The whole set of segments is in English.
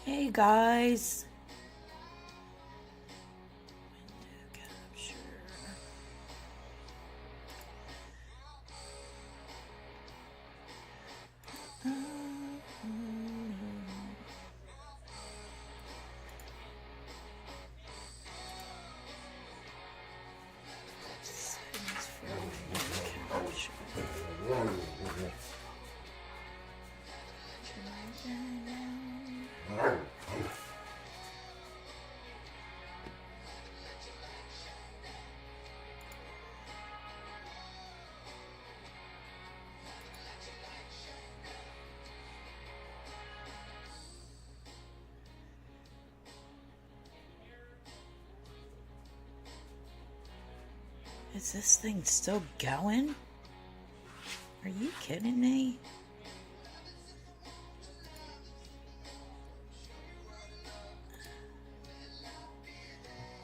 Hey guys. Window capture. Settings for window capture. Is this thing still going? Are you kidding me?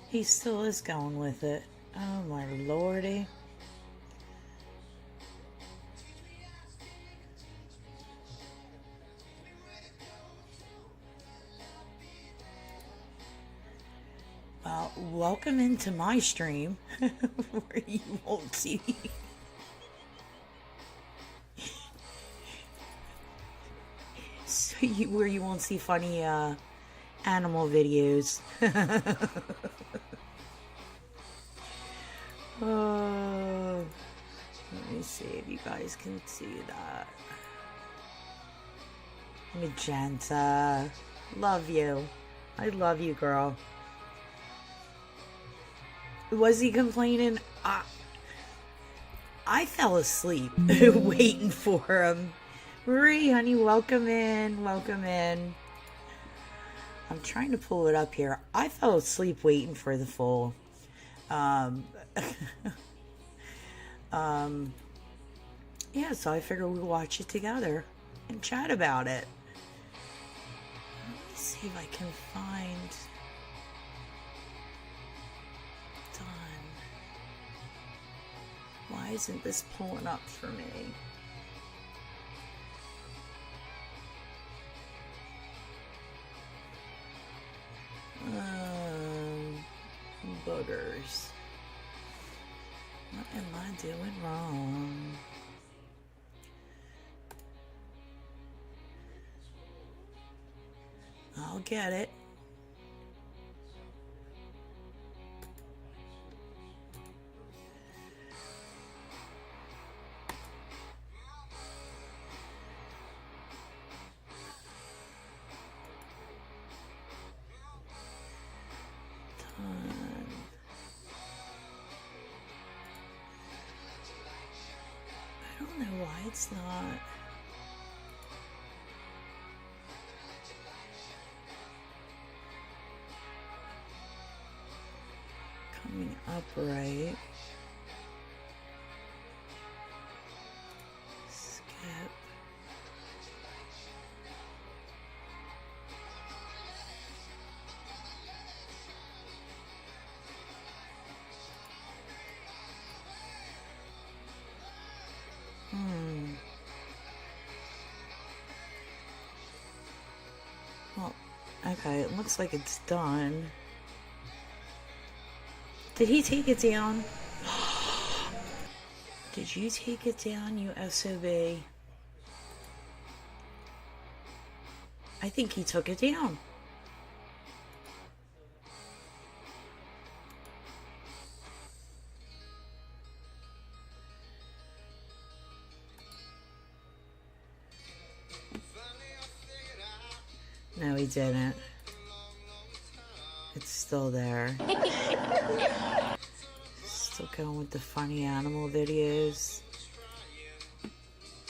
He still is going with it. Oh my lordy. Well, welcome into my stream where you won't see where you won't see funny animal videos. Oh, let me see if you guys can see that. Magenta, love you. I love you, girl. Was he complaining? I fell asleep waiting for him. Marie, honey, welcome in. Welcome in. I'm trying to pull it up here. I fell asleep waiting for the full. Yeah, so I figured we'd watch it together and chat about it. Let me see if I can find... Done. Why isn't this pulling up for me? Boogers. What am I doing wrong? I'll get it. I don't know why it's not. Coming up right. Skip. Well, okay, it looks like it's done. Did he take it down? Did you take it down, you SOB? I think he took it down. No, he didn't. It's still there. Still going with the funny animal videos.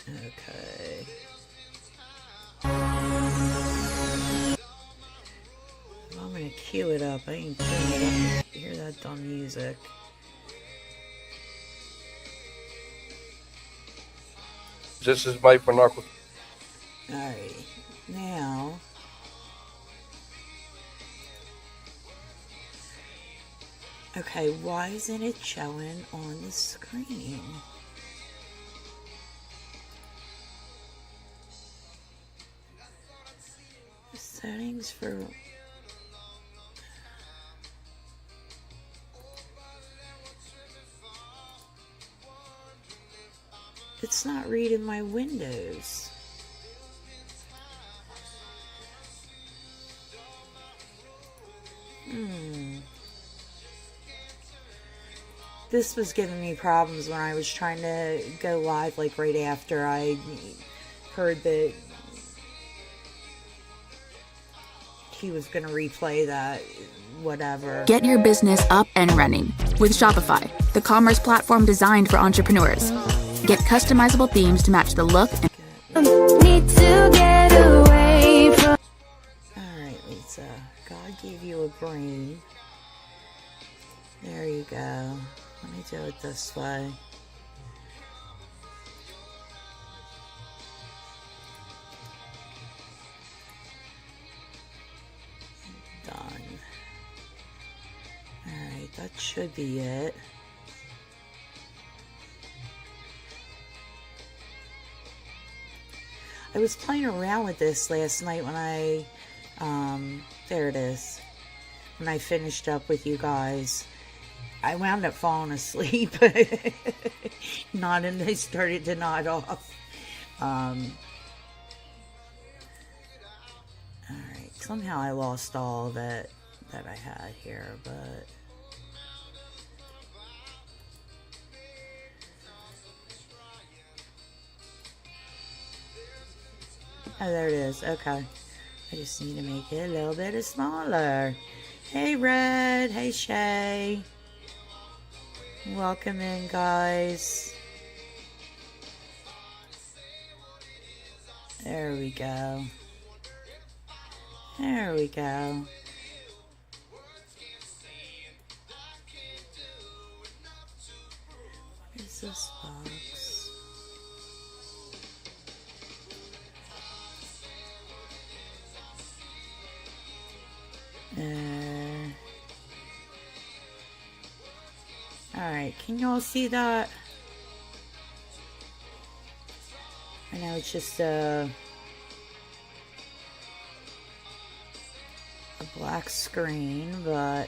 Okay. I'm gonna cue it up. I ain't queuing it up. You hear that dumb music? This is my binocular. Alright. Now... Okay, why isn't it showing on the screen? So Settings for... It's not reading my windows. This was giving me problems when I was trying to go live, like right after I heard that he was going to replay that, whatever. Get your business up and running with Shopify, the commerce platform designed for entrepreneurs. Get customizable themes to match the look and Need to get away from. Alright, Lisa. God gave you a brain. There you go. Let me do it this way. Done. Alright, that should be it. I was playing around with this last night when I, there it is. When I finished up with you guys. I wound up falling asleep. Nodding, I started to nod off. Alright, somehow I lost all that I had here, but... Oh, there it is. Okay. I just need to make it a little bit smaller. Hey, Red. Hey, Shay. Welcome in, guys. There we go. There we go. What is this box? Alright, can you all see that? I know it's just a black screen, but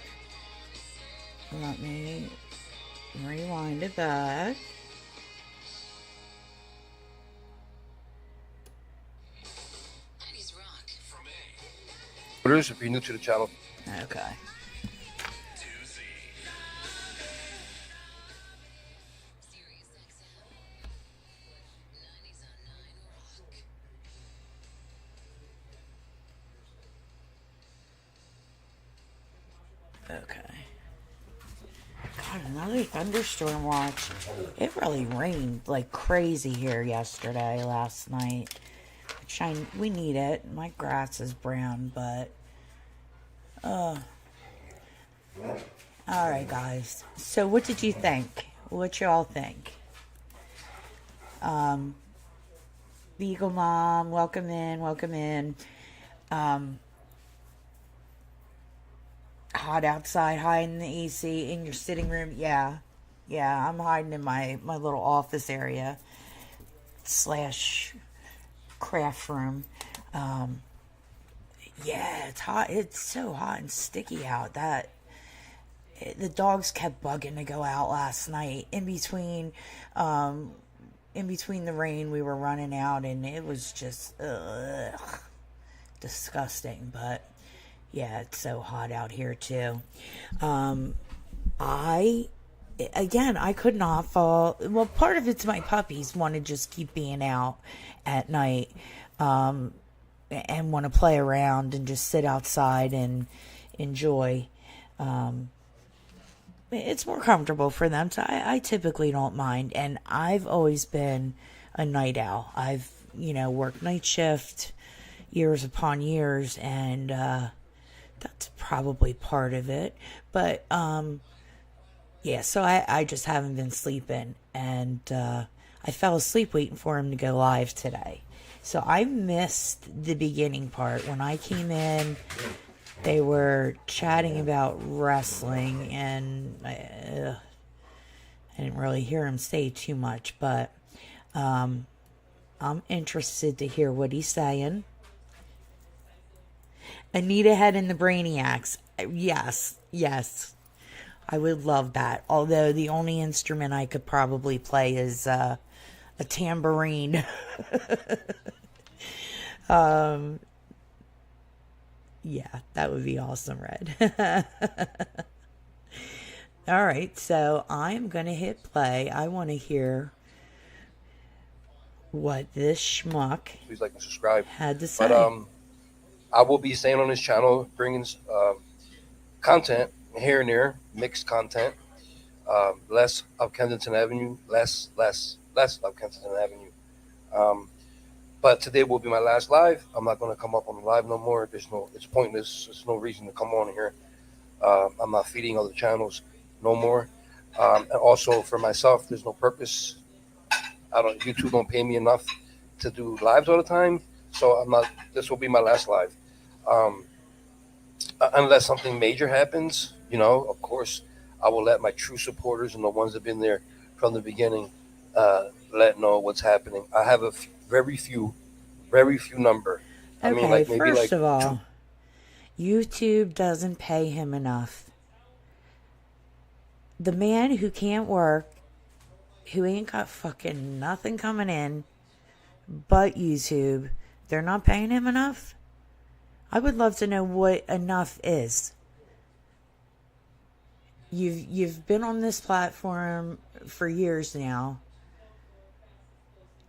let me rewind it back. If you're new to the channel. Okay. Okay. God, another thunderstorm watch. It really rained like crazy here yesterday, last night. Which we need it. My grass is brown, but... Alright, guys. So, what did you think? What y'all think? Beagle Mom, welcome in, welcome in. Hot outside, hiding in the AC in your sitting room. Yeah, I'm hiding in my little office area / craft room. Yeah, it's hot. It's so hot and sticky out that the dogs kept bugging to go out last night. In between the rain, we were running out, and it was just disgusting. But yeah, it's so hot out here too. I could not fall. Well, part of it's my puppies want to just keep being out at night, and want to play around and just sit outside and enjoy. It's more comfortable for them, so I typically don't mind. And I've always been a night owl. I've, worked night shift years upon years, and that's probably part of it. But, yeah, so I just haven't been sleeping, and I fell asleep waiting for him to go live today. So I missed the beginning part. When I came in, they were chatting about wrestling, and I didn't really hear him say too much, but I'm interested to hear what he's saying. Anita Head and the Brainiacs. Yes, yes. I would love that. Although the only instrument I could probably play is a tambourine. Yeah, that would be awesome, Red. All right, so I'm going to hit play. I want to hear what this schmuck Please like and subscribe. had to say. But I will be staying on this channel, bringing content here and there, mixed content. Less of Kensington Avenue, less of Kensington Avenue. But today will be my last live. I'm not going to come up on the live no more. It's pointless. There's no reason to come on here. I'm not feeding other channels no more. And also for myself, there's no purpose. YouTube don't pay me enough to do lives all the time. So I'm not. This will be my last live. Um, Unless something major happens, of course, I will let my true supporters and the ones that have been there from the beginning let know what's happening. I have very few number. I mean, Okay, like maybe first like of two. all, YouTube doesn't pay him enough. The man who can't work, who ain't got fucking nothing coming in but YouTube, they're not paying him enough? I would love to know what enough is. You've been on this platform for years now,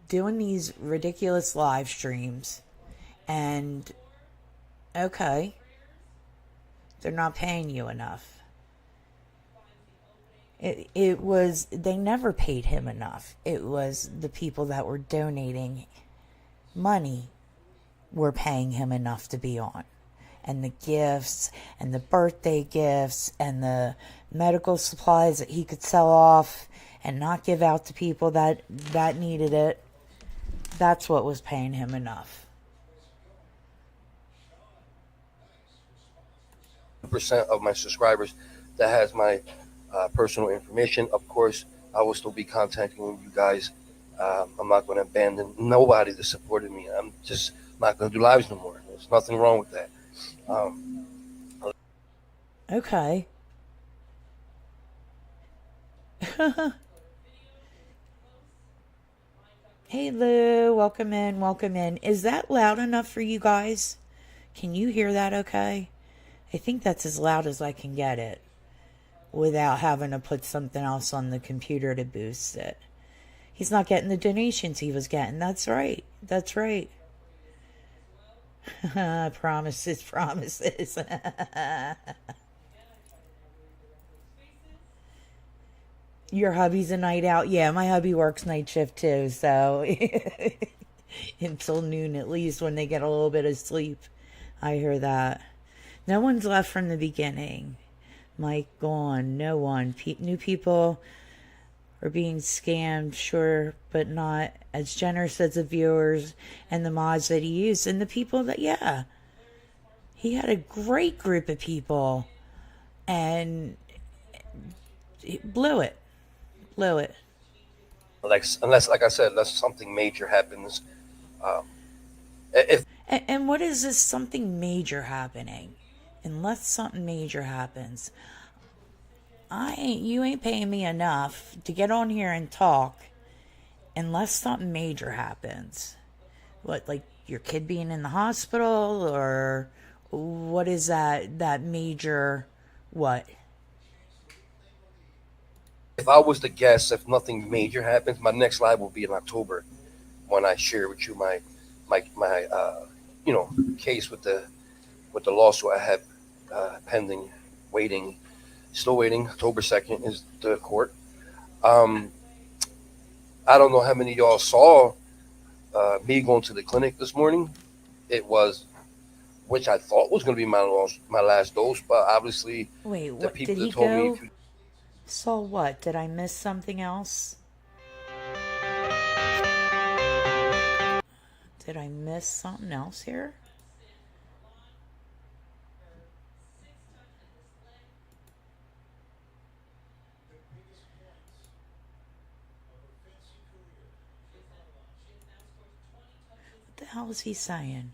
doing these ridiculous live streams, and okay, they're not paying you enough. It was, they never paid him enough. It was the people that were donating money were paying him enough to be on. And the gifts and the birthday gifts and the medical supplies that he could sell off and not give out to people that needed it. That's what was paying him enough. Percent of my subscribers that has my personal information. Of course, I will still be contacting you guys. I'm not going to abandon nobody that supported me. I'm just not going to do lives no more. There's nothing wrong with that. Okay. Hey Lou, welcome in, welcome in. Is that loud enough for you guys? Can you hear that okay? I think that's as loud as I can get it without having to put something else on the computer to boost it. He's not getting the donations he was getting. That's right. That's right. Promises, promises. Your hubby's a night out. Yeah, my hubby works night shift too, so until noon at least when they get a little bit of sleep. I hear that. No one's left from the beginning. Mike gone. No one. New people are being scammed, sure, but not as generous as the viewers and the mods that he used. And the people that, yeah, he had a great group of people and he blew it. Blew it. Unless, like I said, unless something major happens. If And what is this something major happening? Unless something major happens, you ain't paying me enough to get on here and talk unless something major happens. What, like your kid being in the hospital, or what is that major what? if I was to guess, if nothing major happens, my next live will be in October when I share with you my case with the lawsuit I have pending, still waiting. October 2nd is the court. I don't know how many of y'all saw me going to the clinic this morning. It was, which I thought was going to be my last dose, but obviously Wait, the what people did he that told me. go? Saw what? Did I miss something else? Did I miss something else here? What the hell is he saying?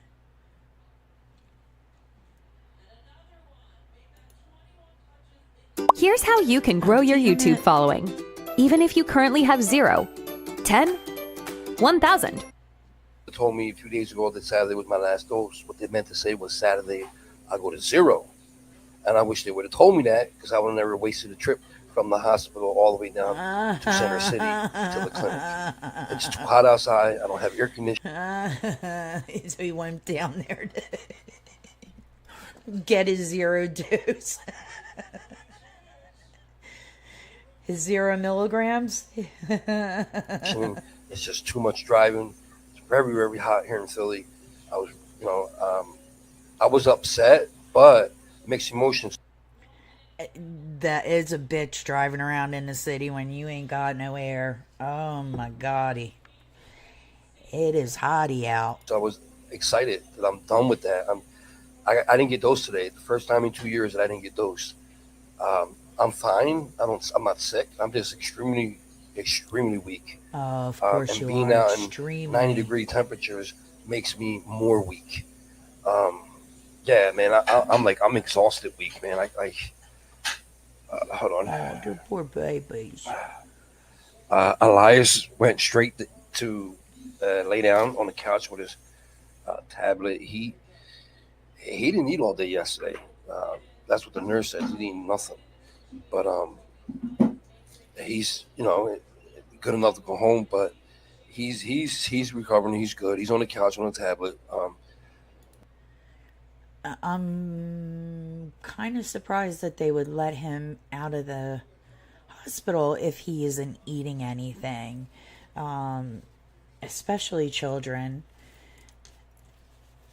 Here's how you can grow your YouTube following, even if you currently have 0, 10, 1,000. They told me a few days ago that Saturday was my last dose. What they meant to say was Saturday I go to 0. And I wish they would have told me that, because I would have never wasted a trip from the hospital all the way down to Center City to the clinic. It's too hot outside. I don't have air conditioning. So he went down there to get his 0 dose. His 0 milligrams. It's just too much driving. It's very, very hot here in Philly. I was, I was upset, but mixed emotions. That is a bitch driving around in the city when you ain't got no air. Oh my Goddy. It is hotty out. So I was excited that I'm done with that. I didn't get dosed today. The first time in 2 years that I didn't get dosed. I'm fine. I'm not sick. I'm just extremely, extremely weak. Of course and you being are. out in Extremely. 90-degree temperatures makes me more weak. Yeah, man. I'm exhausted weak, man. Hold on. Oh, the poor babies. Elias went straight to lay down on the couch with his tablet. He didn't eat all day yesterday. That's what the nurse said. He didn't eat nothing. But he's good enough to go home. But he's recovering. He's good. He's on the couch on a tablet. I'm kind of surprised that they would let him out of the hospital if he isn't eating anything, especially children.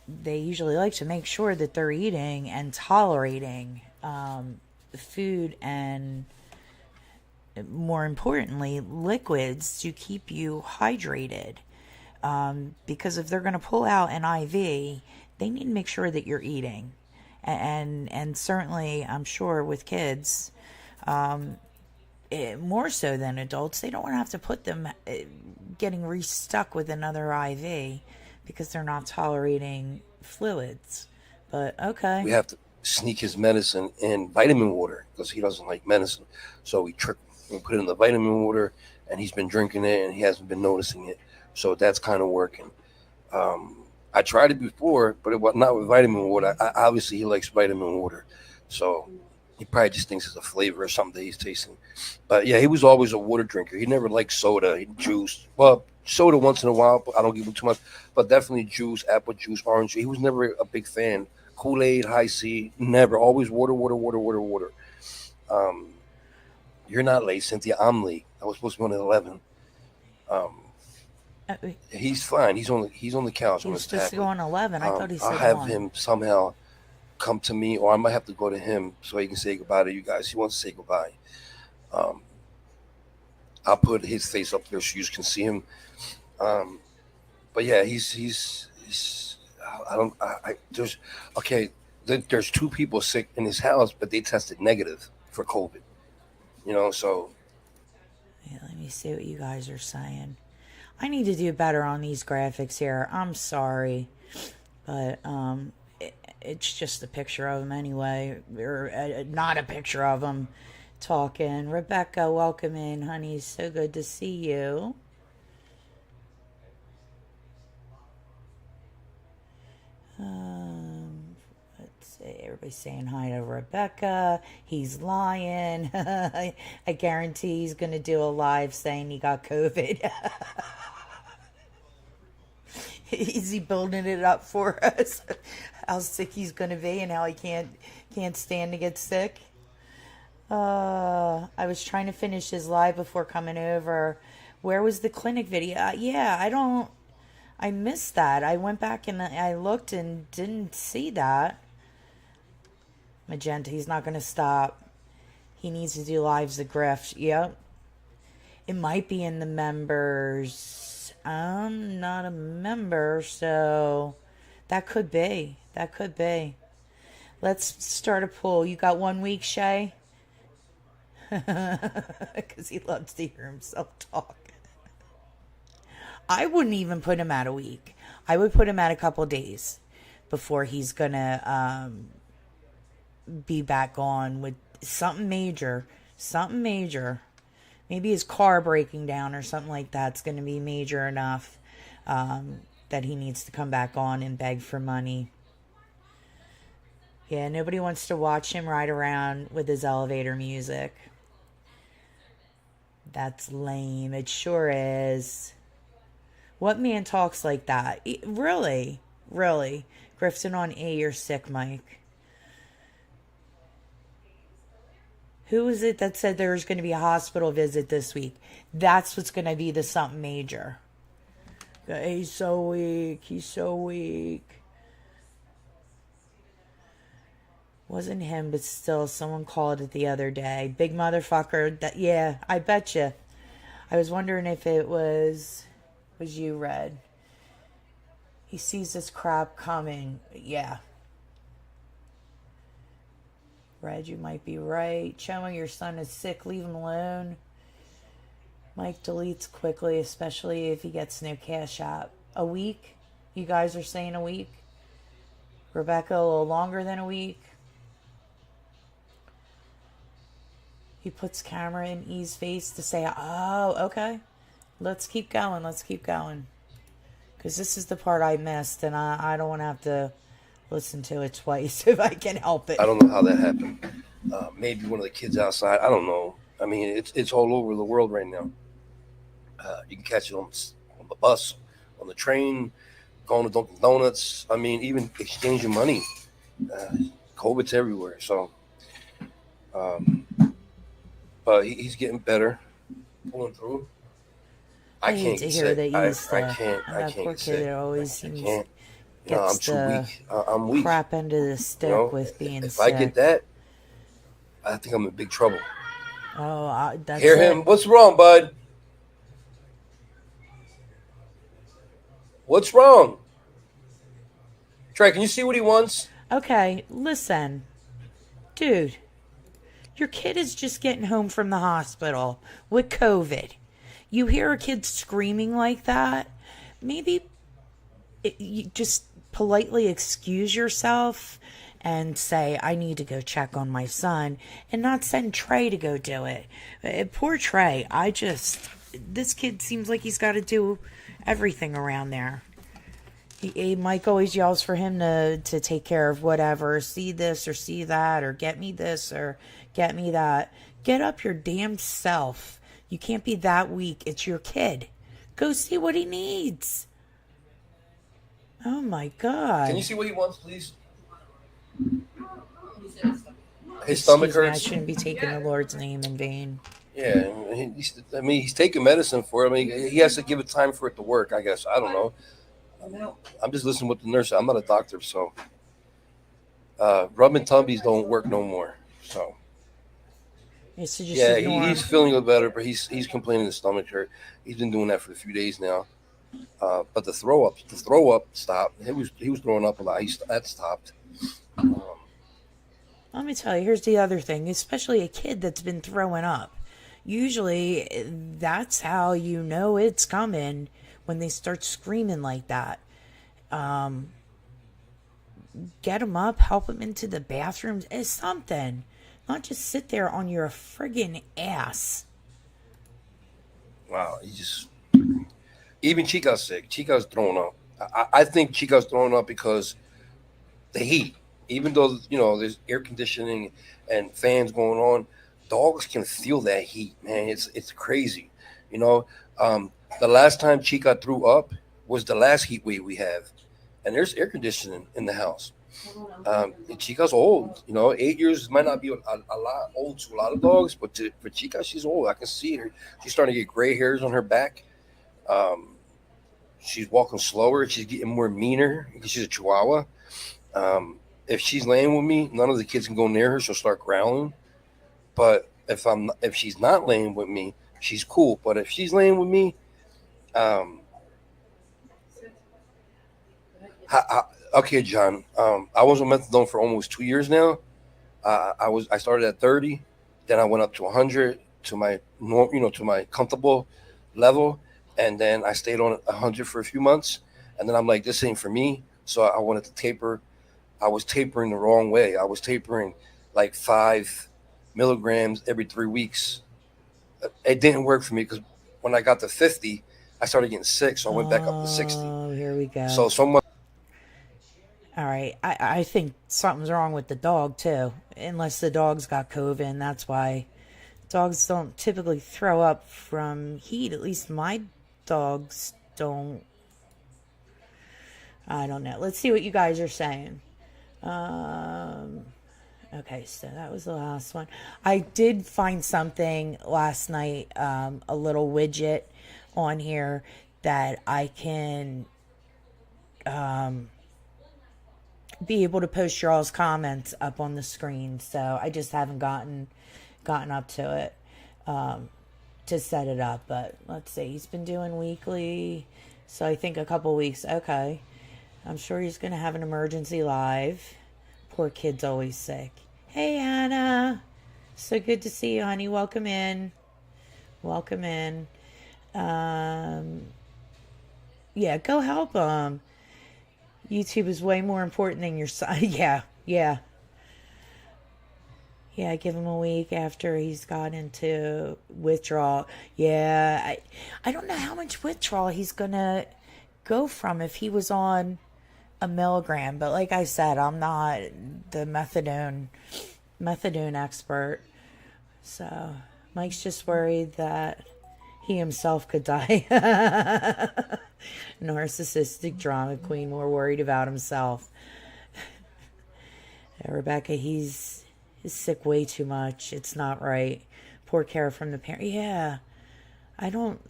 They usually like to make sure that they're eating and tolerating food and, more importantly, liquids to keep you hydrated. Because if they're going to pull out an IV, they need to make sure that you're eating. And certainly, I'm sure with kids, more so than adults, they don't want to have to put them getting restuck with another IV because they're not tolerating fluids. But okay. We have to sneak his medicine in vitamin water because he doesn't like medicine. So we put it in the vitamin water, and he's been drinking it, and he hasn't been noticing it. So that's kind of working. I tried it before, but it was not with vitamin water. Obviously, he likes vitamin water. So he probably just thinks it's a flavor or something that he's tasting. But yeah, he was always a water drinker. He never liked soda, juice. Well, soda once in a while, but I don't give him too much. But definitely juice, apple juice, orange juice. He was never a big fan. Kool-Aid, High C, never. Always water. You're not late, Cynthia. I'm late. I was supposed to be on at 11. He's fine. He's on the couch. He was supposed to go on 11. I thought he said I'll have 1. him somehow come to me, or I might have to go to him so he can say goodbye to you guys. He wants to say goodbye. I'll put his face up there so you can see him. But yeah, there's 2 people sick in his house, but they tested negative for COVID. So. Yeah, let me see what you guys are saying. I need to do better on these graphics here. I'm sorry, but it's just a picture of him anyway, or not a picture of him talking. Rebecca, welcome in, honey. So good to see you. Let's see. Everybody's saying hi to Rebecca. He's lying. I guarantee he's going to do a live saying he got COVID. Is he building it up for us? How sick he's going to be and how he can't stand to get sick? I was trying to finish his live before coming over. Where was the clinic video? I missed that. I went back and I looked and didn't see that. Magenta, he's not going to stop. He needs to do lives of grift. Yep. It might be in the members. I'm not a member, so that could be. Let's start a poll. You got 1 week, Shay? Because he loves to hear himself talk. I wouldn't even put him at a week. I would put him at a couple days before he's gonna be back on with something major. Something major. Maybe his car breaking down or something like that's going to be major enough that he needs to come back on and beg for money. Yeah, nobody wants to watch him ride around with his elevator music. That's lame. It sure is. What man talks like that? Really? Really? Grifton on A, you're sick, Mike. Who was it that said there was going to be a hospital visit this week? That's what's going to be the something major. He's so weak. He's so weak. Wasn't him, but still, someone called it the other day. Big motherfucker. That, yeah, I bet you. I was wondering if it was you, Red. He sees this crap coming. Yeah. Red, you might be right. Showing your son is sick. Leave him alone. Mike deletes quickly, especially if he gets no CashApp. A week? You guys are saying a week? Rebecca, a little longer than a week. He puts camera in E's face to say, oh, okay. Let's keep going. Let's keep going. Because this is the part I missed, and I don't want to have to listen to it twice if I can help it. I don't know how that happened. Maybe one of the kids outside. I don't know. I mean, it's all over the world right now. You can catch it on the bus, on the train, going to Dunkin' Donuts. I mean, even exchanging money. COVID's everywhere. So, but he's getting better, pulling through. I hate to hear that he's I can't poor get kid. sick. It always I seems can't. gets I'm too the weak. I'm weak. crap end of the stick with being if sick. I get that, I think I'm in big trouble. Oh, that's Hear it. him? What's wrong, bud? What's wrong? Trey, can you see what he wants? Okay, listen. Dude, your kid is just getting home from the hospital with COVID. You hear a kid screaming like that, maybe you just politely excuse yourself and say, I need to go check on my son, and not send Trey to go do it. Poor Trey. This kid seems like he's got to do everything around there. Mike always yells for him to take care of whatever, see this or see that, or get me this or get me that. Get up your damn self. You can't be that weak. It's your kid. Go see what he needs. Oh my God. Can you see what he wants, please? His stomach Excuse me, I hurts. shouldn't be taking the Lord's name in vain. Yeah, he's taking medicine for it. I mean, he has to give it time for it to work, I guess. I don't know. I'm just listening with the nurse. I'm not a doctor, so rubbing tumbies don't work no more. So It's just yeah, ignore he's him. feeling a little better, but he's complaining his stomach hurt. He's been doing that for a few days now. But the throw up stopped. He was throwing up a lot. That stopped. Let me tell you, here's the other thing, especially a kid that's been throwing up. Usually, that's how you know it's coming, when they start screaming like that. Get them up, help them into the bathrooms, it's something. Not just sit there on your friggin' ass. Wow, even Chica's sick. Chica's throwing up. I think Chica's throwing up because the heat. Even though, there's air conditioning and fans going on, dogs can feel that heat, man. It's crazy. The last time Chica threw up was the last heat wave we have, and there's air conditioning in the house. Chica's old. 8 years might not be a lot old to a lot of dogs, but for Chica, she's old. I can see her. She's starting to get gray hairs on her back. She's walking slower. She's getting more meaner because she's a Chihuahua. If she's laying with me, none of the kids can go near her. She'll start growling. But if she's not laying with me, she's cool. But if she's laying with me, okay, John. I was on methadone for almost 2 years now. I started at 30, then I went up to 100 to my to my comfortable level, and then I stayed on 100 for a few months, and then I'm like, this ain't for me. So I wanted to taper. I was tapering the wrong way. I was tapering like 5 milligrams every 3 weeks. It didn't work for me because when I got to 50, I started getting sick, so I went back up to 60. Oh, here we go. So someone All right. I think something's wrong with the dog, too. Unless the dog's got COVID, and that's why dogs don't typically throw up from heat. At least my dogs don't. I don't know. Let's see what you guys are saying. Okay, so that was the last one. I did find something last night, a little widget on here that I can be able to post y'all's comments up on the screen. So I just haven't gotten up to it to set it up. But let's see, he's been doing weekly, so I think a couple weeks. Okay, I'm sure he's gonna have an emergency live. Poor kid's always sick. Hey Anna, so good to see you, honey. Welcome in. Welcome in. Yeah, go help him. YouTube is way more important than your son. Yeah. Yeah, give him a week after he's got into withdrawal. Yeah, I don't know how much withdrawal he's going to go from if he was on a milligram. But like I said, I'm not the methadone expert. So Mike's just worried that he himself could die. Narcissistic drama queen, more worried about himself. Rebecca, he's sick way too much. It's not right. Poor care from the parent. Yeah, I don't.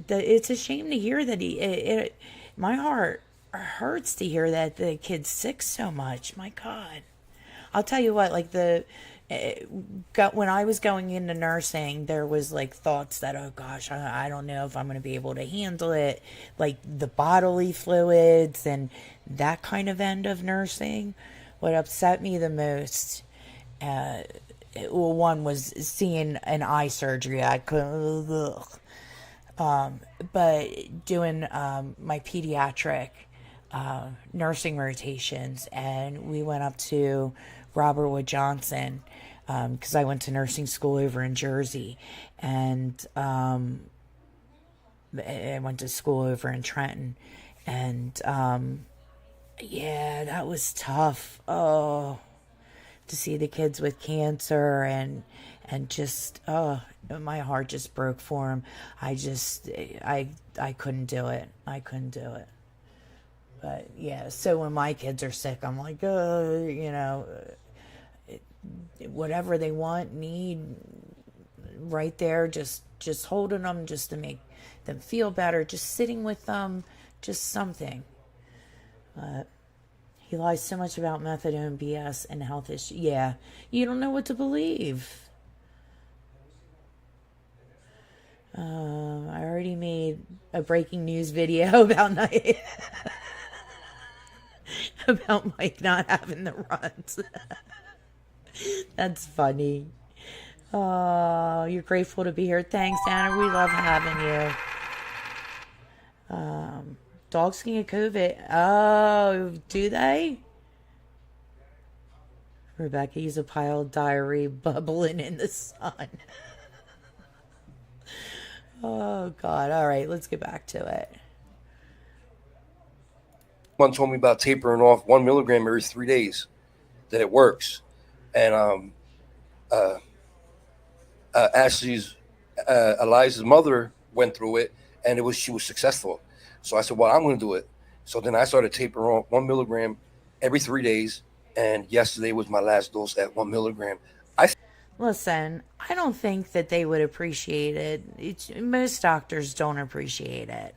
It's a shame to hear that my heart hurts to hear that the kid's sick so much. My God, I'll tell you what. Like when I was going into nursing, there was like thoughts that, oh gosh, I don't know if I'm going to be able to handle it. Like the bodily fluids and that kind of end of nursing. What upset me the most, one was seeing an eye surgery. I couldn't, but doing my pediatric nursing rotations, and we went up to Robert Wood Johnson because I went to nursing school over in Jersey, and I went to school over in Trenton, and yeah, that was tough. Oh, to see the kids with cancer and just my heart just broke for him. I couldn't do it. I couldn't do it. But yeah, so when my kids are sick, I'm like, whatever they want, need, right there, just holding them, just to make them feel better, just sitting with them, just something. He lies so much about methadone, BS, and health issues. Yeah, you don't know what to believe. I already made a breaking news video about about Mike not having the runs. That's funny. Oh, you're grateful to be here. Thanks, Anna. We love having you. Dogs can get COVID. Oh, do they? Rebecca, he's a pile of diary bubbling in the sun. Oh, God. All right, let's get back to it. someone told me about tapering off 1 milligram every 3 days, that it works. And Eliza's mother went through it, and she was successful. So I said, well, I'm going to do it. So then I started tapering off 1 milligram every 3 days, and yesterday was my last dose at 1 milligram. Listen, I don't think that they would appreciate it. Most doctors don't appreciate it.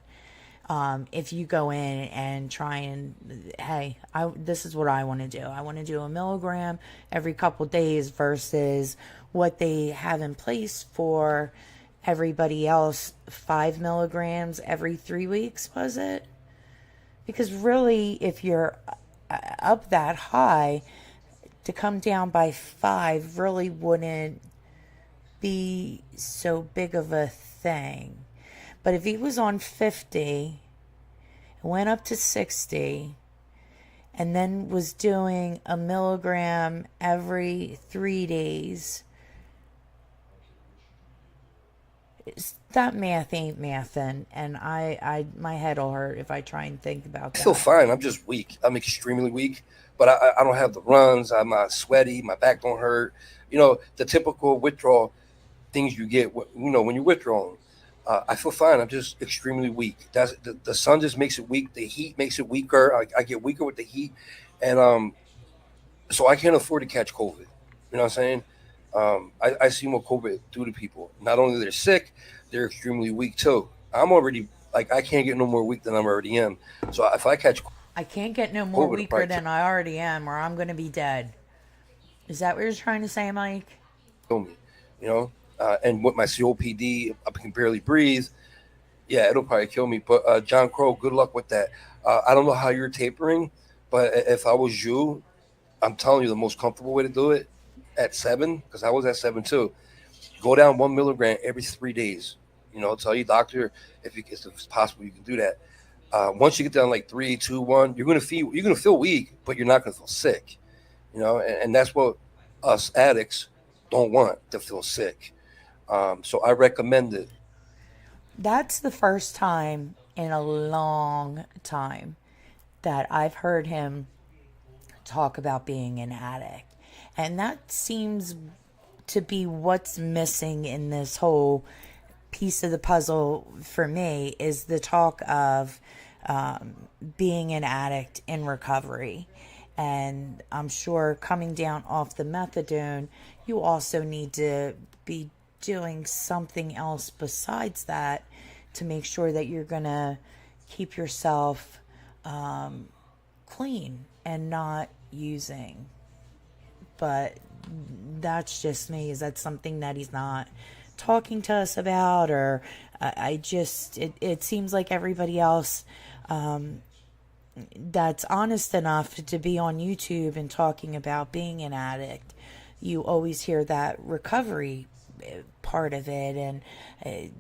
If you go in and try and, hey, this is what I want to do. I want to do 1 milligram every couple days versus what they have in place for everybody else, 5 milligrams every 3 weeks, was it? Because really, if you're up that high, to come down by 5 really wouldn't be so big of a thing. But if he was on 50, went up to 60, and then was doing 1 milligram every 3 days that math ain't mathin', and my head'll hurt if I try and think about I feel that. fine. I'm just weak. I'm extremely weak, but I don't have the runs. I'm not sweaty. My back don't hurt. The typical withdrawal things you get, when you're withdrawing. I feel fine. I'm just extremely weak. That's the sun just makes it weak. The heat makes it weaker. I get weaker with the heat, and so I can't afford to catch COVID. You know what I'm saying? I see what COVID do to people. Not only they're sick, they're extremely weak too. I'm already like I can't get no more weak than I'm already am. So if I catch I can't get no more COVID, it'll weaker probably than I already am, or I'm gonna be dead. Is that what you're trying to say, Mike? kill me. You know, and with my COPD, I can barely breathe. Yeah, it'll probably kill me. But John Crow, good luck with that. I don't know how you're tapering, but if I was you, I'm telling you the most comfortable way to do it at 7, because I was at 7 too. Go down 1 milligram every 3 days. Tell your doctor if it's possible you can do that. Once you get down like 3, 2, 1, you're gonna feel weak, but you're not gonna feel sick. And that's what us addicts don't want to feel sick. So I recommend it. That's the first time in a long time that I've heard him talk about being an addict. And that seems to be what's missing in this whole piece of the puzzle for me is the talk of being an addict in recovery. And I'm sure coming down off the methadone, you also need to be doing something else besides that to make sure that you're going to keep yourself clean and not using. But that's just me. Is that something that he's not talking to us about? Or it seems like everybody else that's honest enough to be on YouTube and talking about being an addict, you always hear that recovery part of it, and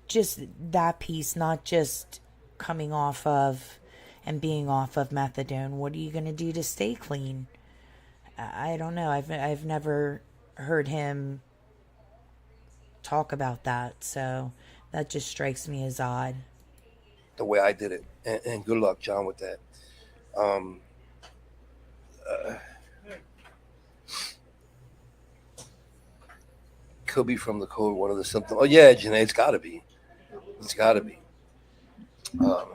just that piece, not just coming off of and being off of methadone. What are you going to do to stay clean? I don't know. I've never heard him talk about that, so that just strikes me as odd. The way I did it, and good luck, John, with that. Um, could be from the code. One of the symptoms. Oh yeah, Janae, it's got to be. It's got to be. Um,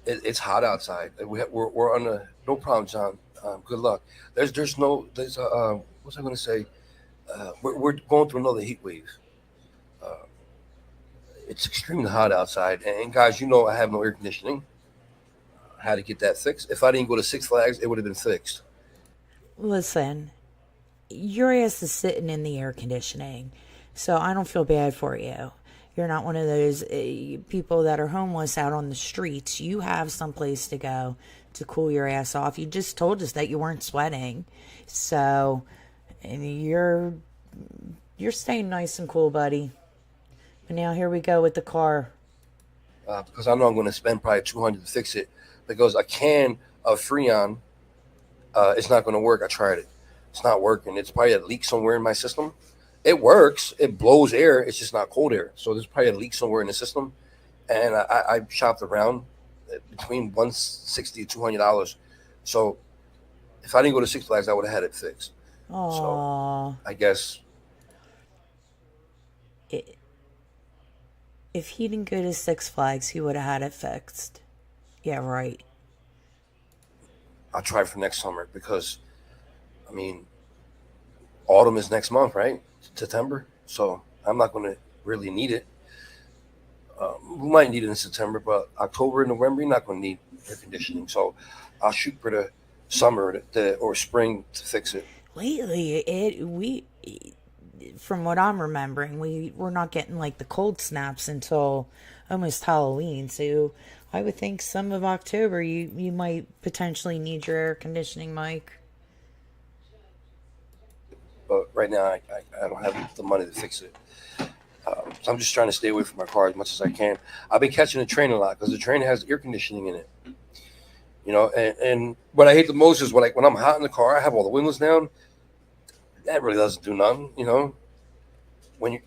it's hot outside. We're on a no problem, John. Good luck. There's what's I going to say? We're going through another heat wave. Uh, it's extremely hot outside, and guys, I have no air conditioning. I had to get that fixed. If I didn't go to Six Flags, it would have been fixed. Listen, your ass is sitting in the air conditioning, so I don't feel bad for you. You're not one of those people that are homeless out on the streets. You have someplace to go to cool your ass off. You just told us that you weren't sweating, so and you're staying nice and cool, buddy. But now here we go with the car. Because I know I'm going to spend probably 200 to fix it, because a can of Freon, it's not going to work. I tried it. It's not working. It's probably a leak somewhere in my system. It works. It blows air. It's just not cold air. So there's probably a leak somewhere in the system. And I shopped around between $160 to $200. So if I didn't go to Six Flags, I would have had it fixed. Aww. So I guess If he didn't go to Six Flags, he would have had it fixed. Yeah, right. I'll try for next summer, because, I mean, autumn is next month, right? September. So I'm not going to really need it. We might need it in September, but October and November, you're not going to need air conditioning. So I'll shoot for the summer or spring to fix it. Lately, from what I'm remembering, we're not getting like the cold snaps until almost Halloween. So I would think some of October you might potentially need your air conditioning, Mike. But right now, I don't have the money to fix it. So I'm just trying to stay away from my car as much as I can. I've been catching the train a lot, because the train has air conditioning in it. And what I hate the most is when I'm hot in the car, I have all the windows down. That really doesn't do nothing. when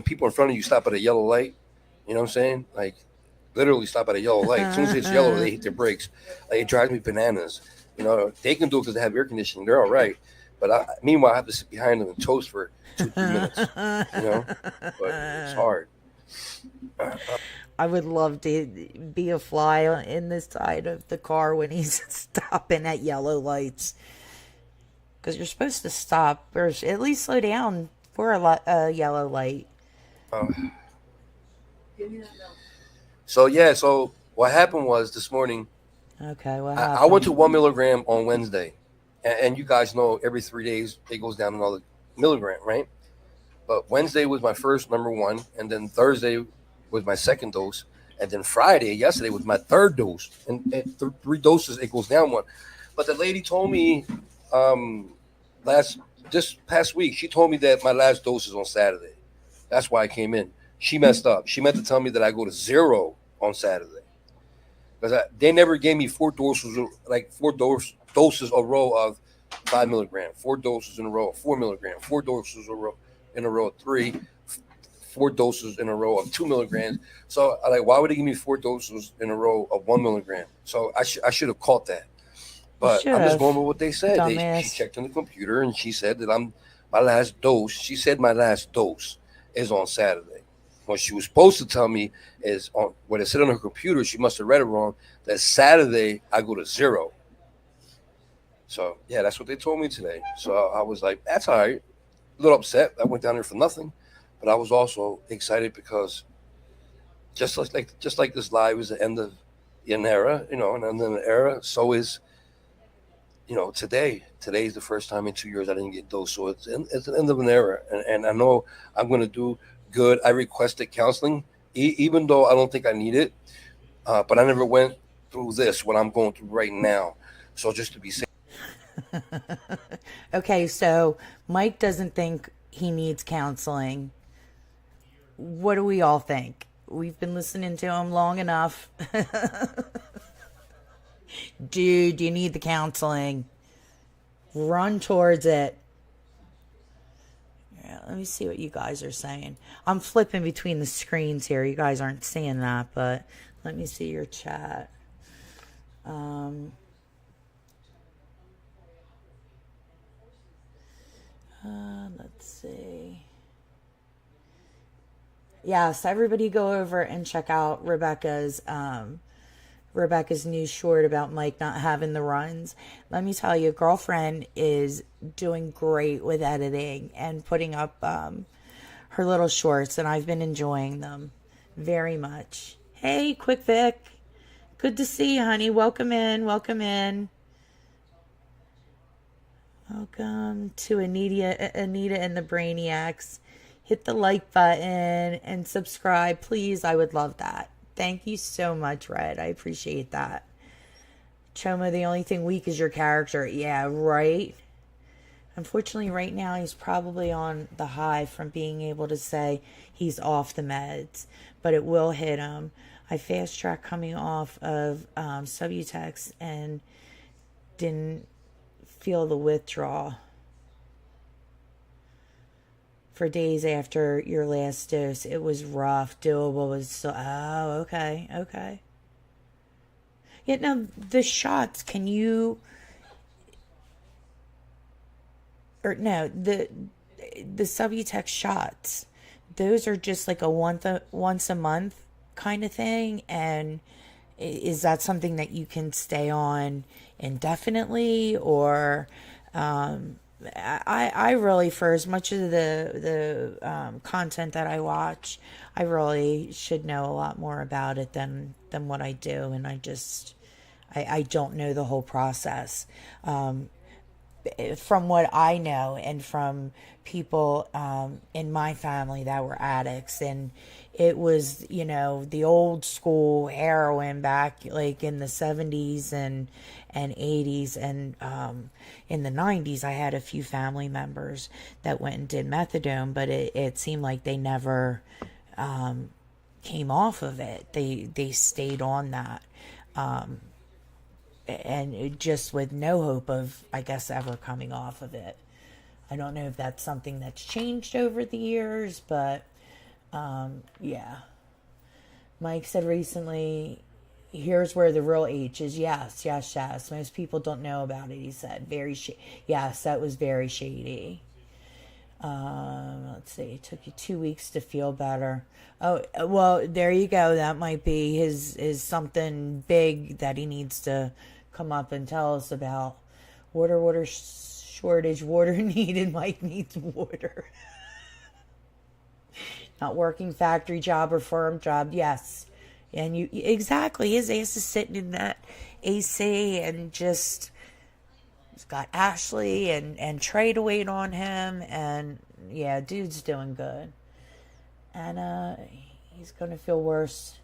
people in front of you stop at a yellow light, you know what I'm saying? Like literally stop at a yellow light. As soon as it's yellow, they hit their brakes. Like it drives me bananas. You know, they can do it because they have air conditioning. They're all right. But meanwhile, I have to sit behind them and toast for 2-3 minutes. You know, but it's hard. I would love to be a fly in the side of the car when he's stopping at yellow lights. Because you're supposed to stop or at least slow down for a yellow light. So what happened was this morning, Okay, what I went to happened? 1 milligram on Wednesday. And you guys know every 3 days it goes down another milligram, right? But Wednesday was my first number one, and then Thursday was my second dose, and then yesterday was my third dose, and 3 doses it goes down one. But the lady told me this past week, she told me that my last dose is on Saturday. That's why I came in. She messed up. She meant to tell me that I go to 0 on Saturday because they never gave me four doses a row of 5 milligram, 4 doses in a row of 4 milligram, 4 doses in a row of 3, 4 doses in a row of 2 milligrams. So I why would they give me 4 doses in a row of 1 milligram? So I should have caught that. But I'm just going with what they said. She checked on the computer and she said that my last dose. She said my last dose is on Saturday. What she was supposed to tell me is on what it said on her computer. She must have read it wrong. That Saturday I go to 0. So yeah, that's what they told me today. So I was like, that's all right. A little upset. I went down there for nothing, but I was also excited because just like this live is the end of an era, and then an era. So is today. Today is the first time in 2 years I didn't get dosed. So it's the end of an era, and I know I'm going to do good. I requested counseling, even though I don't think I need it, but I never went through what I'm going through right now. So just to be safe. Okay, so Mike doesn't think he needs counseling. What do we all think? We've been listening to him long enough. Dude, you need the counseling. Run towards it. Yeah, let me see what you guys are saying. I'm flipping between the screens here. You guys aren't seeing that, but let me see your chat. Let's see. Yes, everybody go over and check out Rebecca's new short about Mike not having the runs. Let me tell you, girlfriend is doing great with editing and putting up her little shorts, and I've been enjoying them very much. Hey, Quick Vic. Good to see you, honey. Welcome in. Welcome in. Welcome to Anita and the Brainiacs. Hit the like button and subscribe, please. I would love that. Thank you so much, Red. I appreciate that. Choma, the only thing weak is your character. Yeah, right? Unfortunately, right now, he's probably on the high from being able to say he's off the meds, but it will hit him. I fast tracked coming off of Subutex and didn't feel the withdrawal for days after your last dose. It was rough. Doable was so. Oh, okay. Yeah, now the shots. Can you? Or no, the Subutex shots. Those are just like a once a month kind of thing, and is that something that you can stay on indefinitely, or I really, for as much of the content that I watch, I really should know a lot more about it than what I do, and I don't know the whole process. From what I know and from people in my family that were addicts, and it was, the old school heroin back like in the 70s and 80s, and in the 90s I had a few family members that went and did methadone, but it seemed like they never came off of it. They stayed on that, and just with no hope of, I guess, ever coming off of it. I don't know if that's something that's changed over the years, but yeah. Mike said recently, here's where the real H is. Yes, yes, yes. Most people don't know about it, he said. Yes, that was very shady. Let's see. It took you 2 weeks to feel better. Oh, well, there you go. That might be his something big that he needs to come up and tell us about. Water shortage, water needed. Mike needs water. Not working factory job or firm job. Yes. And you exactly, his ass is sitting in that AC and just he's got Ashley and Trey to wait on him, and yeah, dude's doing good. And he's gonna feel worse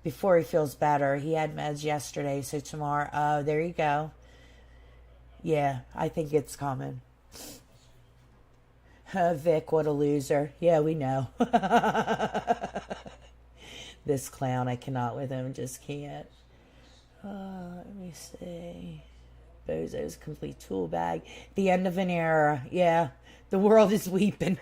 before he feels better. He had meds yesterday, so tomorrow, oh, there you go. Yeah, I think it's coming. Vic, what a loser. Yeah, we know. This clown, I cannot with him, just can't. Let me see. Bozo's complete tool bag. The end of an era. Yeah, the world is weeping.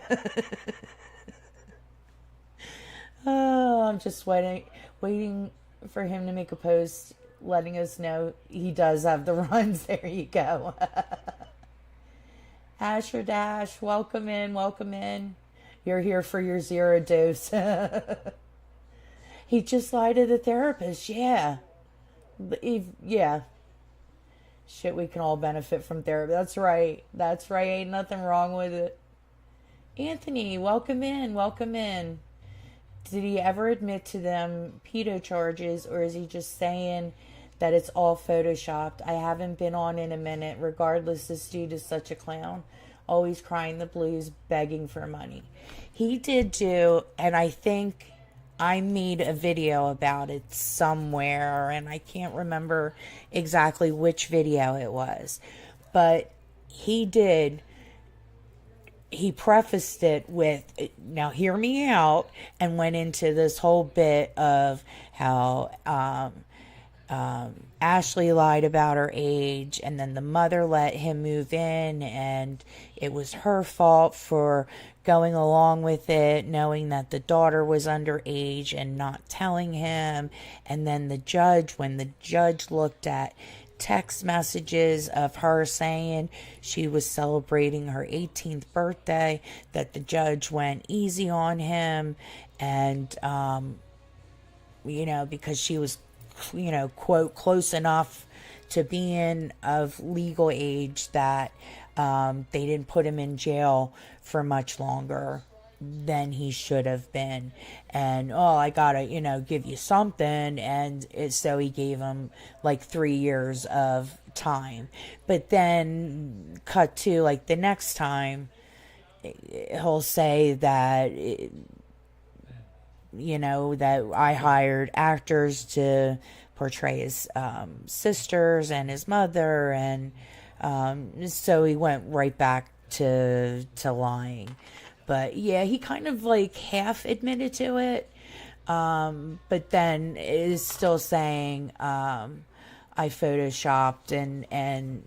Oh, I'm just waiting for him to make a post letting us know he does have the runs. There you go. Asher Dash, welcome in, welcome in. You're here for your 0 dose. He just lied to the therapist, yeah. Yeah. Shit, we can all benefit from therapy. That's right. That's right. Ain't nothing wrong with it. Anthony, welcome in, welcome in. Did he ever admit to them pedo charges, or is he just saying that it's all photoshopped? I haven't been on in a minute. Regardless, this dude is such a clown. Always crying the blues, begging for money. He did do, and I think I made a video about it somewhere, and I can't remember exactly which video it was. But he prefaced it with, now hear me out, and went into this whole bit of how Ashley lied about her age, and then the mother let him move in, and it was her fault for going along with it, knowing that the daughter was underage and not telling him. And then when the judge looked at text messages of her saying she was celebrating her 18th birthday, that the judge went easy on him, and because she was quote close enough to being of legal age that they didn't put him in jail for much longer than he should have been. And I gotta give you something, and so he gave him like 3 years of time. But then cut to like the next time, he'll say that that I hired actors to portray his sisters and his mother, and so he went right back to lying. But yeah, he kind of like half admitted to it, but then is still saying I photoshopped and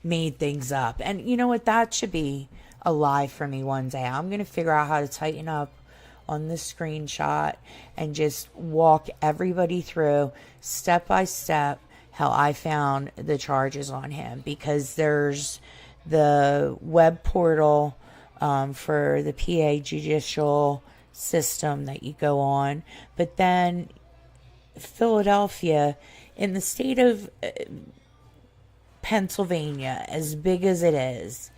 made things up. And you know what, that should be a lie for me one day. I'm gonna figure out how to tighten up on the screenshot and just walk everybody through step by step how I found the charges on him, because there's the web portal for the PA judicial system that you go on, but then Philadelphia, in the state of Pennsylvania, as big as it is,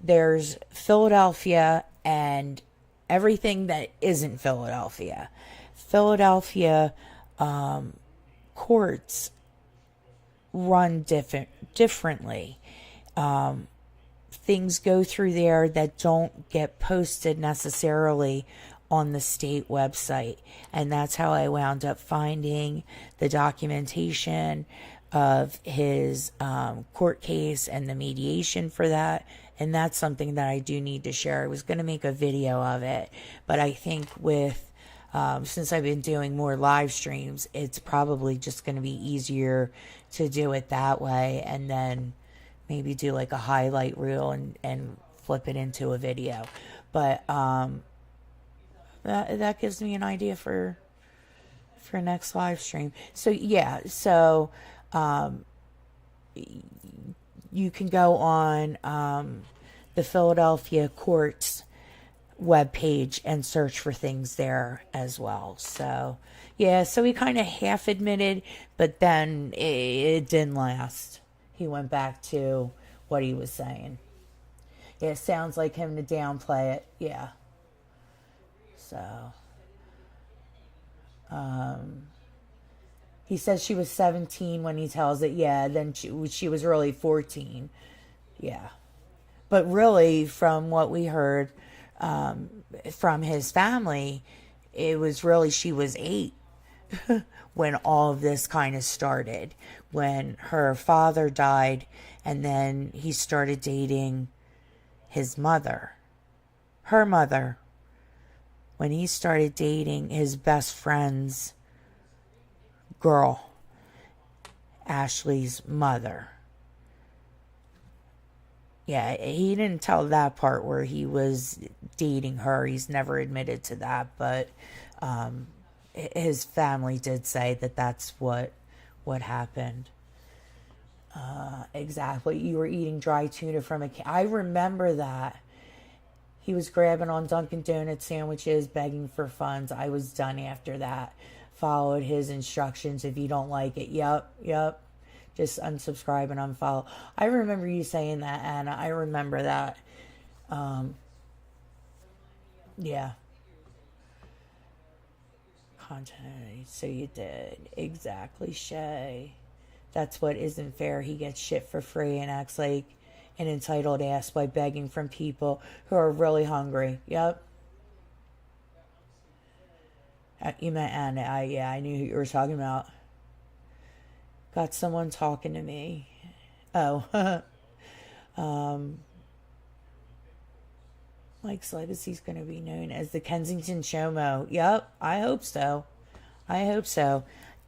there's Philadelphia and everything that isn't Philadelphia. Philadelphia courts run differently. Things go through there that don't get posted necessarily on the state website, and that's how I wound up finding the documentation of his court case and the mediation for that. And that's something that I do need to share. I was going to make a video of it, but I think with since I've been doing more live streams, it's probably just going to be easier to do it that way, and then maybe do like a highlight reel and flip it into a video. But that gives me an idea for next live stream. So yeah, so you can go on the Philadelphia courts webpage and search for things there as well. So yeah, so he kind of half admitted, but then it didn't last. He went back to what he was saying. Yeah, it sounds like him to downplay it. Yeah. So he says she was 17 when he tells it. Yeah, then she was really 14. Yeah. But really, from what we heard from his family, it was really she was 8 when all of this kind of started. When her father died, and then he started dating his mother. Her mother. When he started dating his best friend's girl, Ashley's mother. Yeah, he didn't tell that part where he was dating her. He's never admitted to that, but his family did say that that's what happened. Exactly. You were eating dry tuna from a can. I remember that. He was grabbing on Dunkin' Donuts sandwiches, begging for funds. I was done after that. Followed his instructions. If you don't like it, yep. Just unsubscribe and unfollow. I remember you saying that, Anna. I remember that. Yeah. Content. So you did. Exactly, Shay. That's what isn't fair. He gets shit for free and acts like an entitled ass by begging from people who are really hungry. Yep. You meant Anna. Yeah, I knew who you were talking about. Got someone talking to me. Oh. Mike's legacy's going to be known as the Kensington Showmo. Yep, I hope so.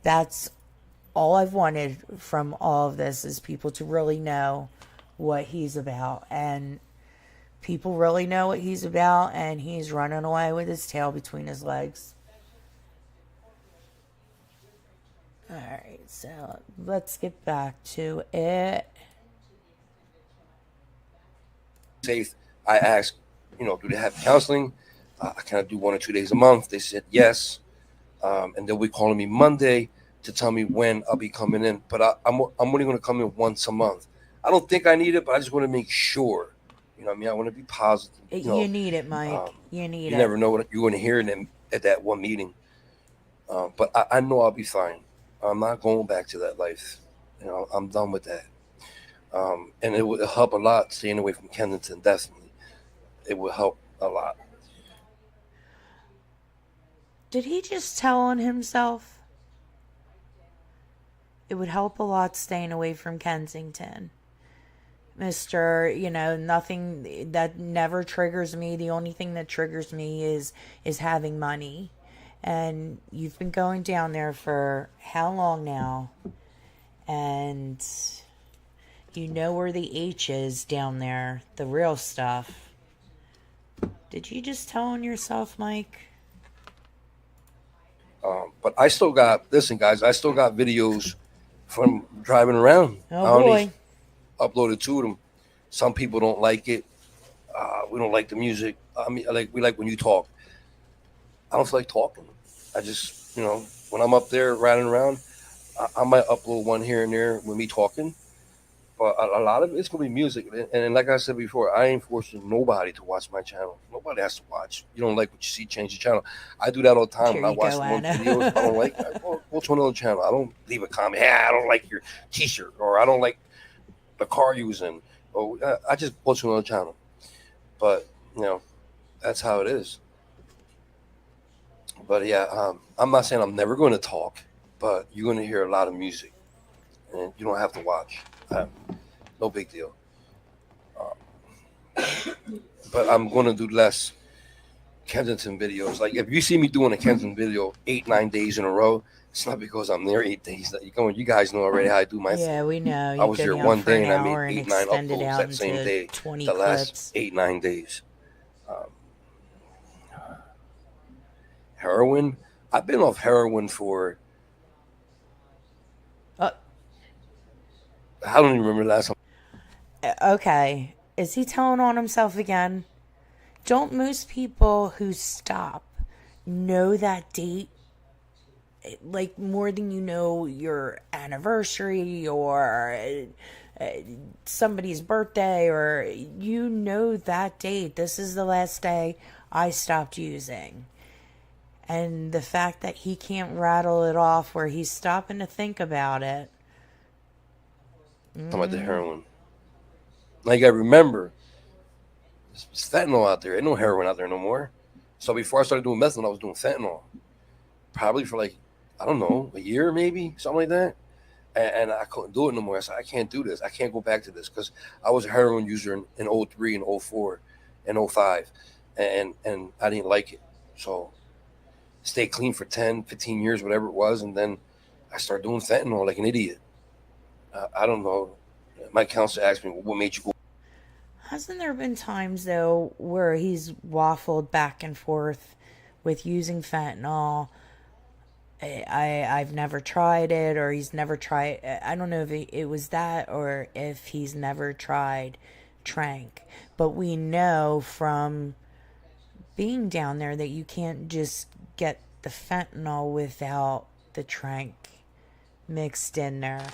That's all I've wanted from all of this, is people to really know what he's about. And people really know what he's about, and he's running away with his tail between his legs. Alright, so let's get back to it. Safe. I asked, do they have counseling? Can I do 1 or 2 days a month? They said yes. And they'll be calling me Monday to tell me when I'll be coming in. But I'm only going to come in once a month. I don't think I need it, but I just want to make sure. You know what I mean? I want to be positive. You need it, Mike. You need it. You never know what you're going to hear at that one meeting. But I know I'll be fine. I'm not going back to that life. I'm done with that. And it would help a lot staying away from Kensington, definitely. It would help a lot. Did he just tell on himself? It would help a lot staying away from Kensington. Mr., nothing that never triggers me. The only thing that triggers me is having money. And you've been going down there for how long now? And you know where the H is down there, the real stuff. Did you just tell on yourself, Mike? But I still got videos from driving around. Oh, boy. Uploaded 2 of them. Some people don't like it. We don't like the music. We like when you talk. I don't feel like talking. I just, when I'm up there riding around, I might upload one here and there with me talking. But a lot of it's going to be music. And like I said before, I ain't forcing nobody to watch my channel. Nobody has to watch. You don't like what you see, change the channel. I do that all the time. When I watch one video I don't like, I go to another channel. I don't leave a comment. I don't like your t-shirt, or I don't like the car you was in. Or I just go to another channel. But, that's how it is. But yeah, I'm not saying I'm never going to talk, but you're going to hear a lot of music. And you don't have to watch. No big deal. But I'm going to do less Kensington videos. Like, if you see me doing a Kensington video 8-9 days in a row, It's not because I'm there 8 days. You guys know already how I do my Yeah, thing. we know. I You was go there down one for day an and I made hour and 8, 9 extend it uploads out that same into day. 20 The last clips. 8, 9 days. Um, Heroin. I've been off heroin for Uh, I don't even remember the last time. okay. Is he telling on himself again? Don't most people who stop know that date like more than you know your anniversary or somebody's birthday, or you know that date? This is the last day I stopped using. And the fact that he can't rattle it off where he's stopping to think about it. Talking about the heroin. Like I remember, it's fentanyl out there. Ain't no heroin out there no more. So before I started doing methadone, I was doing fentanyl. Probably for like, I don't know, a year maybe, something like that. And I couldn't do it no more. I said, I can't do this. I can't go back to this because I was a heroin user in 03 and 04 and 05. And I didn't like it. So stay clean for 10, 15 years, whatever it was. And then I started doing fentanyl like an idiot. I don't know. My counselor asked me, what made you go? Hasn't there been times though where he's waffled back and forth with using fentanyl? I've never tried it, or he's never tried. I don't know if it was that, or if he's never tried trank. But we know from being down there that you can't just get the fentanyl without the trank mixed in there.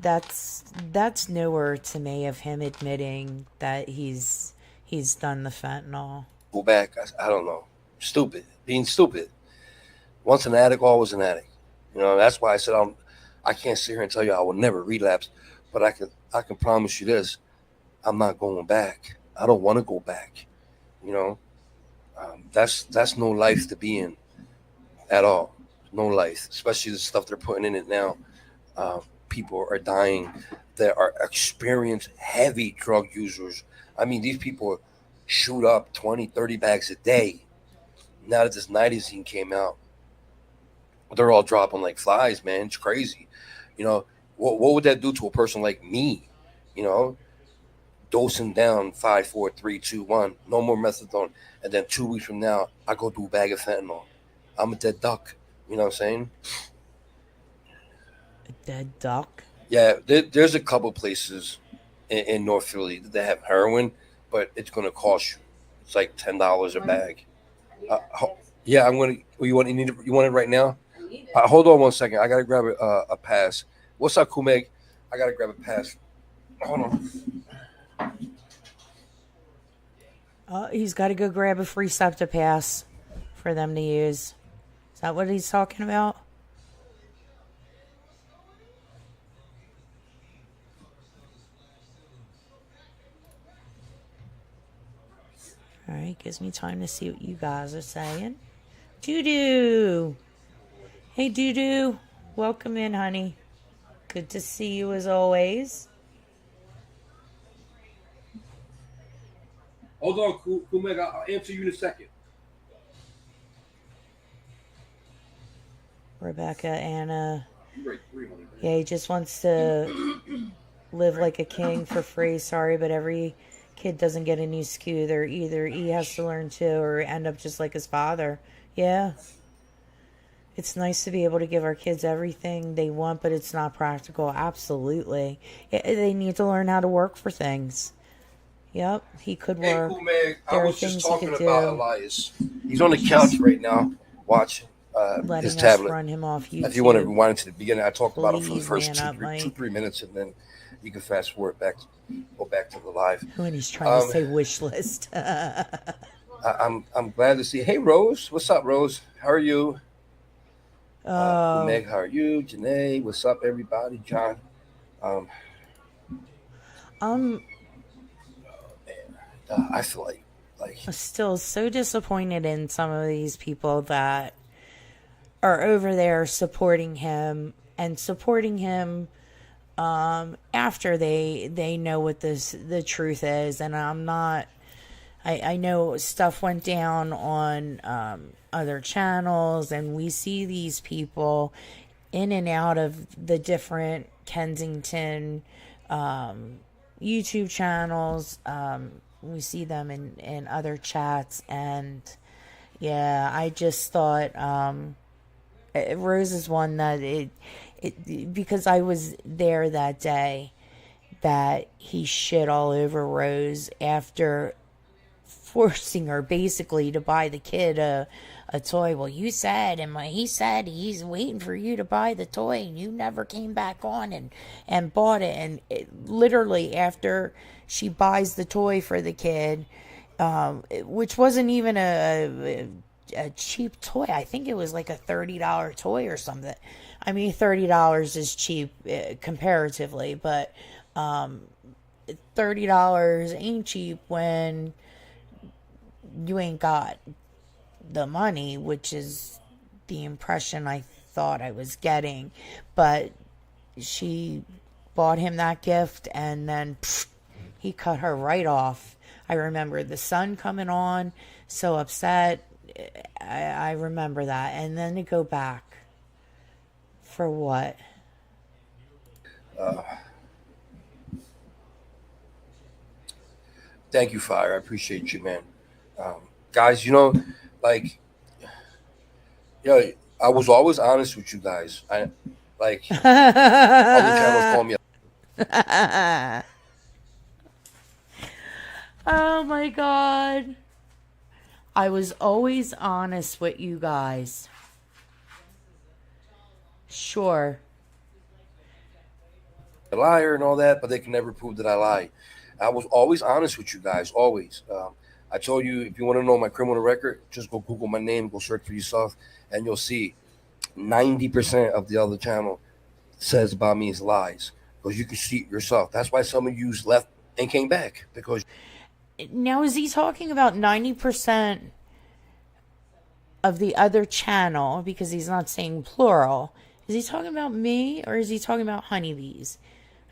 That's nowhere to me of him admitting that he's done the fentanyl. Go back. I don't know. Stupid. Being stupid. Once an addict, always an addict. That's why I said I can't sit here and tell you I will never relapse, but I can promise you this: I'm not going back. I don't want to go back. You know, that's no life to be in at all. No life, especially the stuff they're putting in it now. People are dying that are experienced heavy drug users. I mean, these people shoot up 20, 30 bags a day. Now that this nitazine came out, they're all dropping like flies, man. It's crazy. What would that do to a person like me? You know, dosing down 5, 4, 3, 2, 1, no more methadone, and then 2 weeks from now, I go do a bag of fentanyl. I'm a dead duck. You know what I'm saying? A dead duck. Yeah, there's a couple places in North Philly that have heroin, but it's going to cost you. It's like $10 a bag. Yeah, I'm gonna. You want it right now? Hold on 1 second. I gotta grab a pass. What's up, Kumeg? I gotta grab a pass. Hold on. He's got to go grab a free SEPTA pass for them to use. Is that what he's talking about? All right, gives me time to see what you guys are saying. Doo-doo. Hey, Doo-doo. Welcome in, honey. Good to see you as always. Hold on, Kumeg. I'll answer you in a second. Rebecca, Anna. Yeah, he just wants to live like a king for free. Sorry, but every kid doesn't get a new scooter. Either he has to learn to or end up just like his father. Yeah. It's nice to be able to give our kids everything they want, but it's not practical. Absolutely. They need to learn how to work for things. Yep, he could work. Hey, Kumeg, I There are was just things he talking could about do. Elias. He's on the couch right now watching his Letting us tablet. run him off YouTube. If you want to rewind it to the beginning, I talked about it for the Please, first man up, Mike. 3 minutes, and then you can fast forward back, go back to the live. When he's trying to say wish list. I'm glad to see. Hey, Rose, what's up, Rose? How are you? Meg, how are you? Janae, what's up, everybody? John. I feel like Still so disappointed in some of these people that are over there supporting him after they know what the truth is. And I know stuff went down on other channels, and we see these people in and out of the different Kensington YouTube channels. We see them in other chats, and yeah, I just thought Rose is one that because I was there that day, that he shit all over Rose after forcing her basically to buy the kid a toy. Well, you said, and he said he's waiting for you to buy the toy, and you never came back on and bought it. And literally after she buys the toy for the kid, which wasn't even a cheap toy. I think it was like a $30 toy or something. I mean, $30 is cheap comparatively, but $30 ain't cheap when you ain't got the money, which is the impression I thought I was getting. But she bought him that gift, and then he cut her right off. I remember the sun coming on, so upset. I remember that. And then to go back for what? Thank you, Fire. I appreciate you, man. Guys, like, I was always honest with you guys. I like other channels call me. Oh my God. I was always honest with you guys. Sure. A liar and all that, but they can never prove that I lie. I was always honest with you guys, always. I told you, if you want to know my criminal record, just go Google my name, go search for yourself, and you'll see 90% of the other channel says about me is lies, because you can see it yourself. That's why some of yous left and came back, because Now, is he talking about 90% of the other channel, because he's not saying plural? Is he talking about me, or is he talking about honeybees?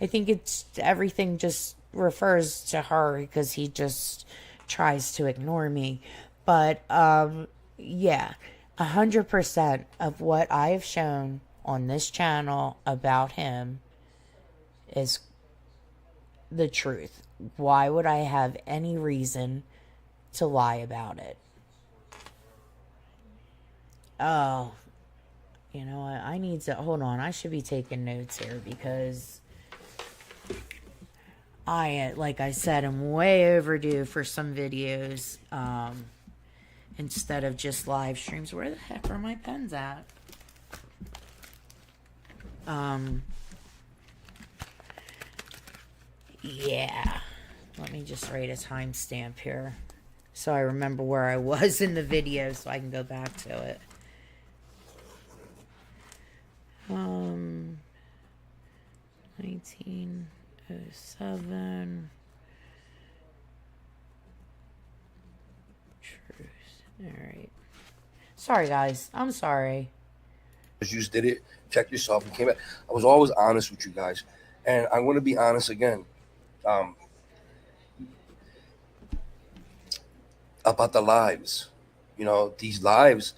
I think it's everything just refers to her, because he just tries to ignore me. But yeah, 100% of what I have shown on this channel about him is the truth. Why would I have any reason to lie about it? Oh, you know what? I need to hold on. I should be taking notes here, because I, like I said, am way overdue for some videos instead of just live streams. Where the heck are my pens at? Yeah. Let me just write a timestamp here so I remember where I was in the video so I can go back to it. 1907. Truth. All right. Sorry, guys. I'm sorry. you just did it, check yourself, and came back. I was always honest with you guys, and I'm going to be honest again. About the lives, these lives,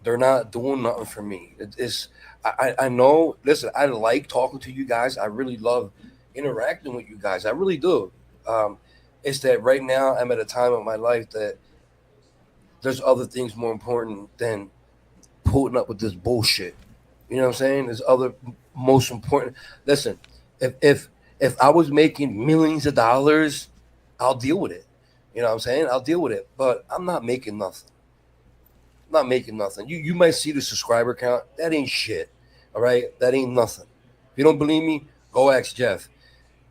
they're not doing nothing for me. I know. Listen, I like talking to you guys. I really love interacting with you guys. I really do. It's that right now I'm at a time of my life that there's other things more important than putting up with this bullshit. You know what I'm saying? There's other most important. Listen, if I was making millions of dollars, I'll deal with it. You know what I'm saying? I'll deal with it. But I'm not making nothing. Not making nothing. You might see the subscriber count. That ain't shit. All right? That ain't nothing. If you don't believe me, go ask Jeff.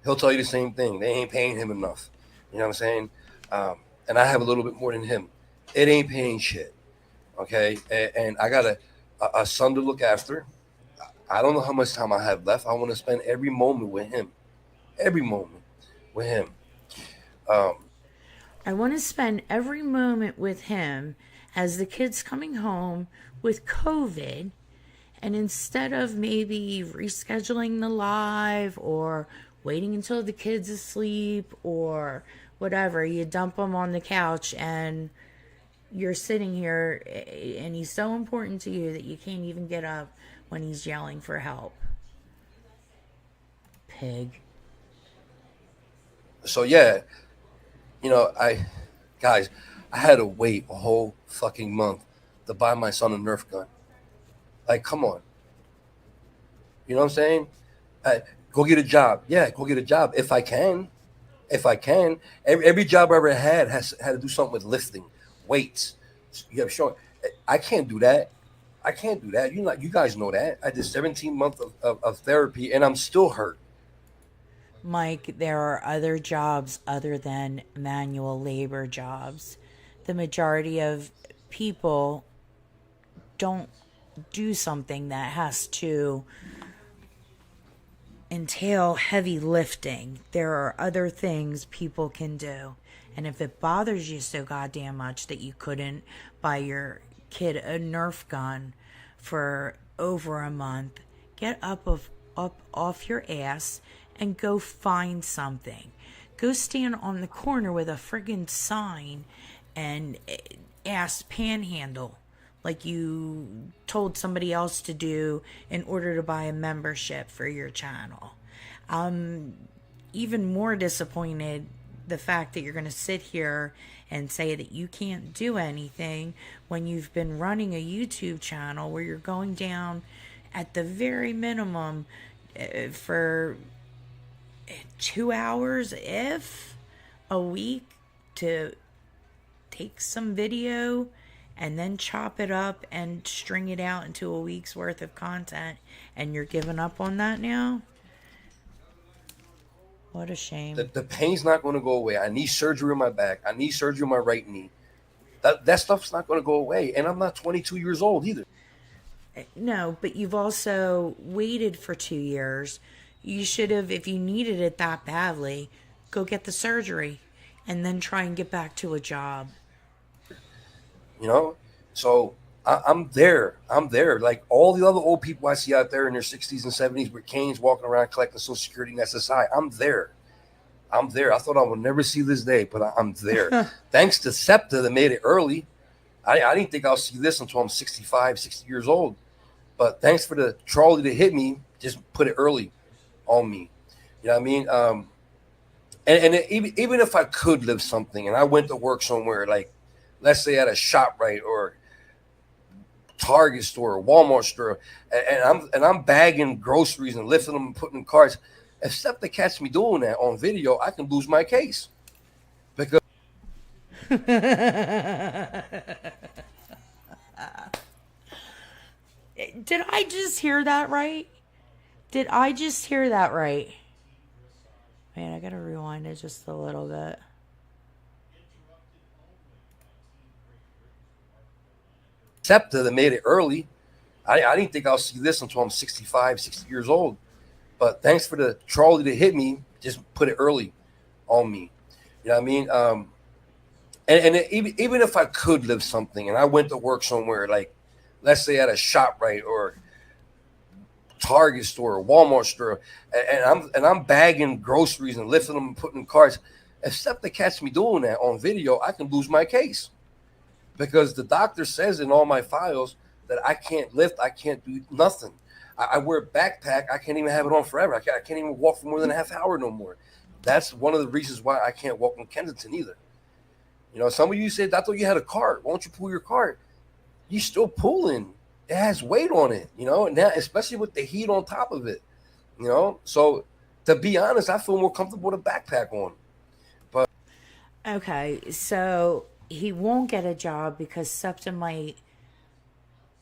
He'll tell you the same thing. They ain't paying him enough. You know what I'm saying? And I have a little bit more than him. It ain't paying shit. Okay? And I got a son to look after. I don't know how much time I have left. I want to spend every moment with him. Every moment with him. I want to spend every moment with him as the kid's coming home with COVID. And instead of maybe rescheduling the live or waiting until the kid's asleep or whatever, you dump him on the couch and you're sitting here and he's so important to you that you can't even get up when he's yelling for help. Pig. So yeah, guys, I had to wait a whole fucking month to buy my son a Nerf gun. Like, come on. You know what I'm saying? Go get a job. Yeah, go get a job if I can. If I can. Every job I ever had had to do something with lifting, weights. You have show. I can't do that. I can't do that. You guys know that. I did 17 months of therapy and I'm still hurt. Mike, there are other jobs other than manual labor jobs. The majority of people don't do something that has to entail heavy lifting. There are other things people can do. And if it bothers you so goddamn much that you couldn't buy your kid a Nerf gun for over a month, get up off your ass and go find something. Go stand on the corner with a friggin' sign and ask panhandle like you told somebody else to do in order to buy a membership for your channel. I'm even more disappointed the fact that you're going to sit here and say that you can't do anything when you've been running a YouTube channel where you're going down at the very minimum for 2 hours, if a week, to take some video and then chop it up and string it out into a week's worth of content, and you're giving up on that now? What a shame. The pain's not going to go away. I need surgery on my back. I need surgery on my right knee. That stuff's not going to go away. And I'm not 22 years old either. No, but you've also waited for 2 years. You should have, if you needed it that badly, go get the surgery and then try and get back to a job. So I'm there. Like all the other old people I see out there in their 60s and 70s with canes walking around collecting Social Security and SSI. I'm there. I thought I would never see this day, but I'm there. Thanks to SEPTA that made it early. I didn't think I'll see this until I'm 65, 60 years old. But thanks for the trolley that hit me, just put it early on me. You know what I mean? Even if I could live something and I went to work somewhere, like let's say at a ShopRite or Target store or Walmart store, and I'm bagging groceries and lifting them and putting them in carts, if SEPTA catch me doing that on video, I can lose my case. Because Did I just hear that right? Did I just hear that right? Man, I gotta rewind it just a little bit. SEPTA that made it early. I didn't think I'll see this until I'm 65, 60 years old. But thanks for the trolley that hit me, just put it early on me. You know what I mean? Even if I could live something and I went to work somewhere, like let's say at a ShopRite or Target store or Walmart store, and I'm bagging groceries and lifting them and putting them in carts, if SEPTA catch me doing that on video, I can lose my case. Because the doctor says in all my files that I can't lift, I can't do nothing. I wear a backpack, I can't even have it on forever. I can't even walk for more than a half hour no more. That's one of the reasons why I can't walk in Kensington either. Some of you said, I thought you had a cart. Why don't you pull your cart? You're still pulling. It has weight on it, and now, especially with the heat on top of it, So to be honest, I feel more comfortable with a backpack on. But Okay, so he won't get a job because SEPTA might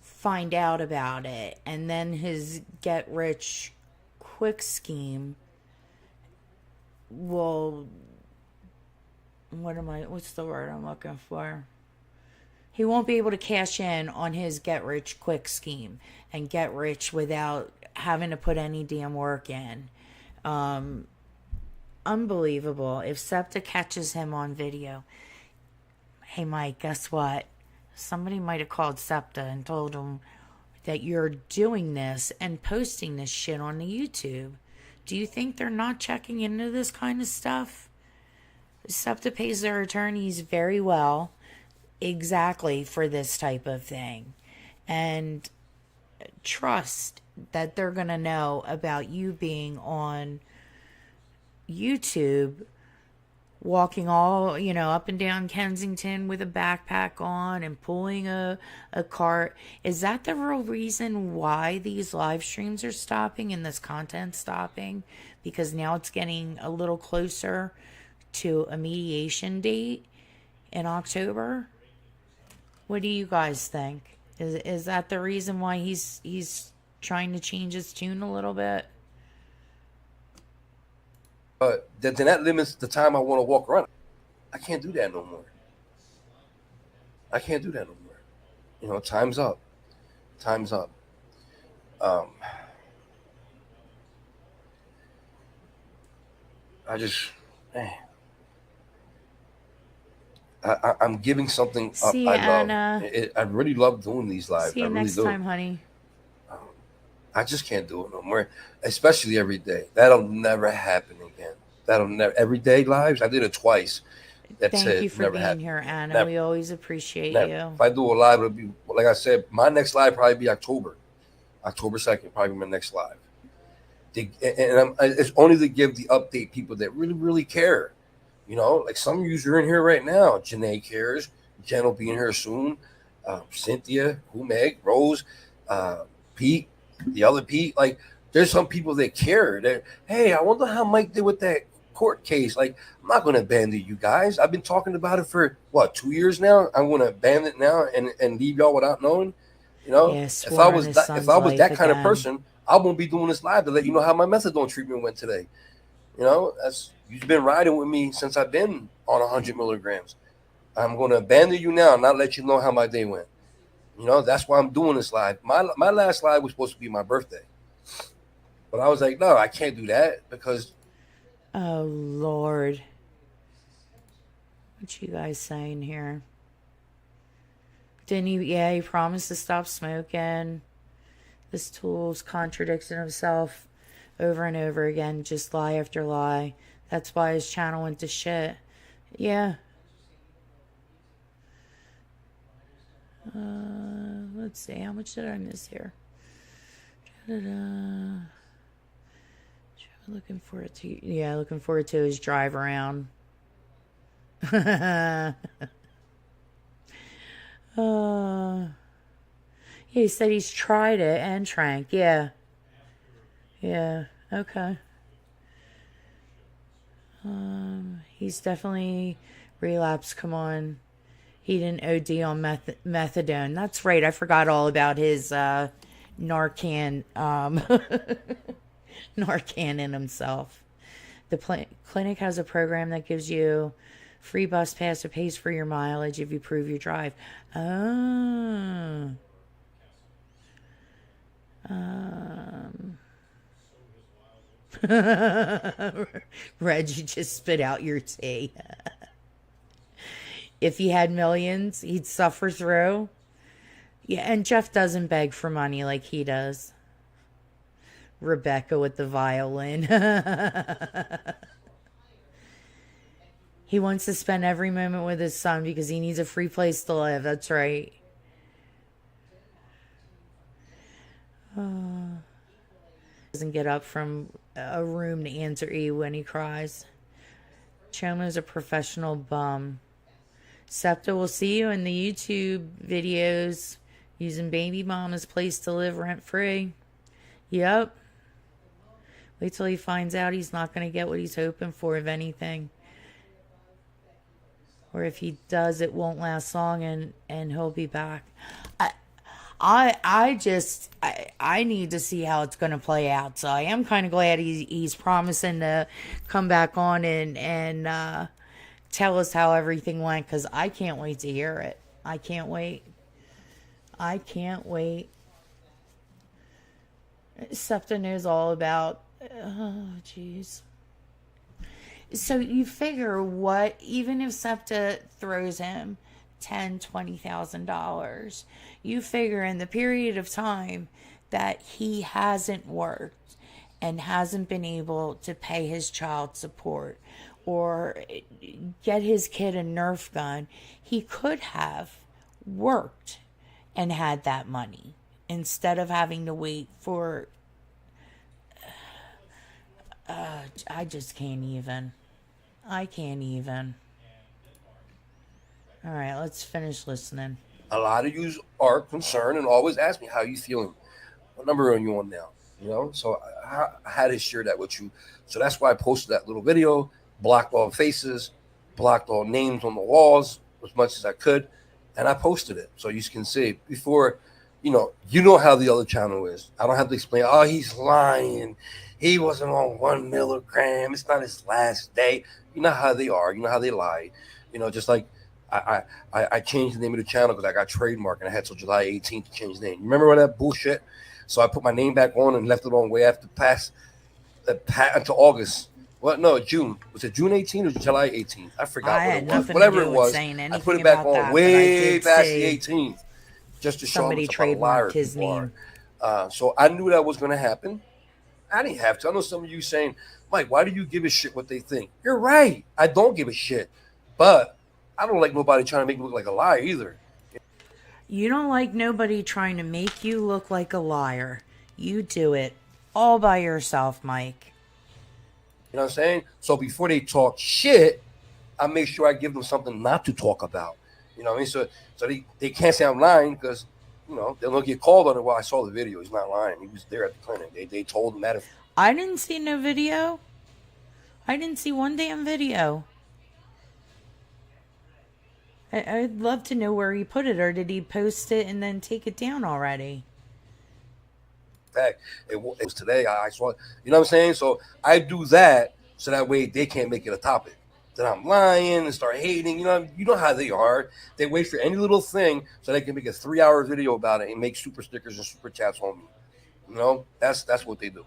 find out about it, and then his get rich quick scheme will, what's the word I'm looking for? He won't be able to cash in on his get rich quick scheme and get rich without having to put any damn work in. Unbelievable. If SEPTA catches him on video, hey Mike, guess what? Somebody might have called SEPTA and told him that you're doing this and posting this shit on the YouTube. Do you think they're not checking into this kind of stuff? SEPTA pays their attorneys very well exactly for this type of thing. And trust that they're going to know about you being on YouTube, walking all, up and down Kensington with a backpack on and pulling a cart. Is that the real reason why these live streams are stopping and this content stopping? Because now it's getting a little closer to a mediation date in October? What do you guys think? Is that the reason why he's trying to change his tune a little bit? Then that limits the time I want to walk around. I can't do that no more. Time's up. I just, man. I'm giving something up. See you, I love. Anna. I really love doing these lives. See you I really next do. time, honey. I just can't do it no more, especially every day. That'll never happen again. That'll never. Everyday lives. I did it twice. That's Thank it. you for Never being happened. here, Anna. Never. We always appreciate Never. you. If I do a live, it'll be like I said. My next live probably be October 2nd. Probably my next live. It's only to give the update people that really, really care. Like some of you are in here right now. Janae cares. Jen will be in here soon. Cynthia, Meg, Rose, Pete, the other Pete. Like, there's some people that care. That, hey, I wonder how Mike did with that court case. Like, I'm not going to abandon you guys. I've been talking about it for, 2 years now? I'm going to abandon it now and leave y'all without knowing? Yeah, If I was that kind of person, I won't be doing this live to let you know how my methadone treatment went today. You've been riding with me since I've been on 100 milligrams. I'm going to abandon you now and not let you know how my day went. That's why I'm doing this live. My last live was supposed to be my birthday. But I was like, no, I can't do that because... Oh, Lord. What you guys saying here? Didn't he? Yeah, he promised to stop smoking. This tool's contradicting himself over and over again, just lie after lie. That's why his channel went to shit. Yeah. Let's see. How much did I miss here? Looking forward to his drive around. He said he's tried it and drank. Yeah. Okay. He's definitely relapsed. Come on. He didn't OD on methadone. That's right. I forgot all about his Narcan Narcan in himself. The clinic has a program that gives you free bus pass or pays for your mileage if you prove your drive. Oh. Reggie just spit out your tea. If he had millions, he'd suffer through. Yeah, and Jeff doesn't beg for money like he does. Rebecca with the violin. He wants to spend every moment with his son because he needs a free place to live. That's right. Doesn't get up from a room to answer E when he cries. Choma's a professional bum. SEPTA will see you in the YouTube videos using baby mama's place to live rent free. Yep. Wait till he finds out he's not going to get what he's hoping for, if anything. Or if he does, it won't last long and he'll be back. I need to see how it's going to play out. So I am kind of glad he's promising to come back on and tell us how everything went, because I can't wait to hear it. I can't wait. SEPTA knows all about... Oh, jeez. So you figure even if SEPTA throws him $10,000-$20,000, you figure in the period of time that he hasn't worked and hasn't been able to pay his child support or get his kid a Nerf gun, he could have worked and had that money. instead of having to wait for I just can't even. I can't even. All right, let's finish listening. A lot of you are concerned and always ask me, how you feeling? What number are you on now? So I had to share that with you. So that's why I posted that little video, blocked all faces, blocked all names on the walls as much as I could, and I posted it so you can see before. You know how the other channel is. I don't have to explain. Oh, he's lying. He wasn't on 1 milligram. It's not his last day. You know how they are. You know how they lie. Just like I changed the name of the channel because I got trademark and I had till July 18th to change the name. You remember all that bullshit? So I put my name back on and left it on way after until August. What? No, June. Was it June 18th or July 18th? I forgot what it was. Whatever it was, I put it back on way past the 18th just to show somebody them a liar. his name. So I knew that was going to happen. I didn't have to. I know some of you saying, Mike, why do you give a shit what they think? You're right. I don't give a shit. But I don't like nobody trying to make me look like a liar either. You don't like nobody trying to make you look like a liar. You do it all by yourself, Mike. You know what I'm saying? So before they talk shit, I make sure I give them something not to talk about. You know what I mean? So they can't say I'm lying because, they'll get called on it. Well, I saw the video. He's not lying. He was there at the clinic. They told him that. I didn't see no video. I didn't see one damn video. I'd love to know where he put it, or did he post it and then take it down already? In fact, it was today. I saw it. You know what I'm saying? So I do that so that way they can't make it a topic. That I'm lying and start hating. You know how they are. They wait for any little thing so they can make a 3-hour video about it and make super stickers and super chats on me. That's what they do.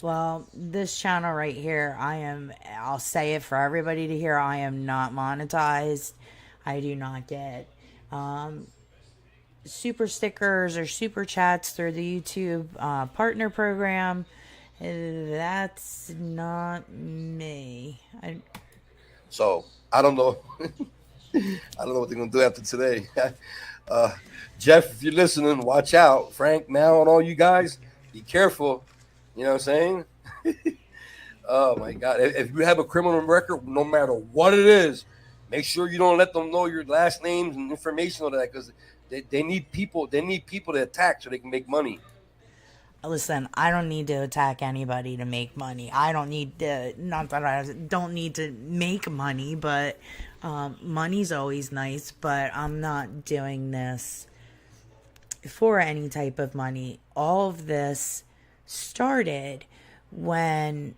Well, this channel right here, I'll say it for everybody to hear, I am not monetized. I do not get super stickers or super chats through the YouTube partner program. That's not me. So I don't know. I don't know what they're gonna do after today. Jeff, if you're listening, watch out. Frank, now, and all you guys, be careful. You know what I'm saying? Oh my God! If you have a criminal record, no matter what it is, make sure you don't let them know your last names and information on that, because they need people. They need people to attack so they can make money. Listen, I don't need to attack anybody to make money. I don't need to, not that I don't need to make money, but money's always nice, but I'm not doing this for any type of money. All of this started when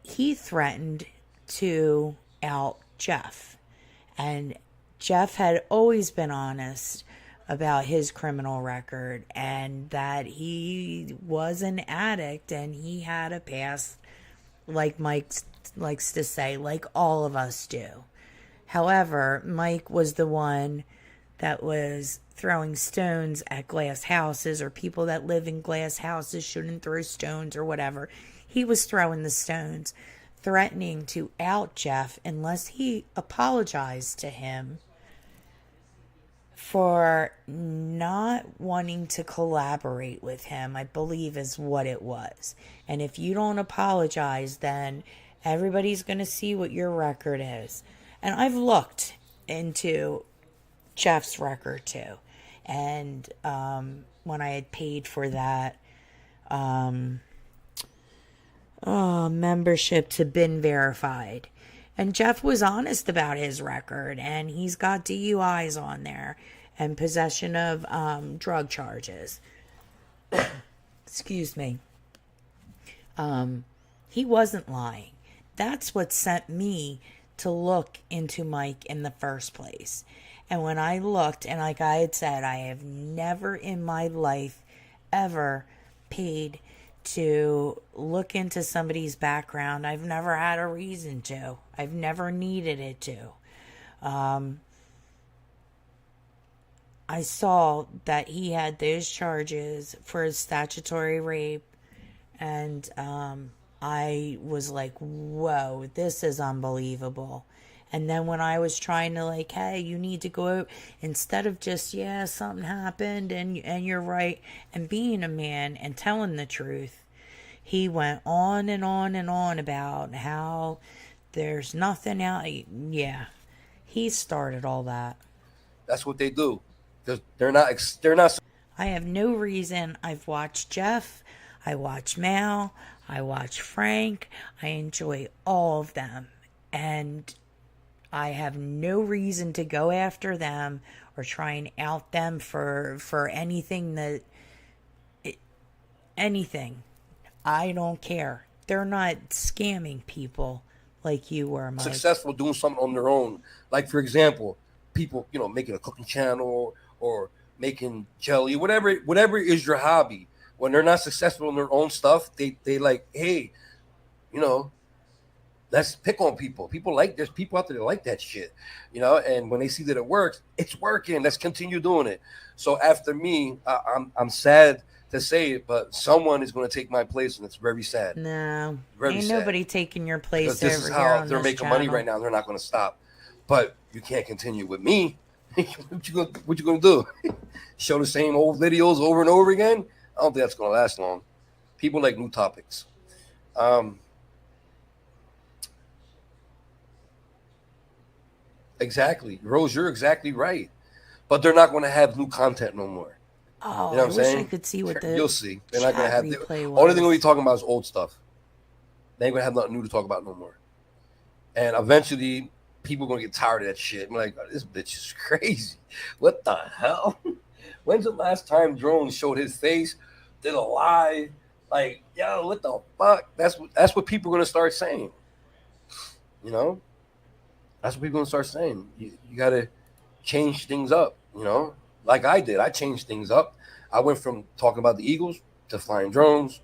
he threatened to out Jeff. And Jeff had always been honest about his criminal record and that he was an addict and he had a past, like Mike likes to say, like all of us do. However, Mike was the one that was throwing stones at glass houses, or people that live in glass houses shouldn't throw stones or whatever. He was throwing the stones, threatening to out Jeff unless he apologized to him for not wanting to collaborate with him, I believe is what it was. And if you don't apologize, then everybody's going to see what your record is. And I've looked into Jeff's record too. And when I had paid for that membership to Been Verified, and Jeff was honest about his record, and he's got DUIs on there and possession of drug charges. Excuse me. He wasn't lying. That's what sent me to look into Mike in the first place. And when I looked, and like I had said, I have never in my life ever paid to look into somebody's background. I've never had a reason to. I've never needed it to. I saw that he had those charges for statutory rape, and I was like, whoa, this is unbelievable. And then when I was trying to like, hey, you need to go, instead of just, yeah, something happened and you're right, and being a man and telling the truth, he went on and on and on about how there's nothing out. Yeah, he started all that. That's what they do. They're not. They're not. I have no reason. I've watched Jeff. I watch Mal. I watch Frank. I enjoy all of them. And I have no reason to go after them or try and out them for anything anything. I don't care. They're not scamming people like you were, Mike. Successful doing something on their own. Like, for example, people, making a cooking channel or making jelly, whatever is your hobby. When they're not successful in their own stuff, they like, hey, let's pick on people. There's people out there that like that shit, and when they see that it works, it's working. Let's continue doing it. So after me, I'm sad to say it, but someone is going to take my place, and it's very sad. No, very ain't sad. Nobody taking your place. Because this over is here how on they're this making channel. money right now. They're not going to stop. But you can't continue with me. What you gonna do? Show the same old videos over and over again? I don't think that's gonna last long. People like new topics. Exactly, Rose. You're exactly right. But they're not going to have new content no more. Oh, You know what I'm I wish saying? I could see what the You'll see. They're not going to chat have. replay Only thing was. we'll be talking about is old stuff. They ain't going to have nothing new to talk about no more. And eventually, people are going to get tired of that shit. I'm like, this bitch is crazy. What the hell? When's the last time Drone showed his face, did a live? Like, yo, what the fuck? That's what people are going to start saying. That's what people are going to start saying. You got to change things up, like I did. I changed things up. I went from talking about the Eagles to flying drones,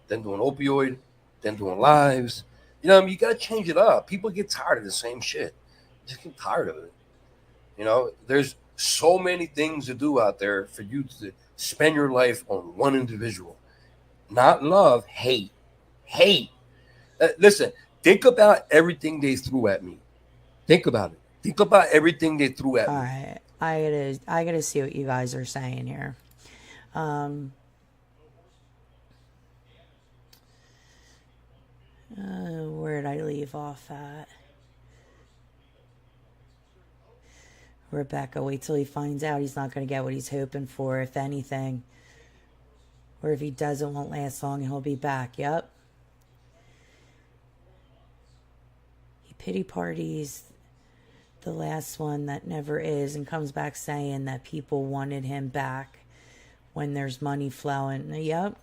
then doing opioid, then doing lives. You got to change it up. People get tired of the same shit. Just get tired of it. There's so many things to do out there for you to spend your life on one individual. Not love, hate. Listen, think about everything they threw at me. Think about it. Think about everything they threw at All me. right, I gotta see what you guys are saying here. Where did I leave off at? Rebecca, wait till he finds out he's not going to get what he's hoping for, if anything. Or if he does, it won't last long and he'll be back. Yep. He pity parties the last one that never is and comes back saying that people wanted him back when there's money flowing. Yep.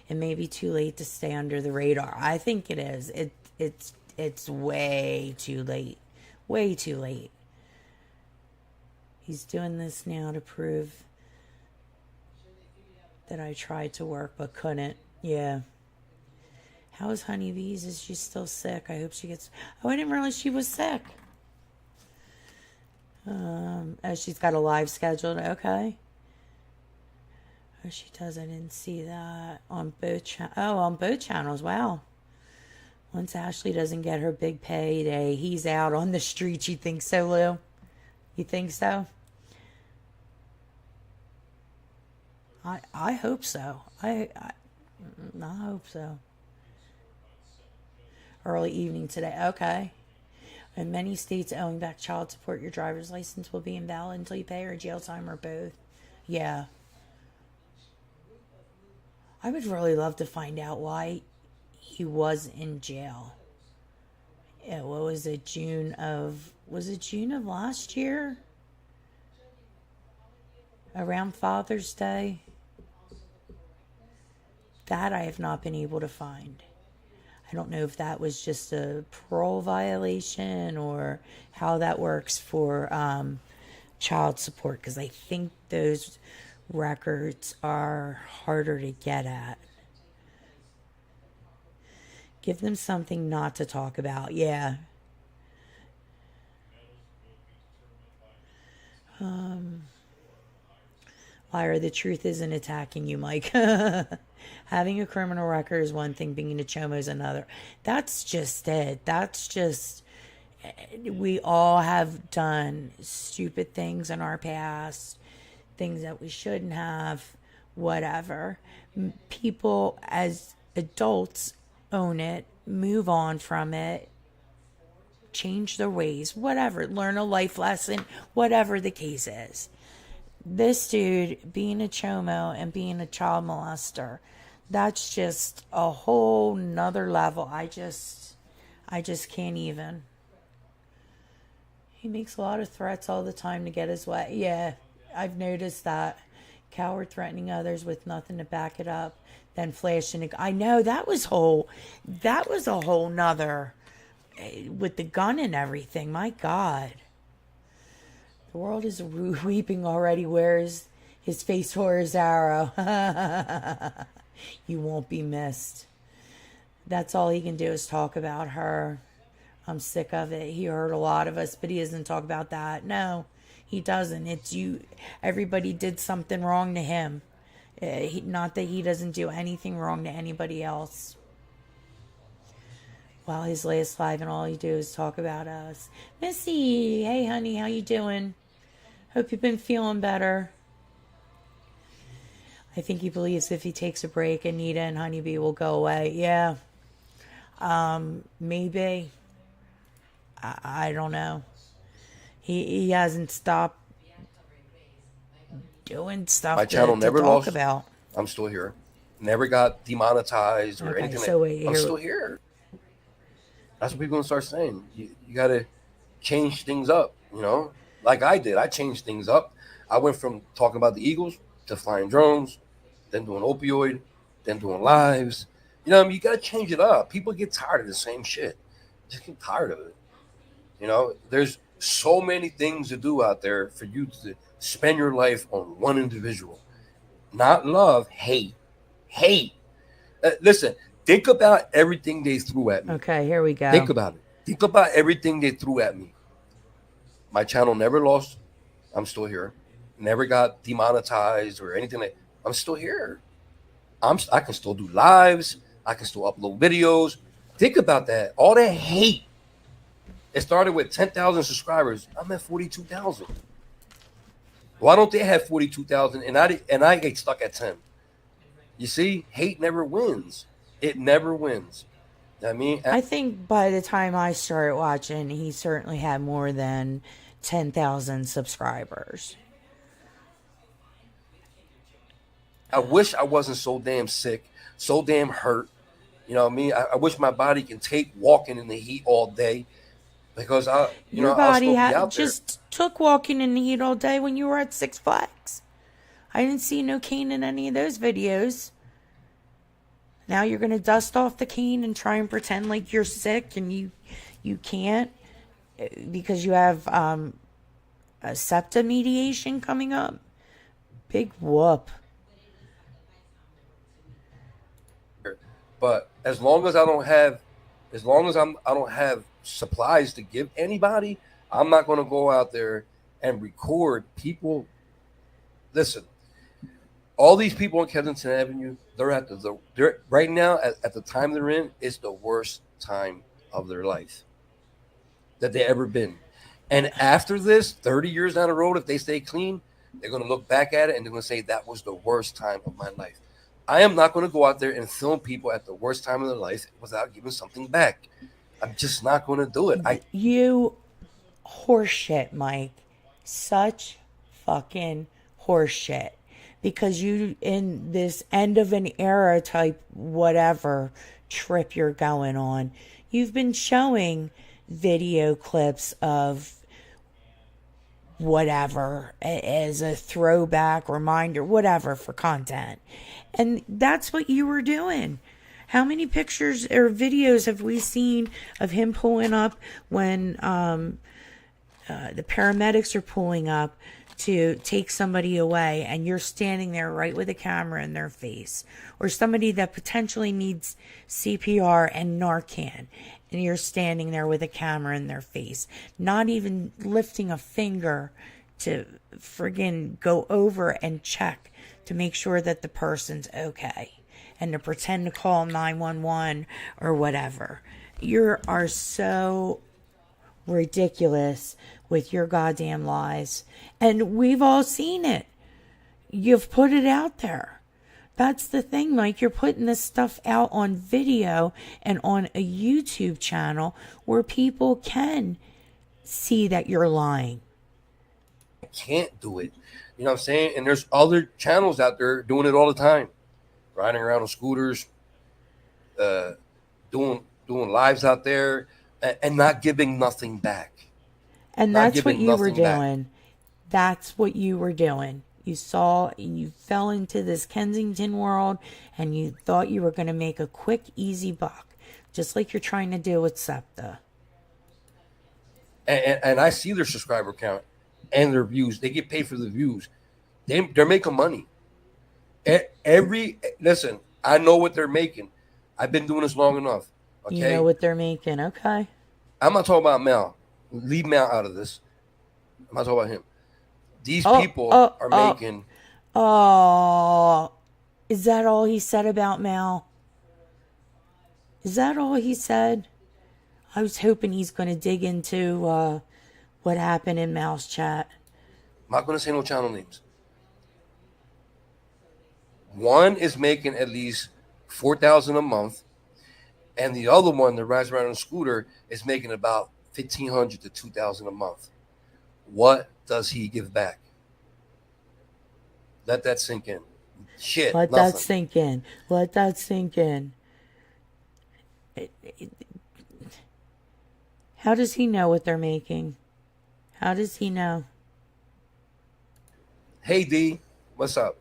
It may be too late to stay under the radar. I think it is. It's way too late. Way too late. He's doing this now to prove that I tried to work but couldn't. Yeah. How is Honeybees? Is she still sick? I hope she gets... Oh, I didn't realize she was sick. Oh, she's got a live scheduled. Okay. Oh, she does. I didn't see that on both on both channels. Wow. Once Ashley doesn't get her big payday, he's out on the streets. You think so, Lou? You think so? I hope so. I hope so. Early evening today. Okay. In many states, owing back child support, your driver's license will be invalid until you pay, or jail time, or both. Yeah. I would really love to find out why he was in jail. Yeah, what was it? Was it June of last year? Around Father's Day? That I have not been able to find. I don't know if that was just a parole violation or how that works for child support, because I think those records are harder to get at. Give them something not to talk about. Yeah. Lyra, the truth isn't attacking you, Mike. Having a criminal record is one thing, being a chomo is another. That's just it. That's just... We all have done stupid things in our past, things that we shouldn't have, whatever. People as adults own it, move on from it, change their ways, whatever, learn a life lesson, whatever the case is. This dude being a chomo and being a child molester, that's just a whole nother level. I just can't even. He makes a lot of threats all the time to get his way. Yeah, I've noticed that. Coward threatening others with nothing to back it up, then flashing. I know that was a whole nother with the gun and everything. My God. The world is weeping already. Where's his face for his arrow? You won't be missed. That's all he can do is talk about her. I'm sick of it. He hurt a lot of us, but he doesn't talk about that. No, he doesn't. It's you. Everybody did something wrong to him. Not that he doesn't do anything wrong to anybody else. Well, his last live and all he do is talk about us. Missy, hey honey, how you doing? Hope you've been feeling better. I think he believes if he takes a break, Anita and Honeybee will go away. Yeah. Maybe. I don't know. He hasn't stopped doing stuff My channel never to talk lost. about. I'm still here. Never got demonetized or Okay, anything. so wait, I'm here- still here. That's what people gonna start saying. You got to change things up. You know, like I did. I changed things up. I went from talking about the Eagles to flying drones, then doing opioid, then doing lives. You know, you got to change it up. People get tired of the same shit. Just get tired of it. You know, there's so many things to do out there for you to spend your life on one individual. Not love, hate. Hate. Listen, think about everything they threw at me. Okay, here we go. Think about it. Think about everything they threw at me. My channel never lost. I'm still here. Never got demonetized or anything. I'm still here. I can still do lives. I can still upload videos. Think about that. All that hate. It started with 10,000 subscribers. I'm at 42,000. Why don't they have 42,000 and I get stuck at 10? You see, hate never wins. It never wins. I mean, I think by the time I started watching, he certainly had more than 10,000 subscribers. I wish I wasn't so damn sick, so damn hurt. You know what I mean? I wish my body can take walking in the heat all day because I'll Your still body be out there. just took walking in the heat all day when you were at Six Flags. I didn't see no cane in any of those videos. Now you're going to dust off the cane and try and pretend like you're sick and you can't because you have a SEPTA mediation coming up. Big whoop. But as long as I don't have supplies to give anybody, I'm not going to go out there and record people. Listen, all these people on Kensington Avenue, they're right now at the time they're in, it's the worst time of their life that they ever been. And after this, 30 years down the road, if they stay clean, they're going to look back at it and they're going to say that was the worst time of my life. I am not going to go out there and film people at the worst time of their life without giving something back. I'm just not going to do it. You horseshit, Mike. Such fucking horseshit. Because you, in this end of an era type whatever trip you're going on, you've been showing video clips of whatever as a throwback reminder, whatever, for content. And that's what you were doing. How many pictures or videos have we seen of him pulling up when the paramedics are pulling up to take somebody away and you're standing there right with a camera in their face, or somebody that potentially needs CPR and Narcan and you're standing there with a camera in their face, not even lifting a finger to friggin' go over and check to make sure that the person's okay and to pretend to call 911 or whatever. You are so ridiculous with your goddamn lies. And we've all seen it. You've put it out there. That's the thing, Mike. You're putting this stuff out on video and on a YouTube channel where people can see that you're lying. I can't do it. You know what I'm saying? And there's other channels out there doing it all the time, riding around on scooters, doing lives out there, and not giving nothing back. And Not that's what giving you were nothing back. doing. That's what you were doing. You fell into this Kensington world and you thought you were going to make a quick, easy buck, just like you're trying to do with SEPTA. And I see their subscriber count and their views. They get paid for the views. They're making money. Listen, I know what they're making. I've been doing this long enough. Okay, You know what they're making. Okay. I'm not talking about Mel. Leave Mel out of this. I'm not talking about him. These people are making. Oh, is that all he said about Mal? Is that all he said? I was hoping he's going to dig into what happened in Mal's chat. I'm not going to say no channel names. One is making at least $4,000 a month, and the other one that rides around on a scooter is making about $1,500 to $2,000 a month. What does he give back? Let that sink in. Shit. Let nothing. that sink in. Let that sink in. How does he know what they're making? How does he know? Hey D, what's up?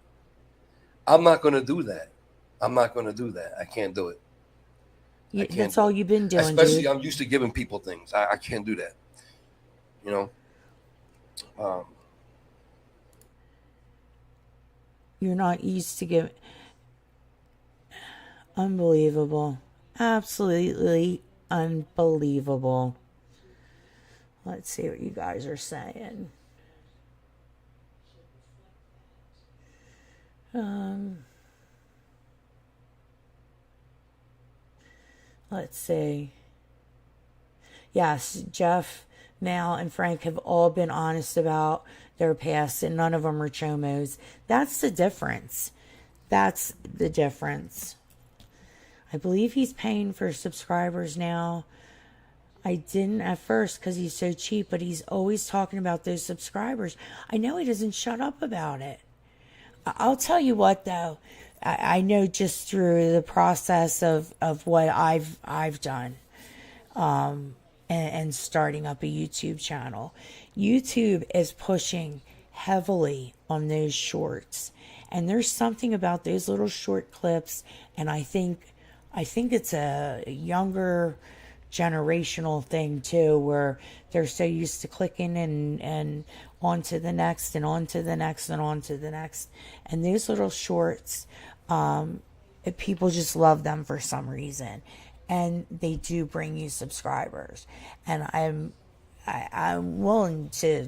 I'm not going to do that. I can't do it. That's all you've been doing, Especially, dude. I'm used to giving people things. I can't do that. You know? You're not used to giving. Unbelievable. Absolutely unbelievable. Let's see what you guys are saying. Let's see. Yes, Jeff, Mal, and Frank have all been honest about their past, and none of them are chomos. That's the difference. That's the difference. I believe he's paying for subscribers now. I didn't at first because he's so cheap, but he's always talking about those subscribers. I know he doesn't shut up about it. I'll tell you what, though. I know just through the process of what I've done, and starting up a YouTube channel. YouTube is pushing heavily on those shorts. And there's something about those little short clips, and I think it's a younger generational thing too, where they're so used to clicking and on to the next and on to the next and on to the next. And those little shorts, people just love them for some reason, and they do bring you subscribers. And I'm willing to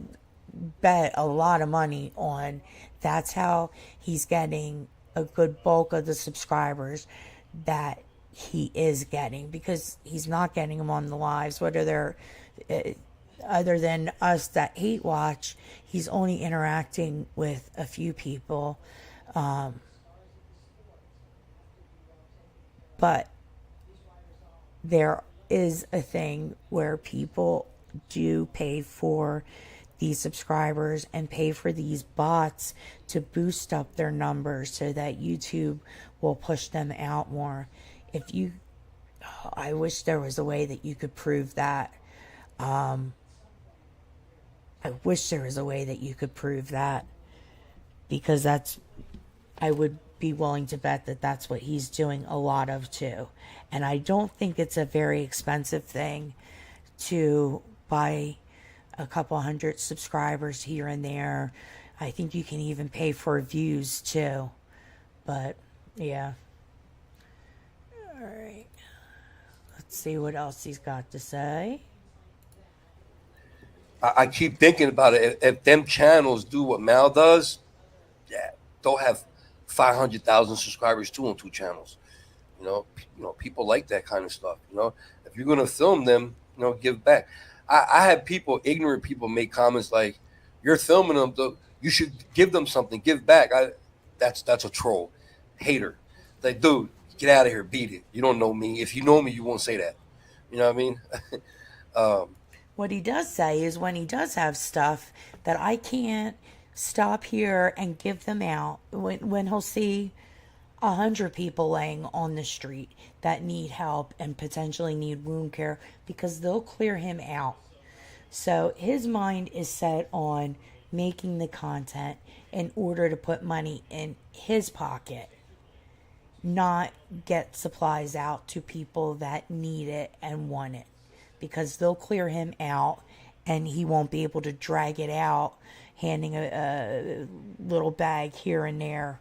bet a lot of money on that's how he's getting a good bulk of the subscribers that he is getting, because he's not getting them on the lives, whether they're other than us that hate watch. He's only interacting with a few people, but there is a thing where people do pay for these subscribers and pay for these bots to boost up their numbers so that YouTube will push them out more. I wish there was a way that you could prove that. I wish there was a way that you could prove that, because I would be willing to bet that that's what he's doing a lot of too. And I don't think it's a very expensive thing to buy a couple hundred subscribers here and there. I think you can even pay for views too. But yeah. All right. Let's see what else he's got to say. I keep thinking about it. If them channels do what Mal does, yeah, they'll have 500,000 subscribers too on 2 channels. You know, people like that kind of stuff. You know, if you're gonna film them, give back. I had people, ignorant people, make comments like, "You're filming them, though. You should give them something. Give back." That's a troll, hater. Like, dude, get out of here, beat it. You don't know me. If you know me, you won't say that. You know what I mean? um, What he does say is when he does have stuff that I can't stop here and give them out, when he'll see 100 people laying on the street that need help and potentially need wound care, because they'll clear him out. So his mind is set on making the content in order to put money in his pocket, not get supplies out to people that need it and want it, because they'll clear him out and he won't be able to drag it out, handing a little bag here and there.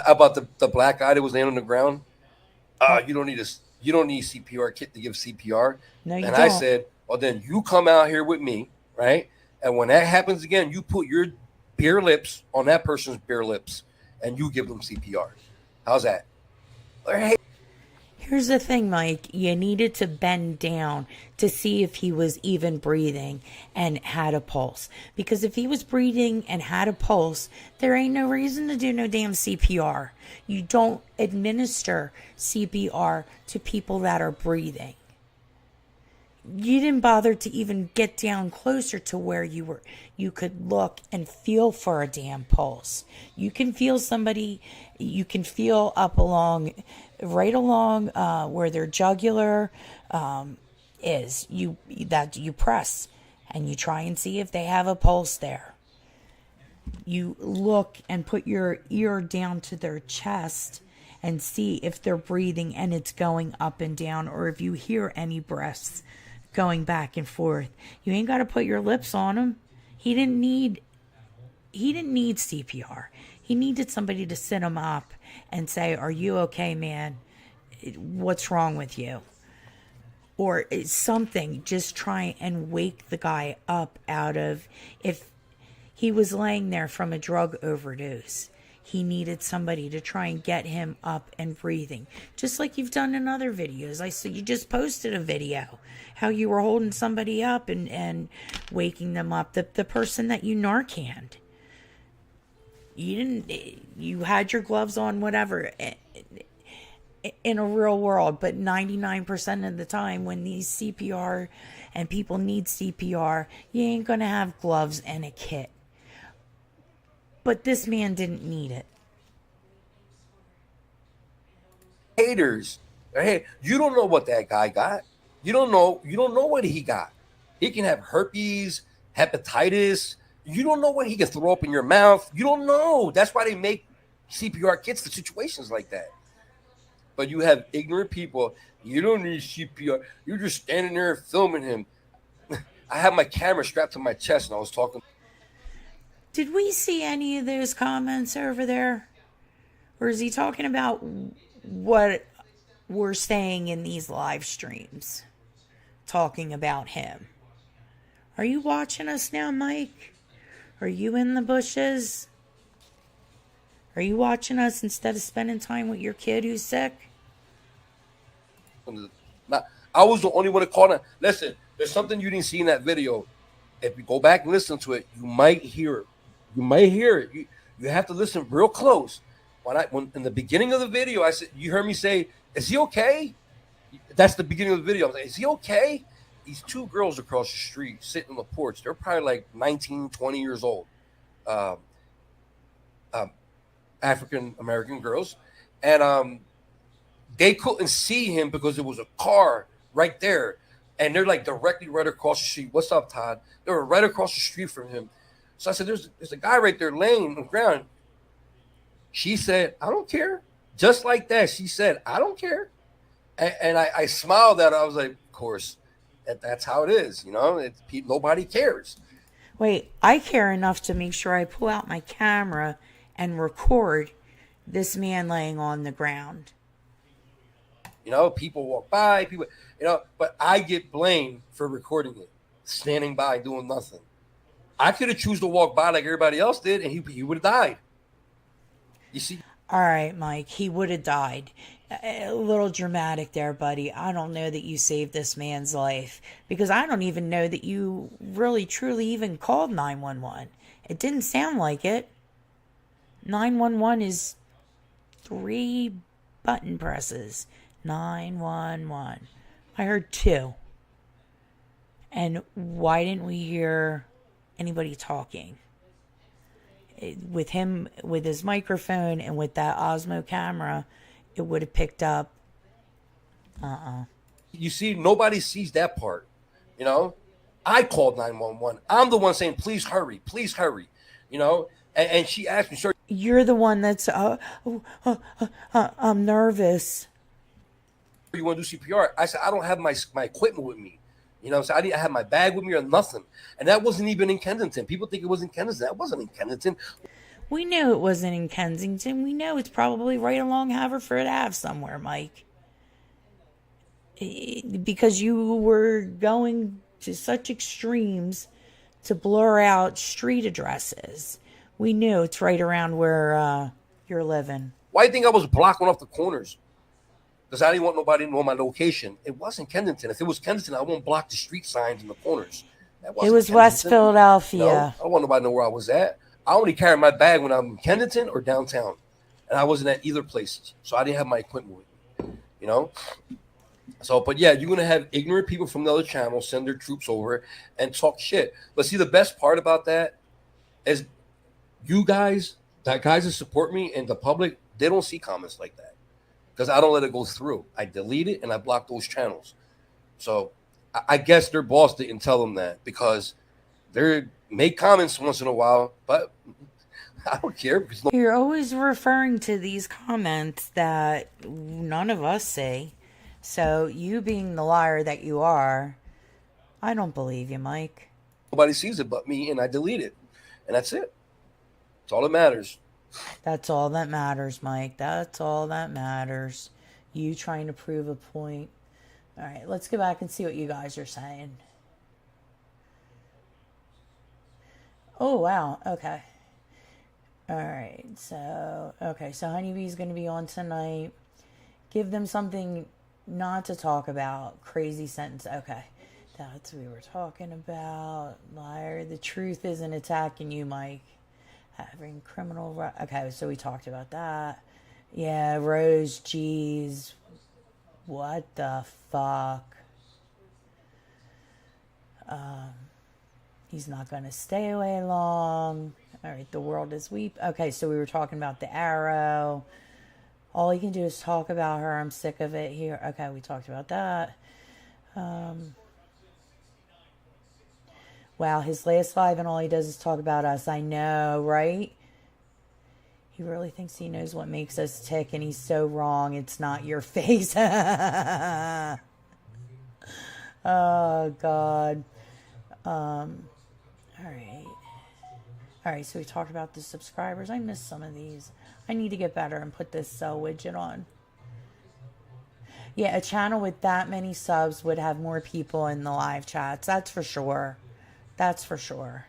about the black guy that was laying on the ground. You don't need CPR kit to give CPR. No, you and don't. I said, well, then you come out here with me, right? And when that happens again, you put your bare lips on that person's bare lips and you give them CPR. How's that? Hey, Here's the thing, Mike. You needed to bend down to see if he was even breathing and had a pulse. Because if he was breathing and had a pulse, there ain't no reason to do no damn CPR. You don't administer CPR to people that are breathing. You didn't bother to even get down closer to where you could look and feel for a damn pulse. You can feel somebody, you can feel up along, right along where their jugular is. You press and you try and see if they have a pulse there. You look and put your ear down to their chest and see if they're breathing and it's going up and down, or if you hear any breaths going back and forth. You ain't got to put your lips on him. He didn't need CPR. He needed somebody to sit him up and say, "Are you okay, man? What's wrong with you?" Or something. Just try and wake the guy up out of, if he was laying there from a drug overdose, he needed somebody to try and get him up and breathing. Just like you've done in other videos. I saw you just posted a video how you were holding somebody up and waking them up. The person that you Narcaned. You had your gloves on, whatever, in a real world. But 99% of the time when these CPR and people need CPR, you ain't going to have gloves and a kit. But this man didn't need it. haters. Hey, you don't know what that guy got. You don't know what he got. He can have herpes, hepatitis. You don't know what he can throw up in your mouth. You don't know. That's why they make CPR kits for situations like that. But you have ignorant people. You don't need CPR. You're just standing there filming him. I have my camera strapped to my chest and I was talking. Did we see any of those comments over there? Or is he talking about what we're saying in these live streams? Talking about him. Are you watching us now, Mike? Are you in the bushes? Are you watching us instead of spending time with your kid who's sick? I was the only one that called it. Listen, there's something you didn't see in that video. If you go back and listen to it, you might hear it. You have to listen real close. When in the beginning of the video, I said, you heard me say, "Is he okay?" That's the beginning of the video. I'm like, "Is he okay?" These two girls across the street sitting on the porch. They're probably like 19, 20 years old. African American girls, and they couldn't see him because there was a car right there, and they're like directly right across the street. "What's up, Todd?" They were right across the street from him. So I said, "There's a guy right there laying on the ground." She said, "I don't care." Just like that, she said, "I don't care," and I smiled at her. I was like, "Of course, that's how it is, you know. Nobody cares." Wait, I care enough to make sure I pull out my camera and record this man laying on the ground. You know, people walk by, but I get blamed for recording it, standing by, doing nothing. I could have chosen to walk by like everybody else did, and he would have died. You see? All right, Mike, he would have died. A little dramatic there, buddy. I don't know that you saved this man's life because I don't even know that you really truly even called 911. It didn't sound like it. 911 is 3 button presses. 911. I heard 2. And why didn't we hear anybody talking? With him, with his microphone and with that Osmo camera, it would have picked up. You see, nobody sees that part. You know, I called 911. I'm the one saying, please hurry, please hurry. You know, and she asked me, sir, You're the one that's, I'm nervous. you want to do CPR? I said, I don't have my equipment with me. You know, so I didn't have my bag with me or nothing. And that wasn't even in Kensington. People think it was in Kensington. That wasn't in Kensington. We knew it wasn't in Kensington. We know it's probably right along Haverford Ave somewhere, Mike. Because you were going to such extremes to blur out street addresses. We knew it's right around where you're living. Why do you think I was blocking off the corners? Because I didn't want nobody to know my location. It wasn't Kensington. If it was Kensington, I won't block the street signs in the corners. It was West Philadelphia. No, I don't want nobody to know where I was at. I only carry my bag when I'm in Kensington or downtown. And I wasn't at either places. So I didn't have my equipment with me. You know? So, but yeah, you're going to have ignorant people from the other channel send their troops over and talk shit. But see, the best part about that is you guys, that guys that support me and the public, they don't see comments like that. Because I don't let it go through. I delete it and I block those channels. So I guess their boss didn't tell them that because they make comments once in a while, but I don't care. Because You're always referring to these comments that none of us see. So you being the liar that you are, I don't believe you, Mike. nobody sees it but me, and I delete it. And that's it. That's all that matters. That's all that matters, Mike. That's all that matters. You trying to prove a point. All right, let's go back and see what you guys are saying. Oh, wow. Okay. All right. So Honeybee's going to be on tonight. Give them something not to talk about. Crazy sentence. Okay. That's what we were talking about. Liar. The truth isn't attacking you, Mike. Having criminal. Okay, so we talked about that. Yeah, Rose, geez. What the fuck? He's not going to stay away long. All right, the world is weep. Okay, so we were talking about the arrow. All he can do is talk about her. I'm sick of it here. Okay, we talked about that. Wow, his last live and all he does is talk about us. I know, right? He really thinks he knows what makes us tick, and he's so wrong. It's not your face. Oh, God. All right. All right, so we talked about the subscribers. I missed some of these. I need to get better and put this widget on. Yeah, a channel with that many subs would have more people in the live chats. That's for sure. That's for sure.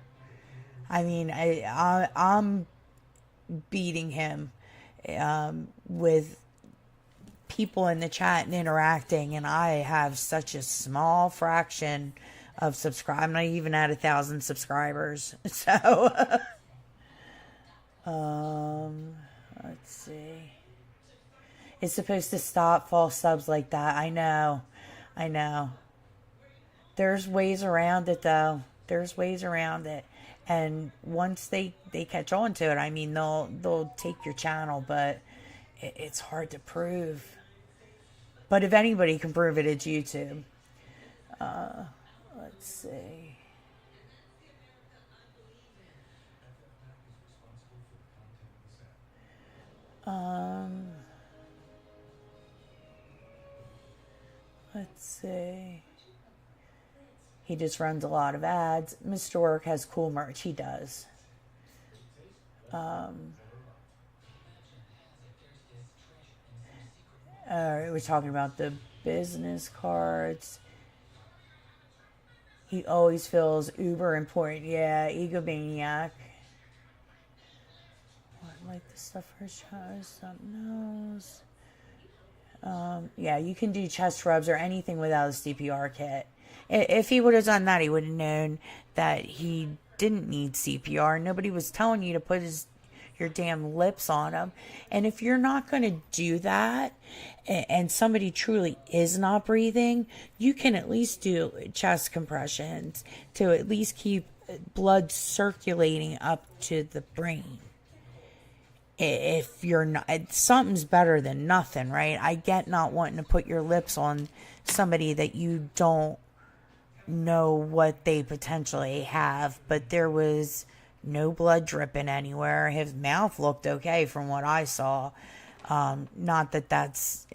I mean, I'm beating him with people in the chat and interacting, and I have such a small fraction of subscribe. I'm not even at 1,000 subscribers. So, let's see. It's supposed to stop false subs like that. I know. There's ways around it, though. There's ways around it. And once they catch on to it, I mean, they'll take your channel, but it's hard to prove. But if anybody can prove it, it's YouTube. Let's see. Let's see. He just runs a lot of ads. Mr. Work has cool merch. He does. We're talking about the business cards. He always feels uber important. Yeah, egomaniac. Like the stuff for his child, something else. Yeah, you can do chest rubs or anything without a CPR kit. If he would have done that, he would have known that he didn't need CPR. Nobody was telling you to put your damn lips on him. And if you're not going to do that, and somebody truly is not breathing, you can at least do chest compressions to at least keep blood circulating up to the brain. If you're not, something's better than nothing, right? I get not wanting to put your lips on somebody that you don't know what they potentially have, but there was no blood dripping anywhere. His mouth looked okay from what I saw. Not that that's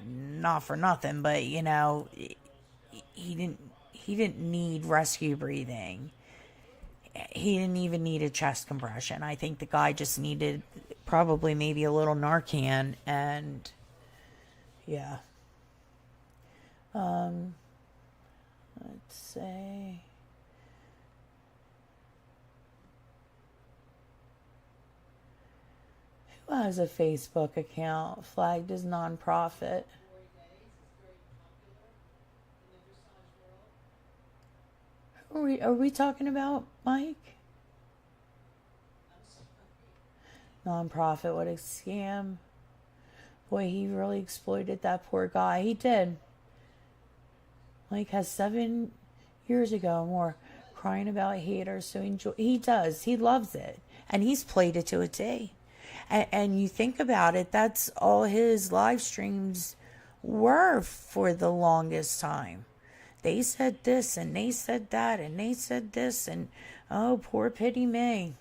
not for nothing, but you know, he didn't need rescue breathing. He didn't even need a chest compression. I think the guy just needed probably maybe a little Narcan, and yeah. Let's say who has a Facebook account flagged as nonprofit? Are we talking about, Mike? Nonprofit, what a scam. Boy, he really exploited that poor guy. He did. Mike has 7 years ago more crying about haters, so he does. He loves it. And he's played it to a T. And you think about it, that's all his live streams were for the longest time. They said this, and they said that, and they said this, and oh, poor pity me.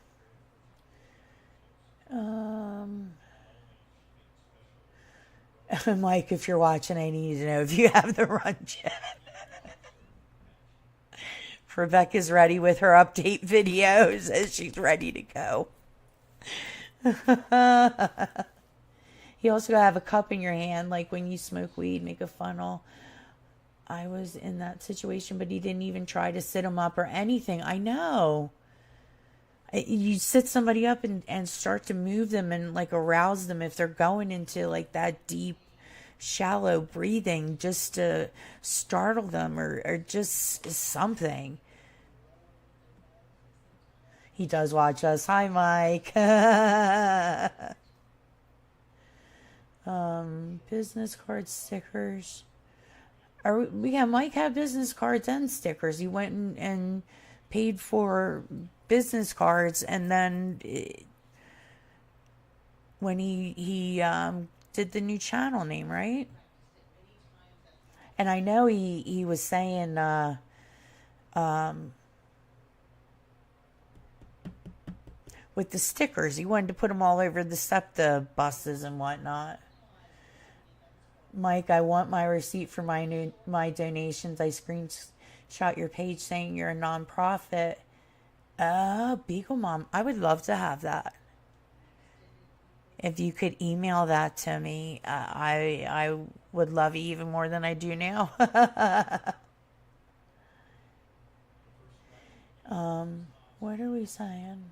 Mike, if you're watching, I need to know if you have the run yet. Rebecca's ready with her update videos as she's ready to go. You also gotta have a cup in your hand, like when you smoke weed, make a funnel. I was in that situation, but he didn't even try to sit him up or anything. I know. You sit somebody up and start to move them and like arouse them if they're going into like that deep, shallow breathing, just to startle them or just something. He does watch us. Hi, Mike. Business cards, stickers. Mike had business cards and stickers. He went and paid for business cards, and then when he did the new channel name, right? And I know he was saying with the stickers, he wanted to put them all over the SEPTA buses and whatnot. Mike, I want my receipt for my donations. I screenshot your page saying you're a nonprofit. Beagle Mom, I would love to have that. If you could email that to me, I would love it even more than I do now. What are we saying?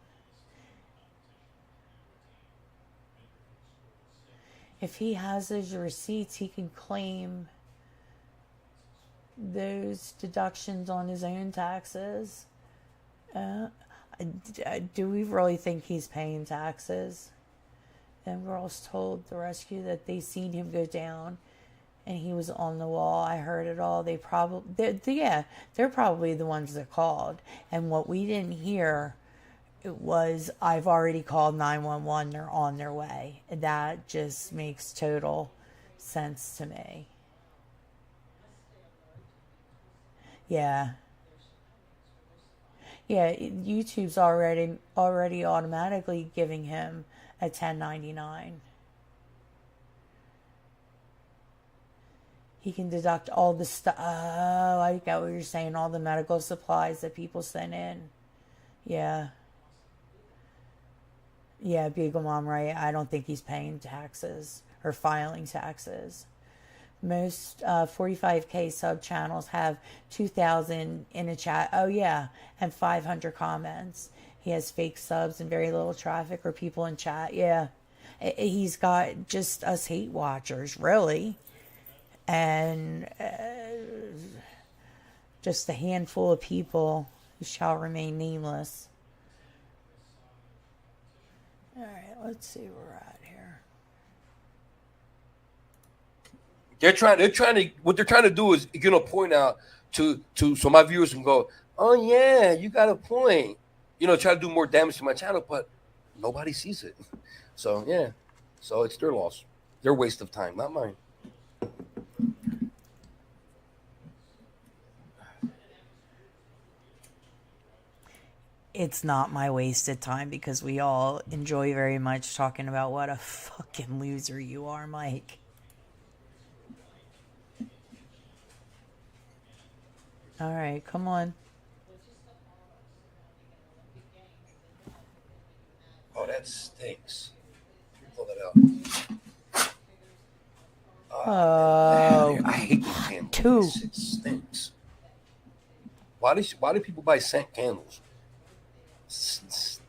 If he has those receipts, he can claim those deductions on his own taxes. Do we really think he's paying taxes? Them girls told the rescue that they seen him go down and he was on the wall. I heard it all. They're probably the ones that called. And what we didn't hear was, I've already called 911. They're on their way. That just makes total sense to me. Yeah. Yeah, YouTube's already automatically giving him a 1099. He can deduct all the stuff. Oh, I get what you're saying. All the medical supplies that people send in. Yeah. Yeah, Beagle Mom, right? I don't think he's paying taxes or filing taxes. Most 45K sub channels have 2,000 in a chat. Oh, yeah. And 500 comments. He has fake subs and very little traffic or people in chat. Yeah. He's got just us hate watchers, really. and just a handful of people who shall remain nameless. All right, let's see where we're at here. What they're trying to do is, point out to so my viewers can go, oh yeah, you got a point. Try to do more damage to my channel, but nobody sees it. So yeah, so it's their loss, their waste of time, not mine. It's not my wasted time because we all enjoy very much talking about what a fucking loser you are, Mike. All right, come on. Oh, that stinks. Pull that out. Oh, I hate this candle. two. This shit stinks. Why do people buy scent candles? Stinks.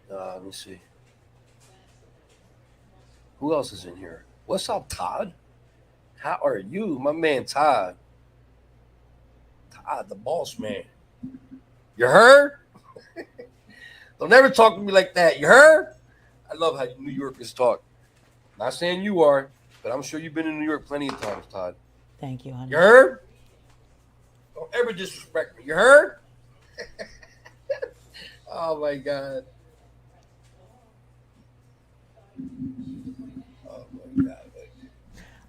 Let me see. Who else is in here? What's up, Todd? How are you, my man, Todd? Todd, the boss man. You heard? Don't ever talk to me like that. You heard? I love how New Yorkers talk. Not saying you are, but I'm sure you've been in New York plenty of times, Todd. Thank you, honey. You heard? Don't ever disrespect me. You heard? Oh, my God. Oh, my God.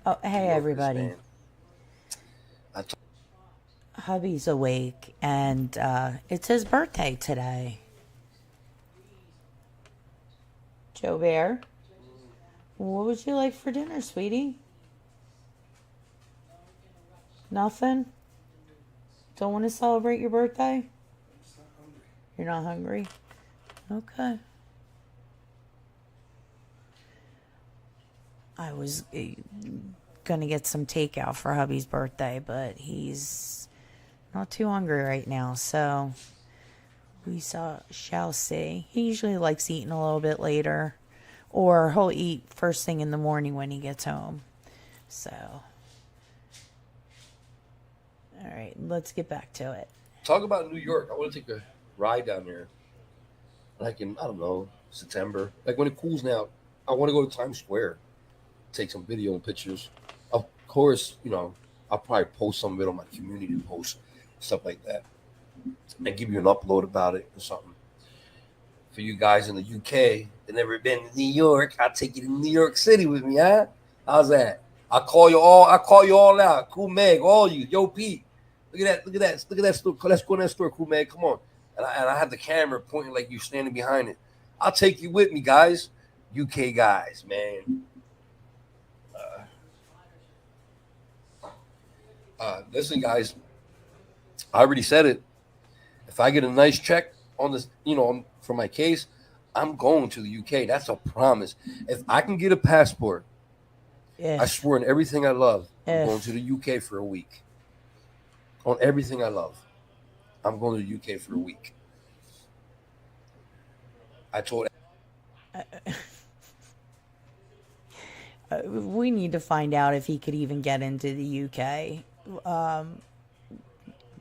Oh, hey, everybody. Man. Hubby's awake, and it's his birthday today. Joe Bear, what would you like for dinner, sweetie? Nothing? Don't want to celebrate your birthday? You're not hungry? Okay. I was going to get some takeout for hubby's birthday, but he's not too hungry right now, so we shall see. He usually likes eating a little bit later, or he'll eat first thing in the morning when he gets home. So, all right, let's get back to it. Talk about New York. I want to take a ride down there, like in, I don't know, September. Like when it cools now, I want to go to Times Square, take some video and pictures. Of course, I'll probably post some of it on my community post, stuff like that, and give you an upload about it or something. For you guys in the UK that never been to New York, I'll take you to New York City with me, huh? How's that? I'll call you all out. Cool Meg, all you. Yo, Pete. Look at that store. Let's go in that store, Cool Meg. Come on. And I have the camera pointing like you're standing behind it. I'll take you with me, guys. UK guys, man. Listen, guys. I already said it. If I get a nice check on this, for my case, I'm going to the UK. That's a promise. If I can get a passport, I swear on everything I love, I'm going to the UK for a week. On everything I love, I'm going to the UK for a week. I told. We need to find out if he could even get into the UK,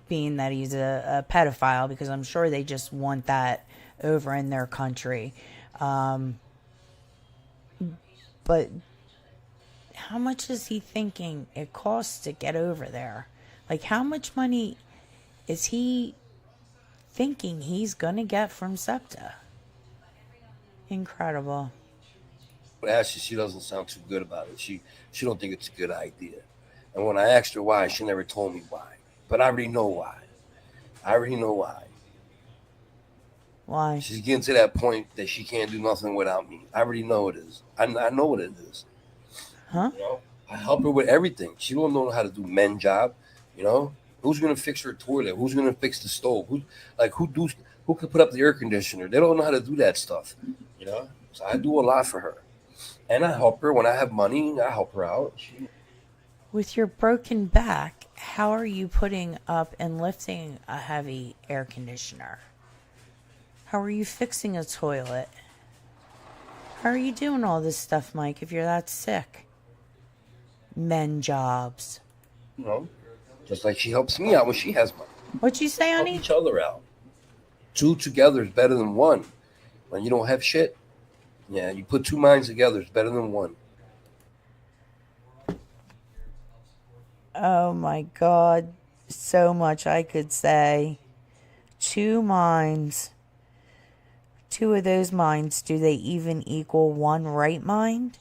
being that he's a pedophile, because I'm sure they just want that over in their country. But how much is he thinking it costs to get over there? Like, how much money is he thinking he's going to get from SEPTA? Incredible. Ashley, she doesn't sound too good about it. She don't think it's a good idea. And when I asked her why, she never told me why. But I already know why. Why? She's getting to that point that she can't do nothing without me. I already know it is. I know what it is. Huh? I help her with everything. She don't know how to do men job. Who's gonna fix her toilet? Who's gonna fix the stove? Who can put up the air conditioner? They don't know how to do that stuff. So I do a lot for her, and I help her when I have money. I help her out. With your broken back, how are you putting up and lifting a heavy air conditioner? How are you fixing a toilet? How are you doing all this stuff, Mike, if you're that sick? men jobs. You know, just like she helps me out when she has money. What you say, Help honey? each other out. Two together is better than one. When you don't have shit, yeah, you put two minds together, it's better than one. Oh my God. So much I could say. Two minds. Two of those minds, do they even equal one right mind?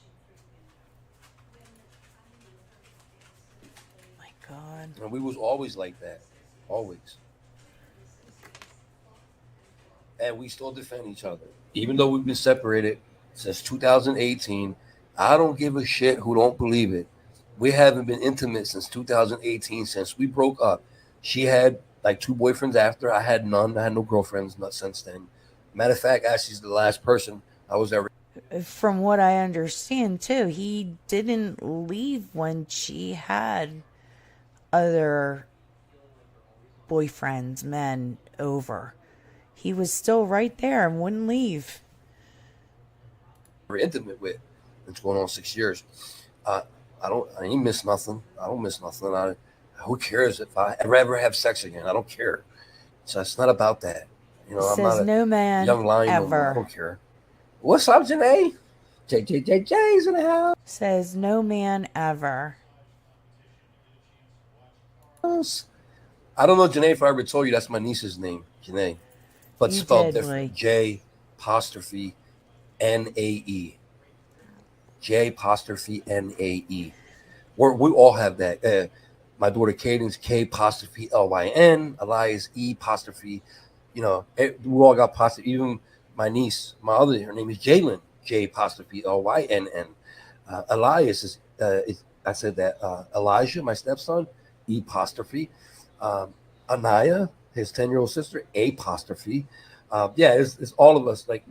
My God. And we was always like that. Always. And we still defend each other. Even though we've been separated since 2018, I don't give a shit who don't believe it. We haven't been intimate since 2018, since we broke up. She had like two boyfriends after. I had none. I had no girlfriends, not since then. Matter of fact, Ashley's the last person I was ever. From what I understand, too, he didn't leave when she had other boyfriends, men, over. He was still right there and wouldn't leave. Intimate with. It's going on 6 years. I ain't miss nothing. I don't miss nothing. Who cares if I ever have sex again? I don't care. So it's not about that. You know, I'm Says not a no man young lion no more. I ever. don't care. What's up, Janae? JJJJ's in the house. Says no man ever. I don't know, Janae, if I ever told you that's my niece's name, Janae, but You spelled did, different. Lee. J apostrophe N-A-E. J apostrophe N-A-E. We all have that. My daughter Caden's K apostrophe L-Y-N. Elias E apostrophe. You know, we all got apostrophe. Even my niece, her name is Jalen. J apostrophe L-Y-N-N. Elias is I said that. Elijah, my stepson, E apostrophe. Anaya, his 10-year-old sister, A apostrophe. Yeah, it's all of us. Like,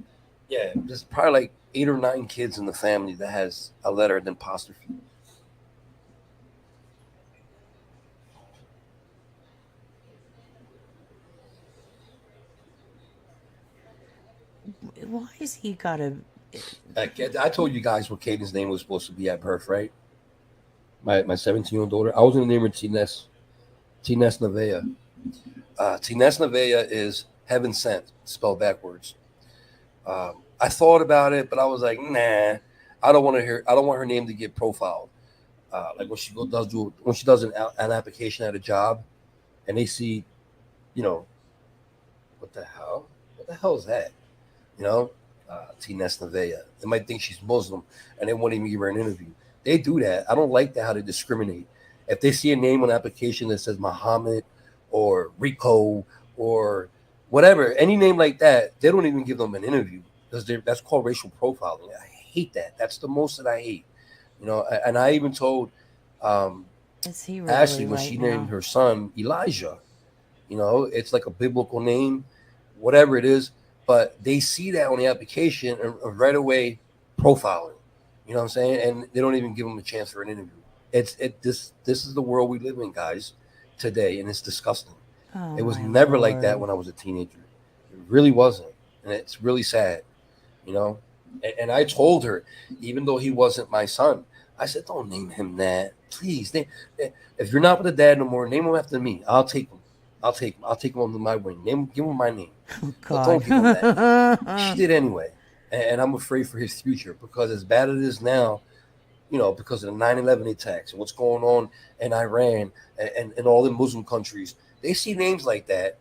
yeah, there's probably like 8 or 9 kids in the family that has a letter and apostrophe. Why is he got a... I told you guys what Caden's name was supposed to be at birth, right? My 17-year-old daughter. I was going to name her Tines Nevaeh. Tines Nevaeh is heaven sent, spelled backwards. I thought about it, but I was like, nah, I don't want her name to get profiled. Like when she does an application at a job, and they see, you know, what the hell is that? You know, Tines Nevaeh. They might think she's Muslim, and they won't even give her an interview. They do that. I don't like that, how they discriminate. If they see a name on an application that says Muhammad or Rico or whatever, any name like that, they don't even give them an interview because that's called racial profiling. I hate that. That's the most that I hate. You know, and I even told Is he really Ashley when right she now? named her son Elijah. You know, it's like a biblical name, whatever it is, but they see that on the application and right away profiling. You know what I'm saying? And they don't even give them a chance for an interview. This is the world we live in, guys, today, and it's disgusting. Oh, It was my never like that Lord. when I was a teenager. It really wasn't, and it's really sad. You know, and I told her, even though he wasn't my son, I said, don't name him that, please. If you're not with the dad no more, name him after me. I'll take him. I'll take him under my wing. Give him my name. Oh, But don't God. give him that. She did anyway, and I'm afraid for his future because as bad as it is now, you know, because of the 9/11 attacks and what's going on in Iran and all the Muslim countries, they see names like that.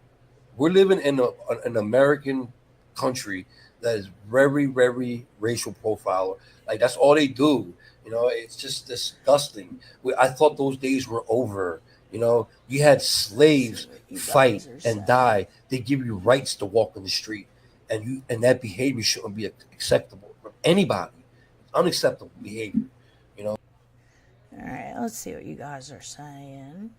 We're living in an American country that is very, very racial profiler. Like that's all they do. You know, it's just disgusting. I thought those days were over. You know, you had slaves fight and die. They give you rights to walk in the street, and that behavior shouldn't be acceptable from anybody. Unacceptable behavior. You know. All right, let's see what you guys are saying.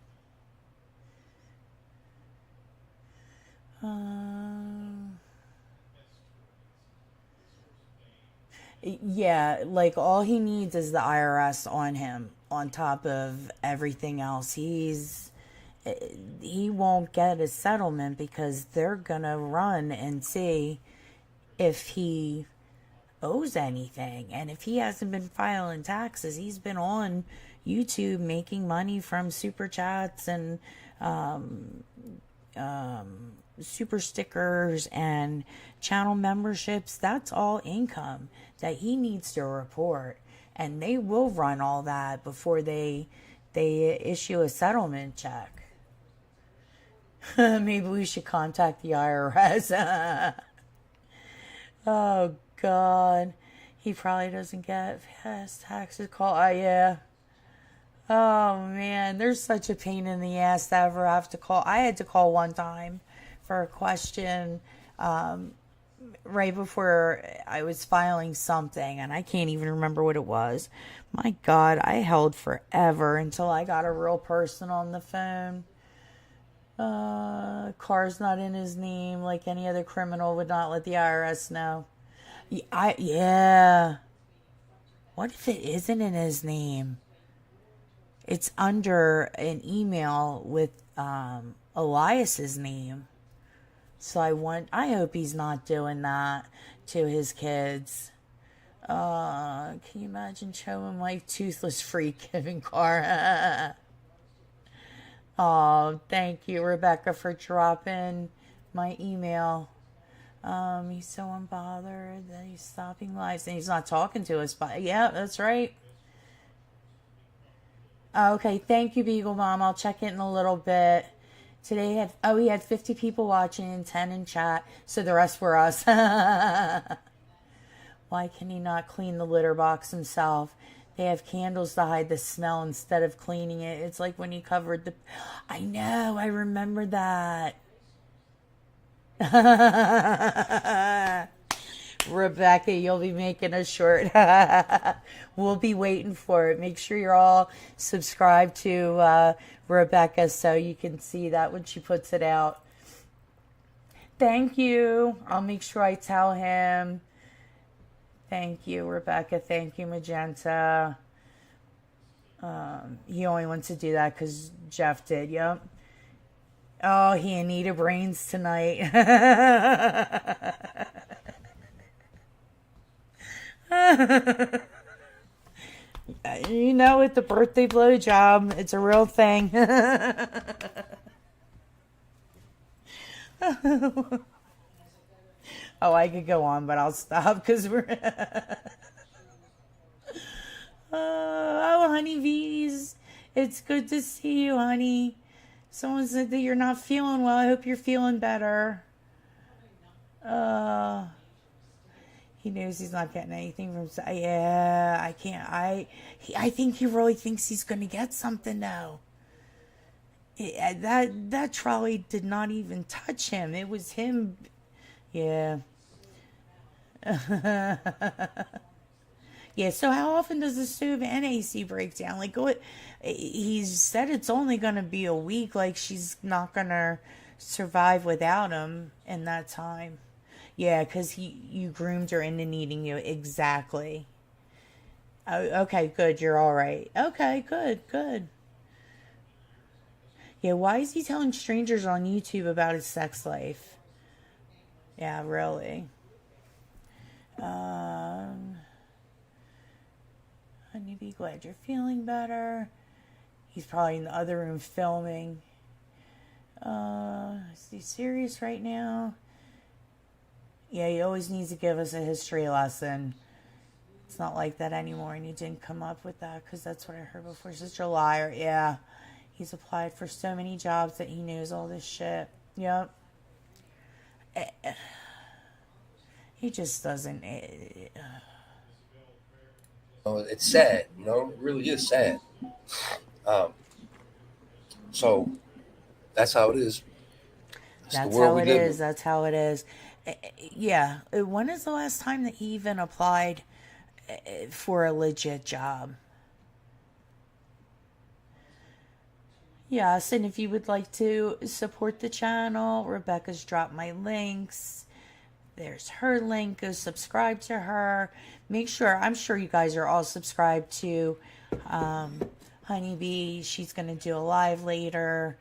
Yeah, like all he needs is the IRS on him on top of everything else. He won't get a settlement because they're gonna run and see if he owes anything. And if he hasn't been filing taxes, he's been on YouTube making money from super chats and super stickers and channel memberships. That's all income that he needs to report, and they will run all that before they issue a settlement check. Maybe we should contact the IRS. Oh God, he probably doesn't get fast taxes call. Oh yeah. Oh man, there's such a pain in the ass to ever have to call. I had to call one time for a question right before I was filing something, and I can't even remember what it was. My God, I held forever until I got a real person on the phone. Car's not in his name, like any other criminal would not let the IRS know. Yeah. What if it isn't in his name? It's under an email with Elias's name. So I hope he's not doing that to his kids. Can you imagine showing my toothless freak giving Carr? Oh, thank you, Rebecca, for dropping my email. He's so unbothered that he's stopping lives and he's not talking to us. But yeah, that's right. Okay, thank you, Beagle Mom. I'll check it in a little bit. Today he had 50 people watching and 10 in chat, so the rest were us. Why can he not clean the litter box himself? They have candles to hide the smell instead of cleaning it. It's like when he covered the... I know, I remember that. Rebecca, you'll be making a short. We'll be waiting for it. Make sure you're all subscribed to Rebecca so you can see that when she puts it out. Thank you. I'll make sure I tell him. Thank you, Rebecca. Thank you, Magenta. He only wants to do that because Jeff did. Yep. Oh, he and Anita Brains tonight. You know, with the birthday blowjob, it's a real thing. Oh, I could go on, but I'll stop because we're... Oh, honeybees. It's good to see you, honey. Someone said that you're not feeling well. I hope you're feeling better. He knows he's not getting anything from... Yeah, I can't... I think he really thinks he's going to get something, though. That trolley did not even touch him. It was him... Yeah. Yeah, so how often does the stove and AC break down? Like, what? He said it's only going to be a week. Like, she's not going to survive without him in that time. Yeah, because you groomed her into needing you. Exactly. Oh, okay, good. You're all right. Okay, good. Yeah, why is he telling strangers on YouTube about his sex life? Yeah, really. Honey, be glad you're feeling better. He's probably in the other room filming. Is he serious right now? Yeah, he always needs to give us a history lesson. It's not like that anymore, and he didn't come up with that because that's what I heard before. Such a liar. Yeah, he's applied for so many jobs that he knows all this shit. Yep. He just doesn't. Oh, it's sad. You know, it really is sad. So that's how it is. That's how it is. That's how it is. Yeah. When is the last time that he even applied for a legit job? Yes, and if you would like to support the channel, Rebecca's dropped my links. There's her link. Go subscribe to her. Make sure, I'm sure you guys are all subscribed to Honeybee. She's going to do a live later.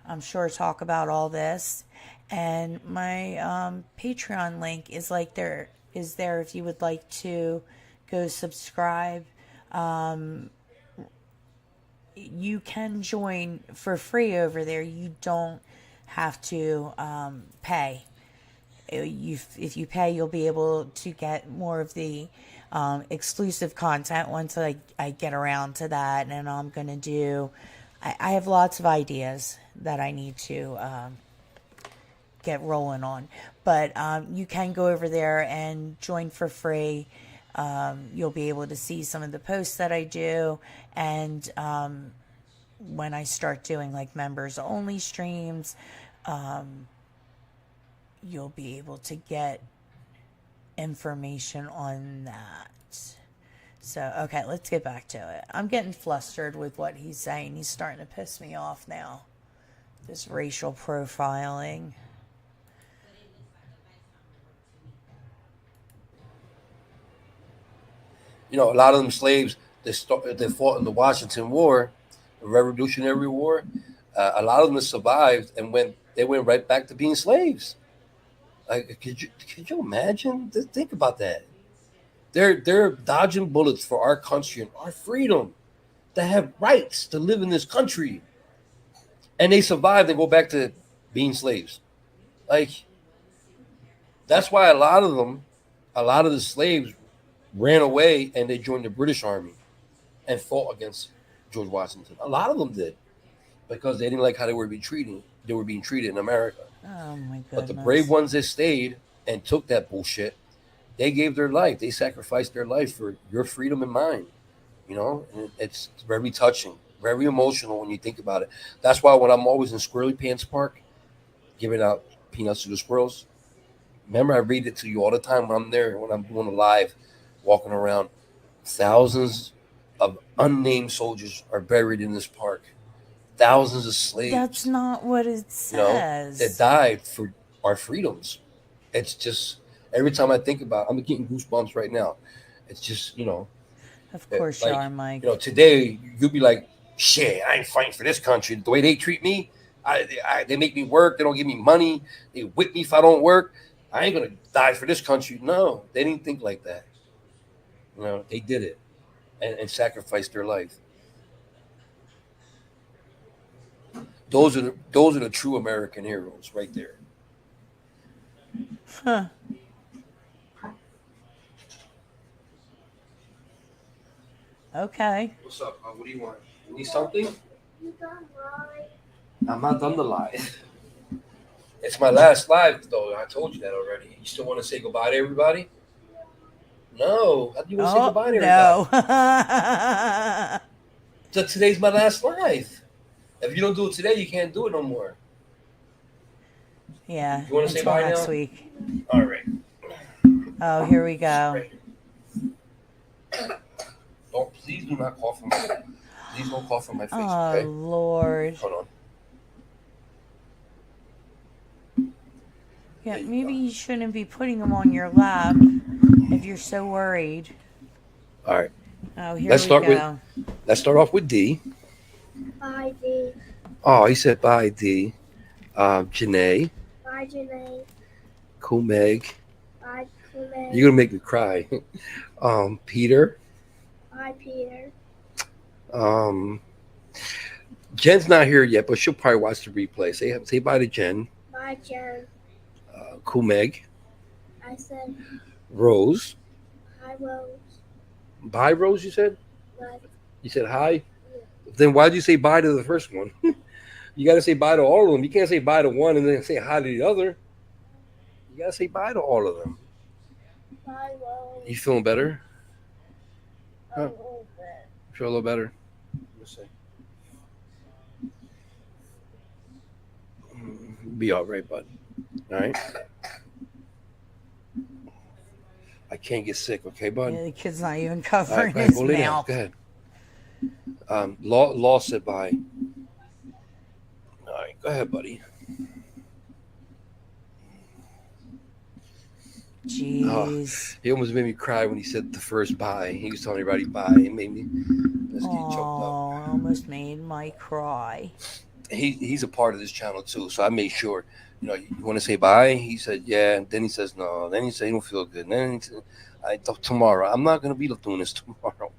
I'm sure talk about all this. And my Patreon link is there if you would like to go subscribe. you can join for free over there. You don't have to pay. If you pay, you'll be able to get more of the exclusive content once I get around to that. And I'm going to do, I have lots of ideas that I need to get rolling on. But you can go over there and join for free. You'll be able to see some of the posts that I do. And when I start doing like members only streams, you'll be able to get information on that. So, okay, let's get back to it. I'm getting flustered with what he's saying. He's starting to piss me off now. This racial profiling. You know, a lot of them slaves they fought in the Washington War, the Revolutionary War. A lot of them survived and went right back to being slaves. Like, could you imagine? Just think about that. They're dodging bullets for our country and our freedom, to have rights to live in this country, and they survive and go back to being slaves. Like, that's why a lot of the slaves ran away and they joined the British Army and fought against George Washington. A lot of them did, because they didn't like how they were being treated. They were being treated in America. Oh my goodness. But the brave ones that stayed and took that bullshit, they gave their life. They sacrificed their life for your freedom and mine. You know, and it's very touching, very emotional when you think about it. That's why when I'm always in Squirrely Pants Park, giving out peanuts to the squirrels, remember I read it to you all the time when I'm there, when I'm doing a live, walking around. Thousands of unnamed soldiers are buried in this park. Thousands of slaves. That's not what it says. That died for our freedoms. It's just, every time I think about it, I'm getting goosebumps right now. It's just, Of course you are, Mike. Today you'll be like, shit, I ain't fighting for this country. The way they treat me, they make me work. They don't give me money. They whip me if I don't work. I ain't gonna die for this country. No, they didn't think like that. They did it and sacrificed their life. Those are the true American heroes right there. Huh. Okay. What's up? What do you want? You need something? I'm not done the live. It's my last live, though. I told you that already. You still want to say goodbye to everybody? No. How do you want to say goodbye to everybody? No. So today's my last live. If you don't do it today, you can't do it no more. Yeah. You want to say bye next now? week. All right. Oh, here we go. Please do not cough on my face. Please don't cough on my face, Oh, okay? Lord. Hold on. Yeah, maybe you shouldn't be putting them on your lap if you're so worried. All right. Oh, here Let's we start go. Let's start off with D. Bye, D. Oh, he said bye, D. Janae. Bye, Janae. Cool Meg. Bye, Kume. You're gonna make me cry. Peter. Bye, Peter. Jen's not here yet, but she'll probably watch the replay. Say bye to Jen. Bye, Jen. Cool Meg. I said Rose. hi, Rose. Bye, Rose, you said? Bye. You said hi? Then why did you say bye to the first one? You got to say bye to all of them. You can't say bye to one and then say hi to the other. You got to say bye to all of them. Bye, Rose. You feeling better? A little bit. Feel a little better? Let's see. Be all right, bud. All right? I can't get sick, okay, bud? Yeah, the kid's not even All right, covering go ahead, his go lay down. mouth. Go ahead. Law said bye. All right, go ahead, buddy. Jeez. He almost made me cry when he said the first bye. He was telling everybody bye. It made me let's get choked Oh, up. almost made Mike cry. He's a part of this channel too, so I made sure. You want to say bye? He said, yeah. And then he says no. Then he said he don't feel good. And then he said, tomorrow. I'm not gonna be doing this tomorrow.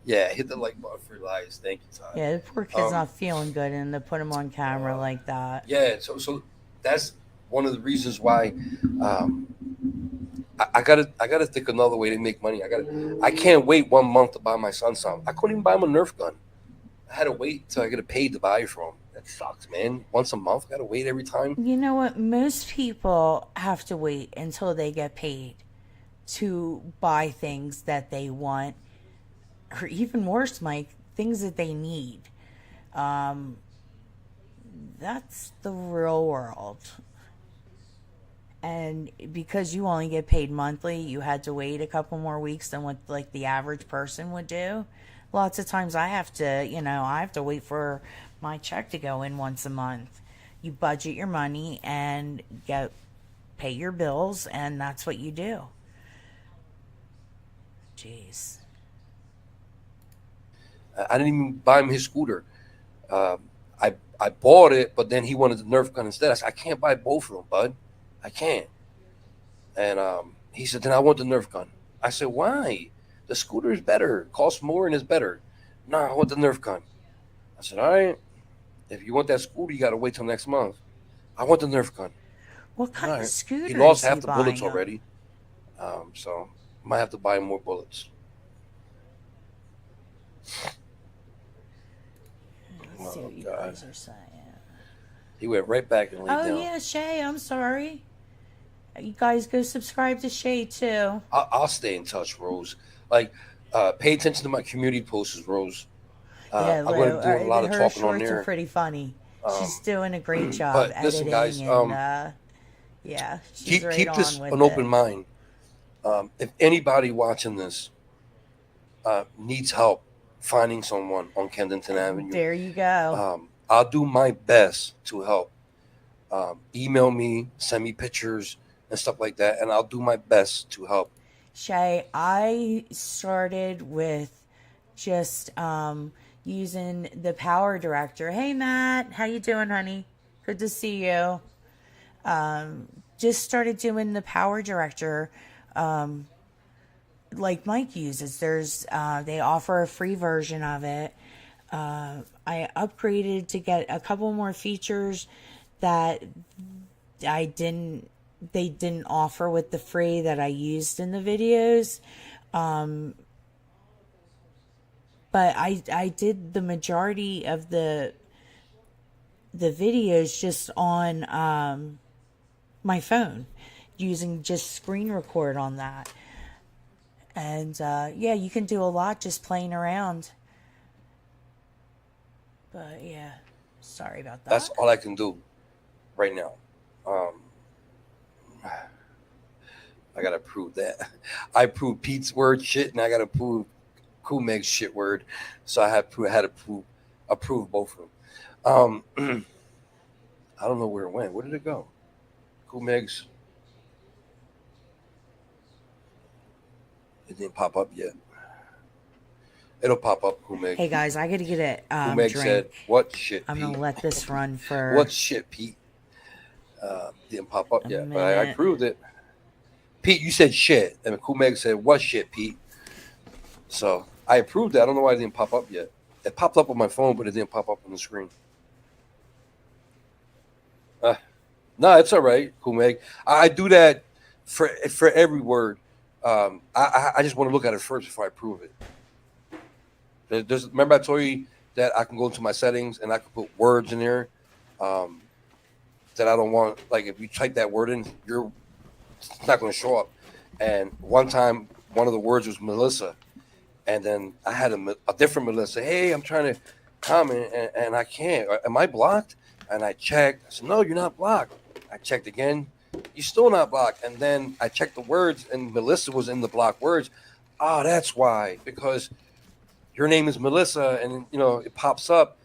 Yeah, hit the like button for Elias. Thank you, Todd. Yeah, the poor kid's not feeling good, and to put him on camera like that. Yeah, so that's one of the reasons why um, I gotta think another way to make money. I can't wait 1 month to buy my son something. I couldn't even buy him a Nerf gun. I had to wait till I get paid to buy it from him. That sucks, man. Once a month, I gotta wait every time. You know what? Most people have to wait until they get paid to buy things that they want, or even worse, Mike, things that they need. Um, that's the real world. And because you only get paid monthly, you had to wait a couple more weeks than what like the average person would do. Lots of times I have to, I have to wait for my check to go in once a month. You budget your money and pay your bills, and that's what you do. Jeez. I didn't even buy him his scooter. I bought it, but then he wanted the Nerf gun instead. I said, I can't buy both of them, bud. I can't. And he said, then I want the Nerf gun. I said, why? The scooter is better. It costs more and is better. No, I want the Nerf gun. I said, all right. If you want that scooter, you got to wait till next month. I want the Nerf gun. What kind All of right. scooter? He lost is half he the bullets buying? already. So might have to buy more bullets. Let's see Oh, what you God. guys are saying. He went right back and laid down. Oh yeah, Shay. I'm sorry. You guys go subscribe to Shay too. I'll stay in touch, Rose. Like, pay attention to my community posts, Rose. Yeah, I'm going to do a lot of her talking on shorts there. are pretty funny. She's doing a great job But editing, listen, guys, and yeah, she's right keep on this with an open it. mind. If anybody watching this needs help finding someone on Kensington Avenue, There you go. I'll do my best to help. Email me, send me pictures and stuff like that, and I'll do my best to help. Shay, I started with just using the Power Director. Hey, Matt, how you doing, honey? Good to see you. Just started doing the Power Director, like Mike uses. They offer a free version of it. I upgraded to get a couple more features that they didn't offer with the free that I used in the videos. But I did the majority of the videos just on my phone, using just screen record on that. And yeah, you can do a lot just playing around. But yeah, sorry about that. That's all I can do right now. I gotta prove that. I proved Pete's word shit, and I gotta prove Kumeg's shit word. So I had to approve both of them. I don't know where it went. Where did it go? Kumeg's. It didn't pop up yet. It'll pop up, Kumeg. Hey guys, I gotta get a Kumeg drink. said, "What shit, I'm Pete? gonna let this run for What shit, Pete?" Didn't pop up A yet, but I minute. proved it. Pete, you said shit, and Kumeg said, "What shit, Pete?" So I approved that. I don't know why it didn't pop up yet. It popped up on my phone, but it didn't pop up on the screen. No, it's all right, Kumeg. I do that for every word. I just want to look at it first before I prove it. Remember I told you that I can go into my settings and I can put words in there that I don't want. Like if you type that word in, it's not going to show up. And one time, one of the words was Melissa, and then I had a different Melissa. Hey, I'm trying to comment and I can't. Am I blocked? And I checked. I said, no, you're not blocked. I checked again. You're still not blocked. And then I checked the words, and Melissa was in the blocked words. Oh, that's why. Because your name is Melissa, and it pops up,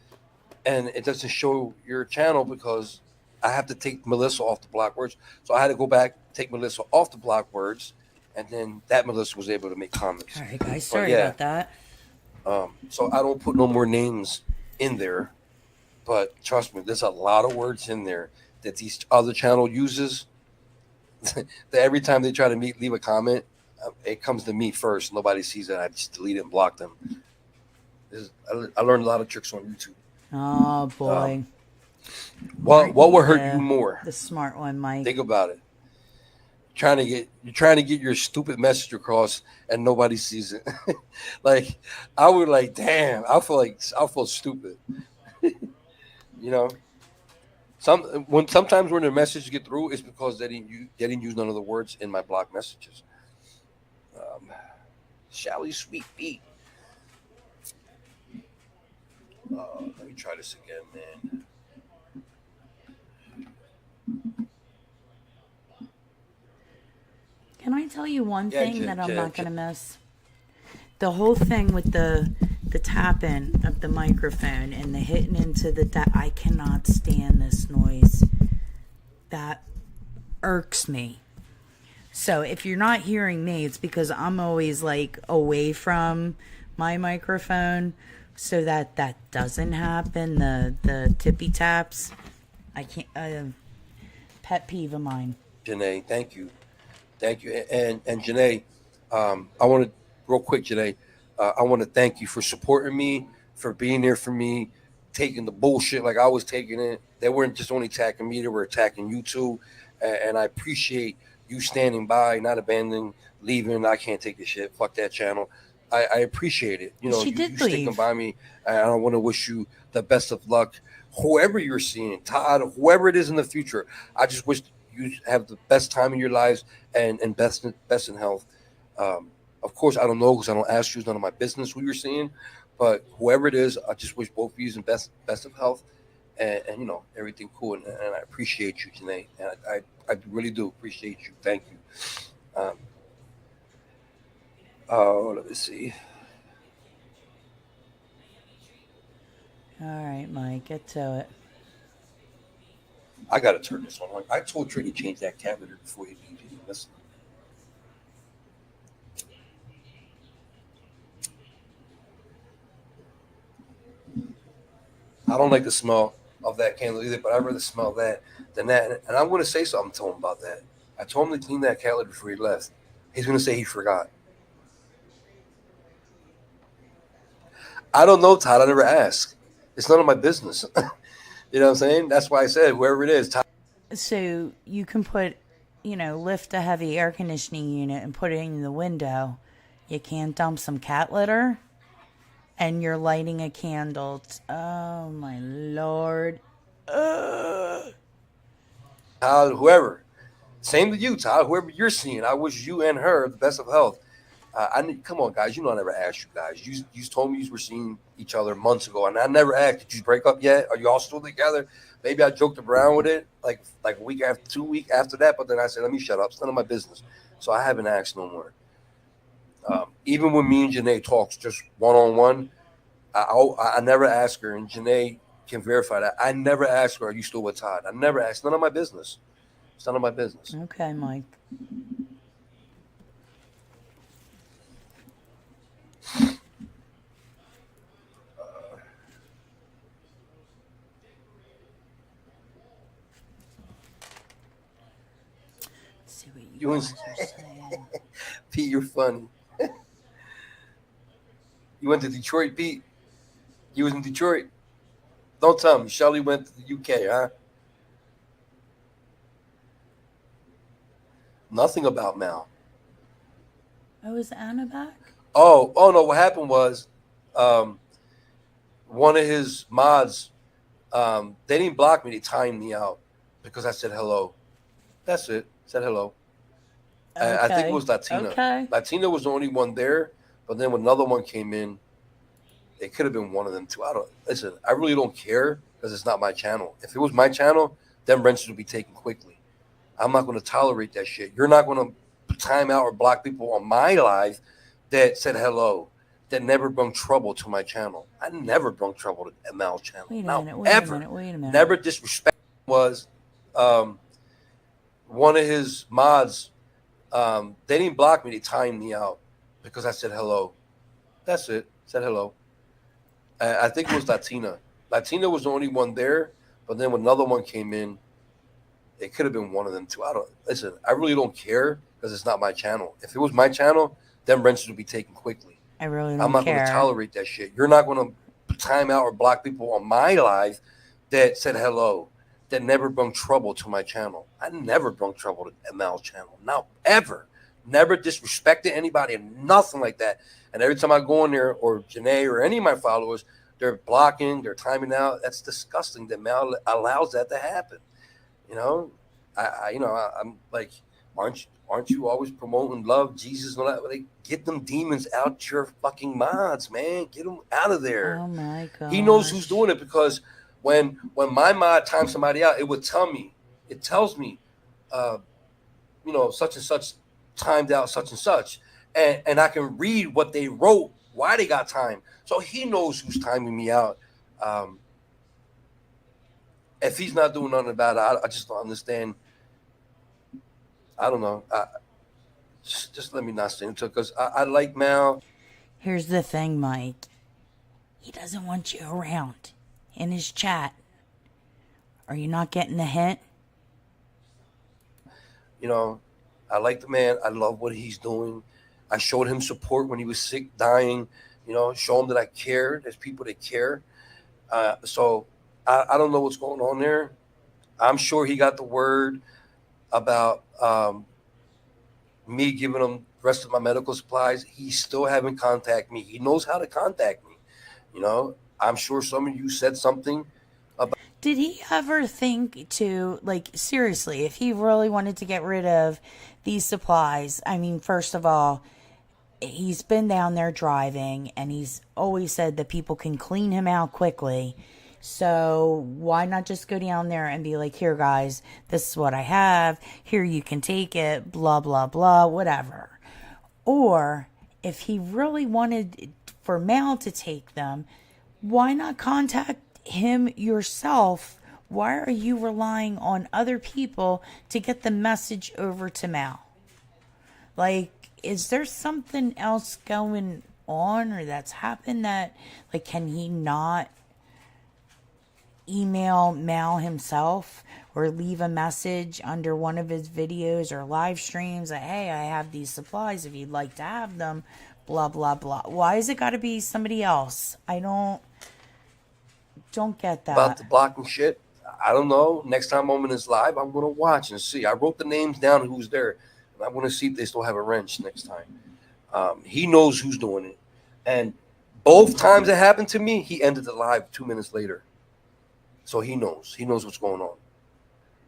and it doesn't show your channel because I have to take Melissa off the block words. So I had to go back, take Melissa off the block words, and then that Melissa was able to make comments. All right, guys, sorry yeah. about that. So I don't put no more names in there, but trust me, there's a lot of words in there that these other channel uses. That every time they try to leave a comment, it comes to me first. Nobody sees it. I just delete it and block them. I learned a lot of tricks on YouTube. Oh boy. What Aren't would hurt the- you more? The smart one, Mike. Think about it. You're trying to get your stupid message across, and nobody sees it. Like I would like, damn. I feel stupid. You know. Sometimes when the messages get through, it's because they didn't use none of the words in my block messages. Shally Sweet Beat. Let me try this again, man. Can I tell you one Yeah, thing that I'm not going to miss? The whole thing with the tapping of the microphone and the hitting into I cannot stand this noise. That irks me. So if you're not hearing me, it's because I'm always like away from my microphone so that doesn't happen. The tippy taps. I can't. Pet peeve of mine. Janae, thank you. And Janae, I want to real quick, Janae. I want to thank you for supporting me, for being there for me, taking the bullshit like I was taking it. They weren't just only attacking me; they were attacking you too. And I appreciate you standing by, not abandoning, leaving. I can't take this shit. Fuck that channel. I appreciate it. You know, She you did sticking leave. by me. And I want to wish you the best of luck. Whoever you're seeing, Todd, whoever it is in the future, I just wish you have the best time in your lives and best in health. Of course, I don't know because I don't ask you. It's none of my business who you're seeing. But whoever it is, I just wish both of you in best of health and you know everything cool. And I appreciate you, Janae. And I really do appreciate you. Thank you. Let me see. All right, Mike, get to it. I gotta turn this on. I told Trey to change that cabinet before he didn't listen. I don't like the smell of that candle either, but I'd rather smell that than that. And I'm going to say something to him about that. I told him to clean that candle before he left. He's going to say he forgot. I don't know, Todd. I never asked. It's none of my business. You know what I'm saying? That's why I said whoever it is, Todd. So you can put, lift a heavy air conditioning unit and put it in the window. You can't dump some cat litter, and you're lighting a candle. Oh my Lord! Todd, whoever. Same to you, Todd. Whoever you're seeing, I wish you and her the best of health. Come on, guys. You know I never asked you guys. You told me you were seeing each other months ago, and I never asked. Did you break up yet? Are you all still together? Maybe I joked around with it, like a week after, 2 weeks after that. But then I said, let me shut up. It's none of my business. So I haven't asked no more. Even when me and Janae talks just one on one, I never ask her, and Janae can verify that. I never ask her, are you still with Todd? I never asked. None of my business. It's none of my business. Okay, Mike. See what you guys are saying. Pete, you're funny. You went to Detroit, Pete? You was in Detroit? Don't tell me. Shelly went to the UK, huh? Nothing about Mal. Oh, is Anna back? Oh no. What happened was one of his mods, they didn't block me. They timed me out because I said hello. That's it. Said hello. Okay. I think it was Latina. Okay. Latina was the only one there, but then when another one came in, it could have been one of them too. Listen. I really don't care because it's not my channel. If it was my channel, then renters would be taken quickly. I'm not going to tolerate that shit. You're not going to time out or block people on my live that said hello, that never brought trouble to my channel. I never brought trouble to ML's channel. Wait a Now, minute. Wait a minute. Never disrespect was one of his mods. They didn't block me. They timed me out because I said hello. That's it. Said hello. I think it was Latina. Latina was the only one there, but then when another one came in, it could have been one of them too. Listen. I really don't care because it's not my channel. If it was my channel, then renters would be taken quickly. I really I'm don't not going to care. tolerate that shit. You're not going to time out or block people on my live that said hello, that never brought trouble to my channel. I never brought trouble to Mal's channel. Not ever. Never disrespected anybody and nothing like that. And every time I go in there, or Janae or any of my followers, they're blocking, they're timing out. That's disgusting that Mal allows that to happen. You know, I'm like, aren't you always promoting love, Jesus, and all that? Like, get them demons out your fucking mods, man. Get them out of there. Oh my god. He knows who's doing it, because when my mod times somebody out, it would tell me. It tells me, such and such timed out such and such, and I can read what they wrote, why they got timed. So he knows who's timing me out. If he's not doing nothing about it, I just don't understand. I don't know. Just let me not stay into it, because I like Mal. Here's the thing, Mike. He doesn't want you around in his chat. Are you not getting the hint? I like the man. I love what he's doing. I showed him support when he was sick, dying. Show him that I care. There's people that care. So I don't know what's going on there. I'm sure he got the word about me giving him the rest of my medical supplies. He still haven't contacted me. He knows how to contact me. I'm sure some of you said something about. Did he ever think to, like, seriously, if he really wanted to get rid of these supplies, I mean, first of all, he's been down there driving, and he's always said that people can clean him out quickly. So why not just go down there and be like, here, guys, this is what I have. Here, you can take it, blah, blah, blah, whatever. Or if he really wanted for Mal to take them, why not contact him yourself? Why are you relying on other people to get the message over to Mal? Like, is there something else going on, or that's happened that, like, can he not email Mal himself or leave a message under one of his videos or live streams that, hey, I have these supplies if you'd like to have them, blah, blah, blah? Why is it got to be somebody else? I don't get that. About the blocking shit, I don't know. Next time I'm in his live, I'm going to watch and see. I wrote the names down, who's there. And I'm going to see if they still have a wrench next time. He knows who's doing it. And both times it happened to me, he ended the live 2 minutes later. So he knows. He knows what's going on.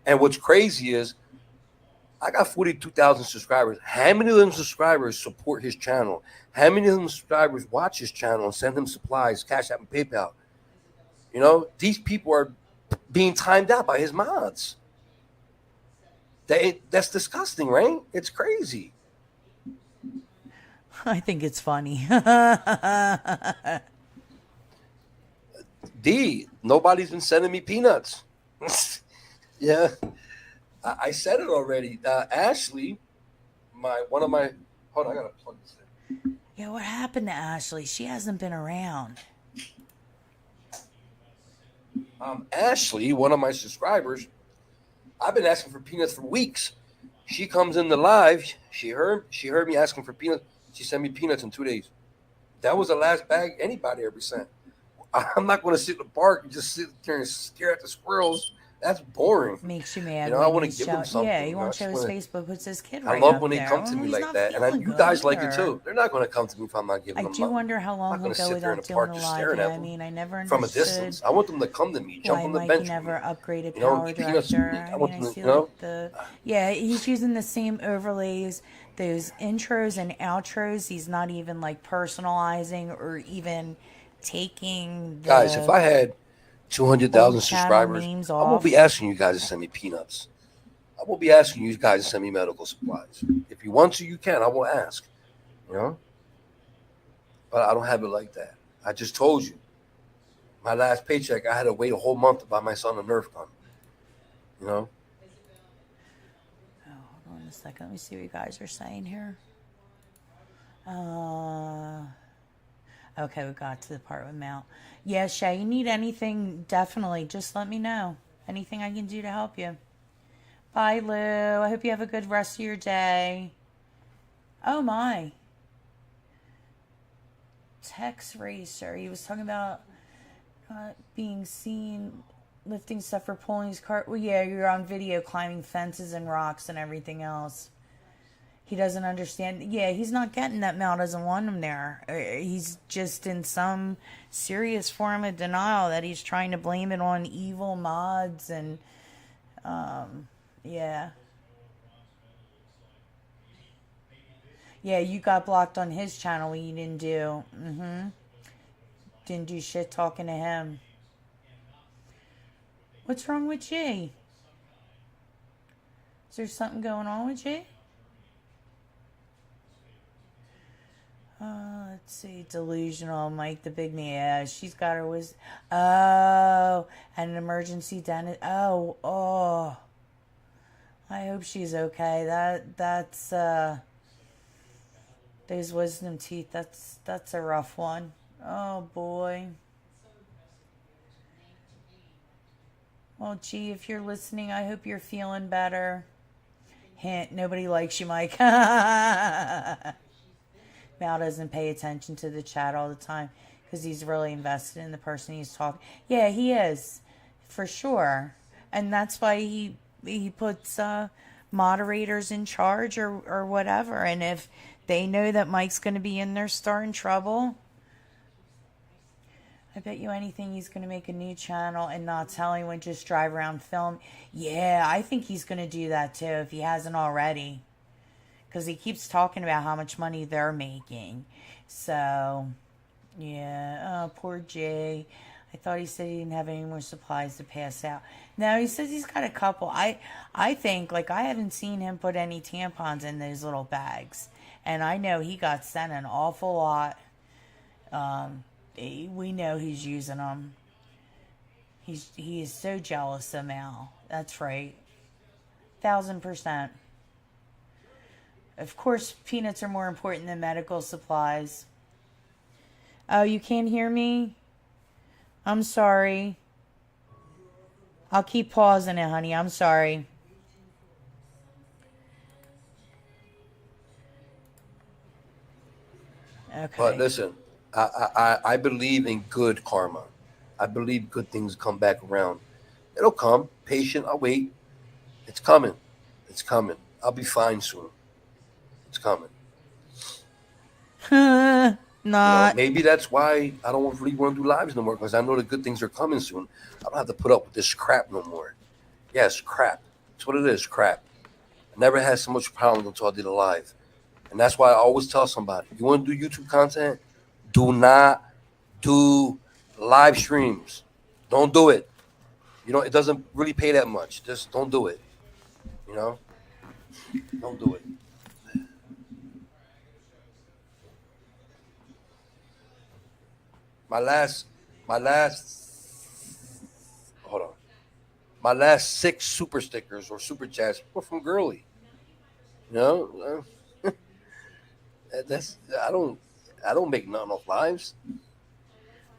And what's crazy is I got 42,000 subscribers. How many of them subscribers support his channel? How many of them subscribers watch his channel and send him supplies, CashApp, and PayPal? These people are being timed out by his mods. That's disgusting, right? It's crazy. I think it's funny. Nobody's been sending me peanuts. Yeah, I said it already. Ashley, hold on, I gotta plug this in. Yeah, what happened to Ashley? She hasn't been around. Ashley, one of my subscribers, I've been asking for peanuts for weeks. She comes in the live. She heard me asking for peanuts. She sent me peanuts in 2 days. That was the last bag anybody ever sent. I'm not going to sit in the park and just sit there and stare at the squirrels. That's boring. Makes you mad. I want to give him something. Yeah, he won't show his Facebook, puts his kid right I love up when they there. come to me He's like not that. And feeling you good guys like it either. too. They're not going to come to me if I'm not giving them I do money. wonder how long I'm not we'll going to go sit there in without the doing park a just live. staring Yeah, at I them mean, I never from a understood distance. I want them to come to me, jump why on the Mike bench. never with me. upgraded You know, Power peanuts- Director. I I want mean, I them to- feel like yeah, he's using the same overlays, those intros and outros. He's not even like personalizing or even taking the Guys, if I had 200,000 old channel subscribers, names I won't be off. asking you guys to send me peanuts. I won't be asking you guys to send me medical supplies. If you want to, you can. I won't ask. But I don't have it like that. I just told you. My last paycheck, I had to wait a whole month to buy my son a Nerf gun. Oh, hold on a second. Let me see what you guys are saying here. Okay, we got to the part with Mal. Yeah, Shay, you need anything, definitely, just let me know. Anything I can do to help you. Bye, Lou. I hope you have a good rest of your day. Oh, my. Tex Racer. He was talking about being seen lifting stuff or pulling his cart. Well, yeah, you're on video climbing fences and rocks and everything else. He doesn't understand. Yeah, he's not getting that Mal doesn't want him there. He's just in some serious form of denial that he's trying to blame it on evil mods and, yeah. Yeah, you got blocked on his channel when you didn't do. Didn't do shit talking to him. What's wrong with Jay? Is there something going on with Jay? Let's see. Delusional. Mike the big man. Yeah, she's got her was. Oh, and an emergency dentist. Oh. I hope she's okay. That's those wisdom teeth. That's a rough one. Oh boy. Well, gee, if you're listening, I hope you're feeling better. Hint, nobody likes you, Mike. Mal doesn't pay attention to the chat all the time because he's really invested in the person he's talking. Yeah, he is, for sure. And that's why he puts moderators in charge or whatever. And if they know that Mike's going to be in there starting trouble, I bet you anything he's going to make a new channel and not tell anyone, just drive around film. Yeah, I think he's going to do that too if he hasn't already. Because he keeps talking about how much money they're making. So, yeah. Oh, poor Jay. I thought he said he didn't have any more supplies to pass out. No, he says he's got a couple. I think, like, I haven't seen him put any tampons in those little bags. And I know he got sent an awful lot. We know he's using them. He is so jealous of Mal. That's right. 1,000%. Of course, peanuts are more important than medical supplies. Oh, you can't hear me? I'm sorry. I'll keep pausing it, honey. I'm sorry. Okay. But listen, I believe in good karma. I believe good things come back around. It'll come. Patient. I'll wait. It's coming. It's coming. I'll be fine soon. It's coming. Not. You know, maybe that's why I don't really want to do lives no more, because I know the good things are coming soon. I don't have to put up with this crap no more. Yes, crap. That's what it is, crap. I never had so much problems until I did a live. And that's why I always tell somebody, you want to do YouTube content? Do not do live streams. Don't do it. You know, it doesn't really pay that much. Just don't do it. You know? Don't do it. My last six super stickers or super chats were from Girly. You know, I don't make nothing off lives.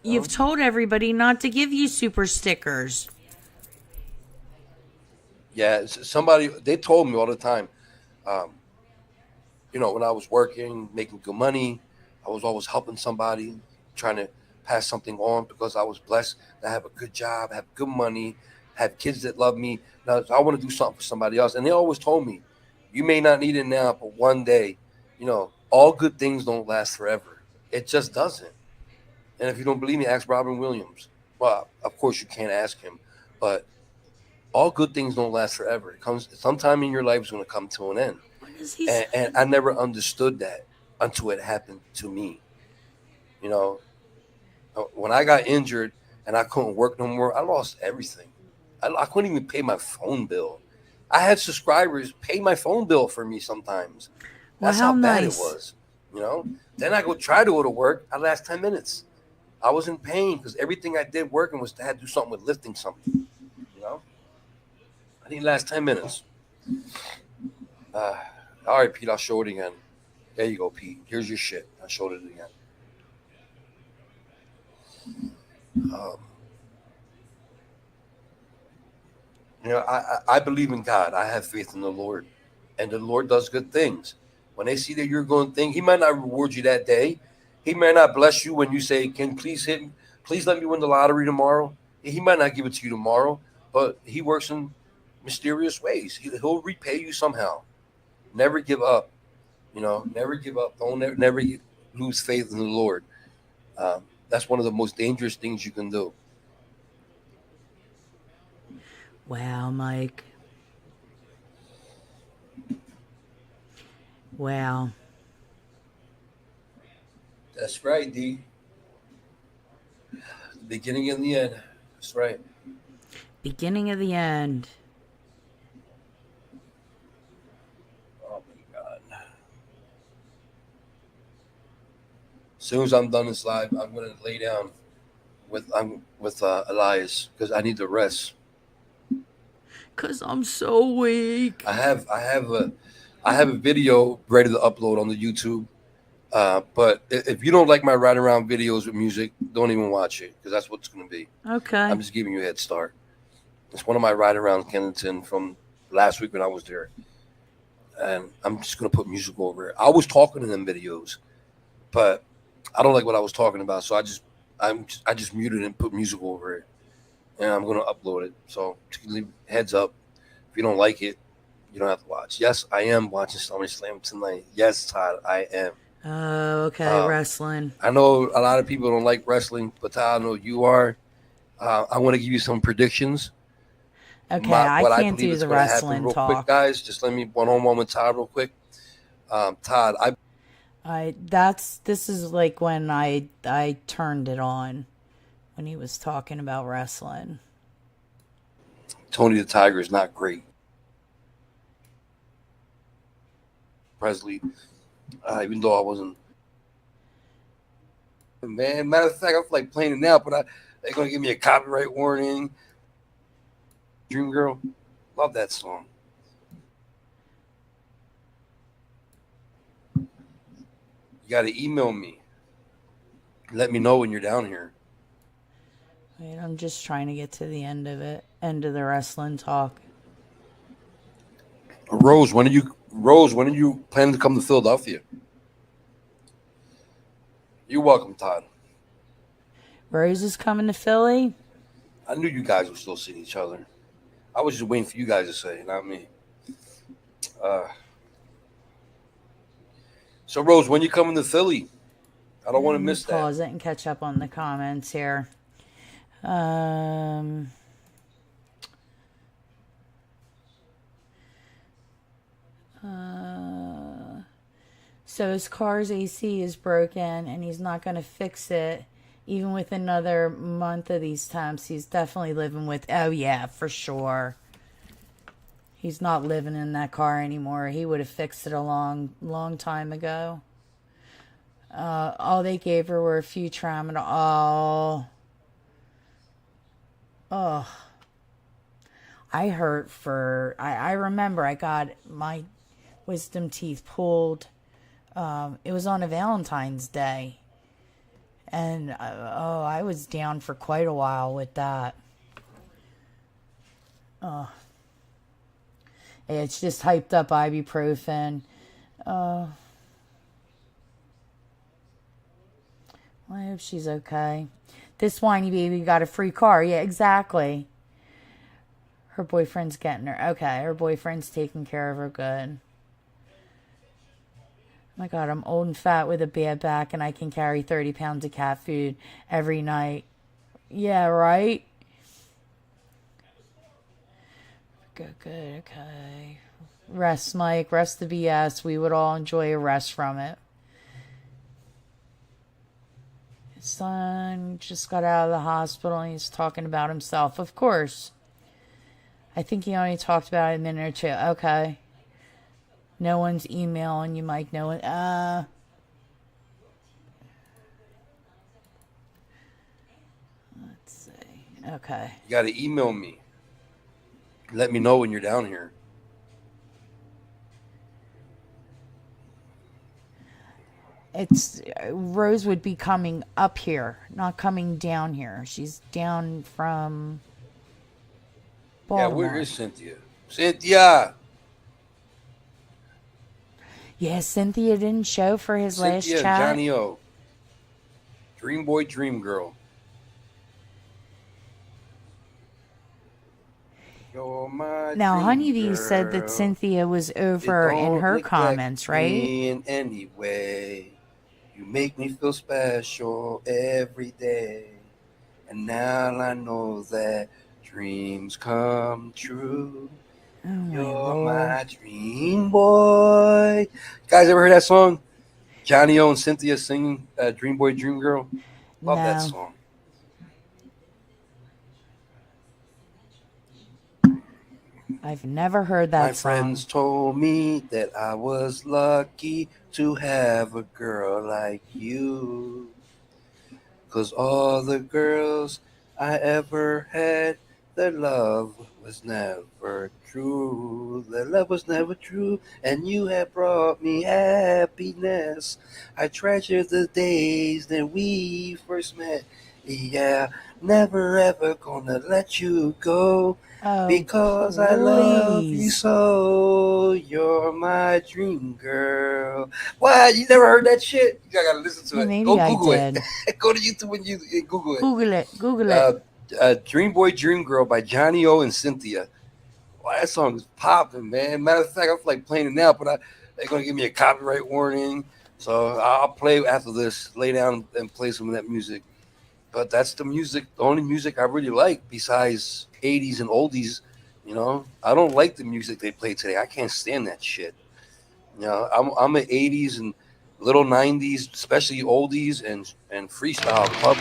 You've told everybody not to give you super stickers. Yeah, somebody, they told me all the time. You know, when I was working, making good money, I was always helping somebody, trying to pass something on, because I was blessed to have a good job, have good money, have kids that love me. Now, I want to do something for somebody else. And they always told me, you may not need it now, but one day, you know, all good things don't last forever. It just doesn't. And if you don't believe me, ask Robin Williams. Well, of course you can't ask him, but all good things don't last forever. It comes sometime in your life is going to come to an end. And I never understood that until it happened to me. You know, when I got injured and I couldn't work no more, I lost everything. I couldn't even pay my phone bill. I had subscribers pay my phone bill for me sometimes. That's Well, how bad nice. it was, you know. Then I try to go to work. I last 10 minutes. I was in pain because everything I did working was to have to do something with lifting something, you know. I didn't last 10 minutes. All right, Pete, I'll show it again. There you go, Pete. Here's your shit. I showed it again. You know, I believe in God. I have faith in the Lord. And the Lord does good things. When they see that you're going to think, he might not reward you that day. He may not bless you when you say, "Can please hit me? Please let me win the lottery tomorrow." He might not give it to you tomorrow, but he works in mysterious ways. He'll repay you somehow. Never give up. Never give up. Don't never lose faith in the Lord. That's one of the most dangerous things you can do. Wow, Mike. Wow. That's right, D. The beginning and the end. That's right. Beginning of the end. Oh my God. As soon as I'm done this live, I'm gonna lay down with Elias because I need to rest. 'Cause I'm so weak. I have a video ready to upload on the YouTube. But if you don't like my ride around videos with music, don't even watch it because that's what it's going to be. Okay. I'm just giving you a head start. It's one of my ride around Kennington from last week when I was there, and I'm just going to put music over it. I was talking in them videos, but I don't like what I was talking about, so I just muted it and put music over it, and I'm going to upload it. So heads up, if you don't like it, you don't have to watch. Yes, I am watching SummerSlam tonight. Yes, Todd, I am. Oh, okay, wrestling. I know a lot of people don't like wrestling, but I know you are. I want to give you some predictions. Okay, I can't do the wrestling real talk. Quick, guys, just let me one-on-one with Todd real quick. Todd, this is like when I turned it on when he was talking about wrestling. Tony the Tiger is not great. Presley, even though I wasn't. Man, matter of fact, I feel like playing it now, but they're going to give me a copyright warning. Dream Girl, love that song. You got to email me. Let me know when you're down here. Wait, I'm just trying to get to the end of the wrestling talk. Rose, when are you planning to come to Philadelphia? You're welcome, Todd. Rose is coming to Philly? I knew you guys would still see each other. I was just waiting for you guys to say, not me. So, Rose, when you coming to Philly? I don't want to miss that. Pause it and catch up on the comments here. So his car's AC is broken and he's not going to fix it even with another month of these temps. He's definitely living with, oh yeah, for sure. He's not living in that car anymore. He would have fixed it a long time ago. All they gave her were a few tramadol. Oh. I remember I got my wisdom teeth pulled. It was on a Valentine's Day. And, I was down for quite a while with that. It's just hyped up ibuprofen. Well, I hope she's okay. This whiny baby got a free car. Yeah, exactly. Her boyfriend's getting her. Okay, her boyfriend's taking care of her good. Oh my God, I'm old and fat with a bad back and I can carry 30 pounds of cat food every night. Yeah, right? Good, okay. Rest, Mike. Rest the BS. We would all enjoy a rest from it. His son just got out of the hospital and he's talking about himself. Of course. I think he only talked about it a minute or two. Okay. No one's emailing you, Mike. No one. Let's see. Okay. You got to email me. Let me know when you're down here. Rose would be coming up here, not coming down here. She's down from Baltimore. Yeah, where is Cynthia? Cynthia! Yeah, Cynthia didn't show for his last chat. Johnny O. Dream Boy, Dream Girl. You're my Now, dream Honeybee said that girl. Cynthia was You over in don't her neglect comments, right? me in any way. You make me feel special every day. And now I know that dreams come true. Oh my You're lord. my dream boy. Guys, ever heard that song? Johnny O and Cynthia singing Dream Boy, Dream Girl. Love that No, song. I've never heard My that song. friends told me that I was lucky to have a girl like you. 'Cause all the girls I ever had, their love was never true. Their love was never true, and you have brought me happiness. I treasure the days that we first met. Yeah, never ever gonna let you go. Oh, Because I love you please. so, you're my dream girl. What? You never heard that shit? You gotta listen to Hey, it. maybe Go I Google it. did. Go to YouTube and you Google it. Google it. Google it. Dream Boy, Dream Girl by Johnny O and Cynthia. Wow, that song is popping, man. Matter of fact, I feel like playing it now, but they're gonna give me a copyright warning, so I'll play after this. Lay down and play some of that music. But that's the music, the only music I really like besides 80s and oldies. You know, I don't like the music they play today. I can't stand that shit. You know, I'm an 80s and little 90s, especially oldies and freestyle club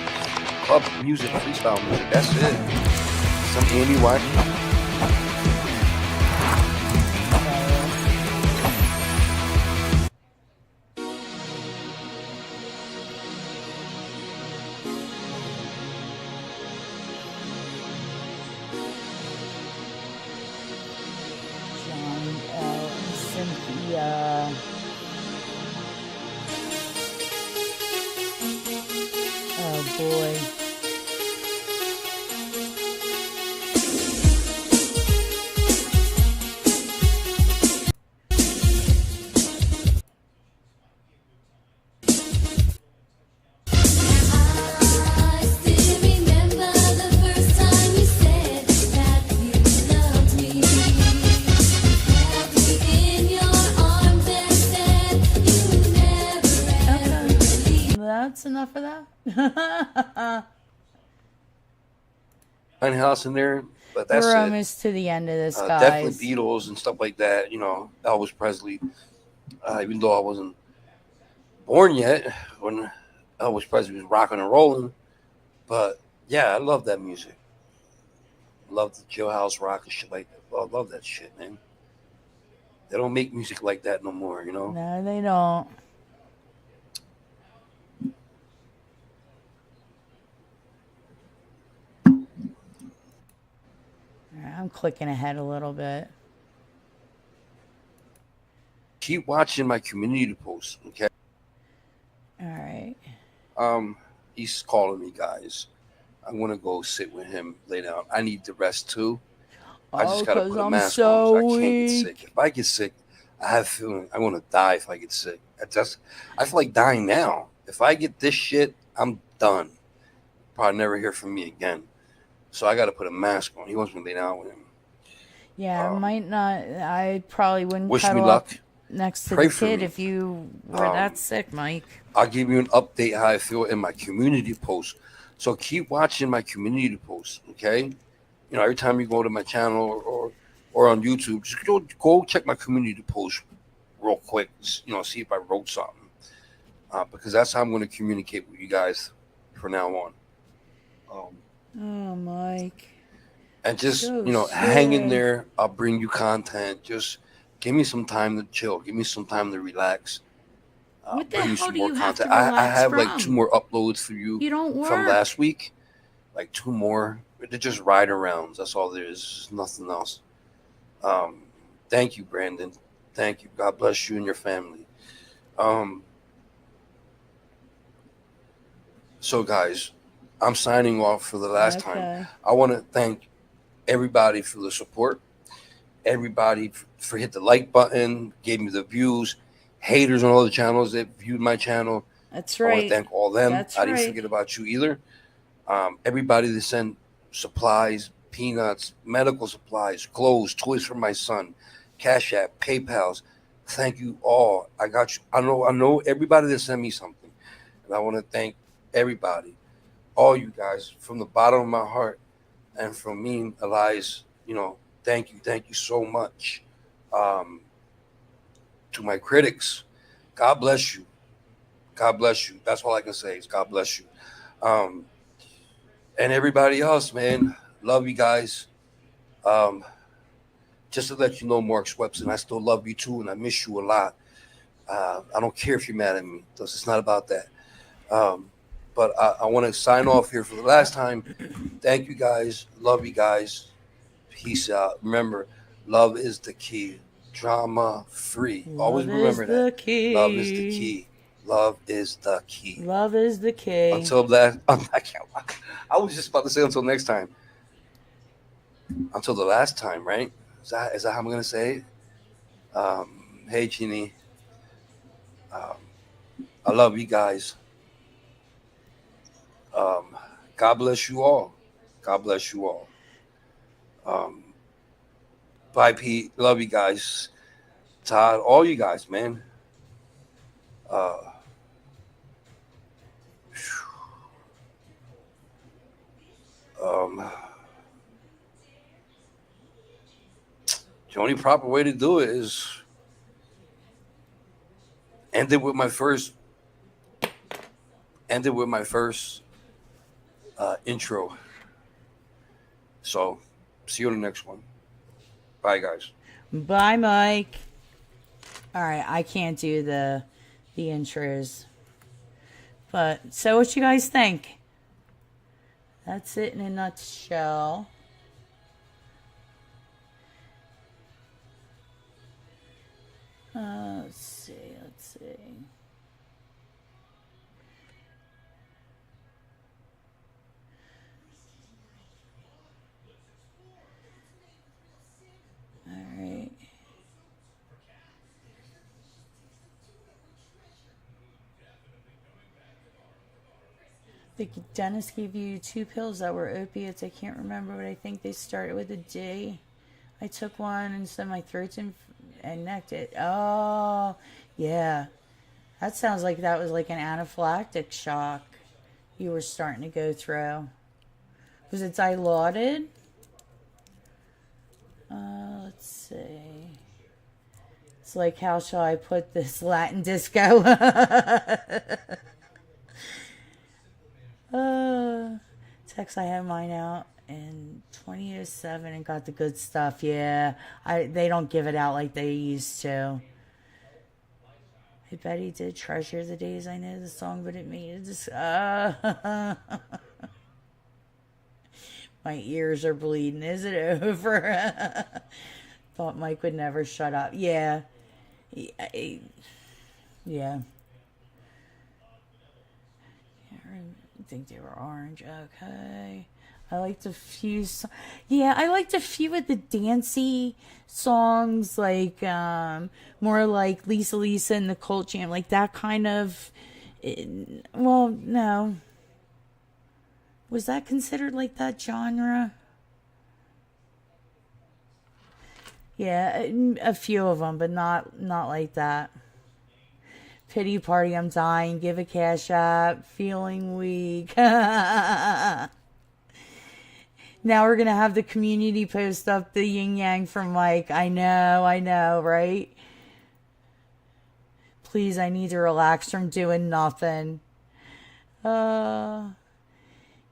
music, freestyle music. That's it. Some Amy Winehouse. John L. Cynthia. Oh boy. I still remember the first time you said that you loved me. Held me in your arms and said you never ever leave. That's enough of that. Winehouse in there, but that's We're it. almost to the end of this, guys. Definitely Beatles and stuff like that. You know, Elvis Presley. Even though I wasn't born yet when Elvis Presley was rocking and rolling, but yeah, I love that music. Love the jailhouse rock and shit like that. I love that shit, man. They don't make music like that no more. You know. No, they don't. I'm clicking ahead a little bit. Keep watching my community posts, okay? All right. He's calling me, guys. I want to go sit with him, lay down. I need the rest too. I Oh, just gotta because put a I'm mask so on. So I can't get weak. sick. If I get sick, I have a feeling I want to die if I get sick. I feel like dying now. If I get this shit, I'm done. Probably never hear from me again. So I got to put a mask on. He wants me to lay down with him. Yeah, I might not. I probably wouldn't Wish me cuddle luck. up next to Pray the for kid me. if you were that sick, Mike. I'll give you an update how I feel in my community post. So keep watching my community posts, okay? You know, every time you go to my channel or on YouTube, just go check my community post real quick. You know, see if I wrote something, because that's how I'm going to communicate with you guys from now on. Oh, Mike. And just So hang in sick. there. I'll bring you content. Just give me some time to chill. Give me some time to relax. What the Bring you hell some do more you have to content. I relax have like 2 from? more uploads for you You don't from work. last week. Like 2 more. They're just ride arounds. That's all there is. Nothing else. Thank you, Brandon. Thank you. God bless you and your family. So guys, I'm signing off for the last time. Okay. I want to thank everybody for the support. Everybody for hit the like button, gave me the views. Haters on all the channels that viewed my channel. That's I want to right. thank all them. That's I didn't right. forget about you either. Everybody that sent supplies, peanuts, medical supplies, clothes, toys for my son, Cash App, PayPal's. Thank you all. I got you. I know everybody that sent me something, and I want to thank everybody, all you guys, from the bottom of my heart, and from me, Elias. Thank you so much. Um, to my critics, God bless you. God bless you. That's all I can say is God bless you. Um, and everybody else, man, love you guys. Um, just to let you know, Mark Swepson, I still love you too, and I miss you a lot. I don't care if you're mad at me. It's not about that. But I want to sign off here for the last time. Thank you guys. Love you guys. Peace out. Remember, love is the key. Drama free. Always Love is remember that. the Love is the key. key. Love is the key. Love is the key. Until that, I can't. I was just about to say until next time. Until the last time, right? Is that how I'm gonna say it? Hey, Jeannie. Um, I love you guys. Um, God bless you all. God bless you all. Um, bye, Pete. Love you guys. Todd, all you guys, man. Uh, um, the only proper way to do it is end it with my first intro. So, see you on the next one. Bye, guys. Bye, Mike. All right, I can't do the intros. But so what you guys think? That's it in a nutshell. Let's see. All right. The dentist gave you 2 pills that were opiates. I can't remember, but I think they started with a D. I took one and so my throat's and necked it. Oh, yeah. That sounds like that was like an anaphylactic shock you were starting to go through. Was it dilaudid? Let's see. It's like, how shall I put this Latin disco? Text, I have mine out in 2007 and got the good stuff. Yeah, they don't give it out like they used to. I bet he did treasure the days I know the song, but it made it just. My ears are bleeding. Is it over? Thought Mike would never shut up. Yeah. Yeah. I think they were orange. Okay. I liked a few. I liked a few of the dancey songs, like more like Lisa Lisa and the Colt Jam, like that kind of. Well, no. Was that considered like that genre? Yeah, a few of them, but not like that. Pity party, I'm dying. Give a cash app. Feeling weak. Now we're going to have the community post up the yin yang from Mike. I know, right? Please, I need to relax from doing nothing.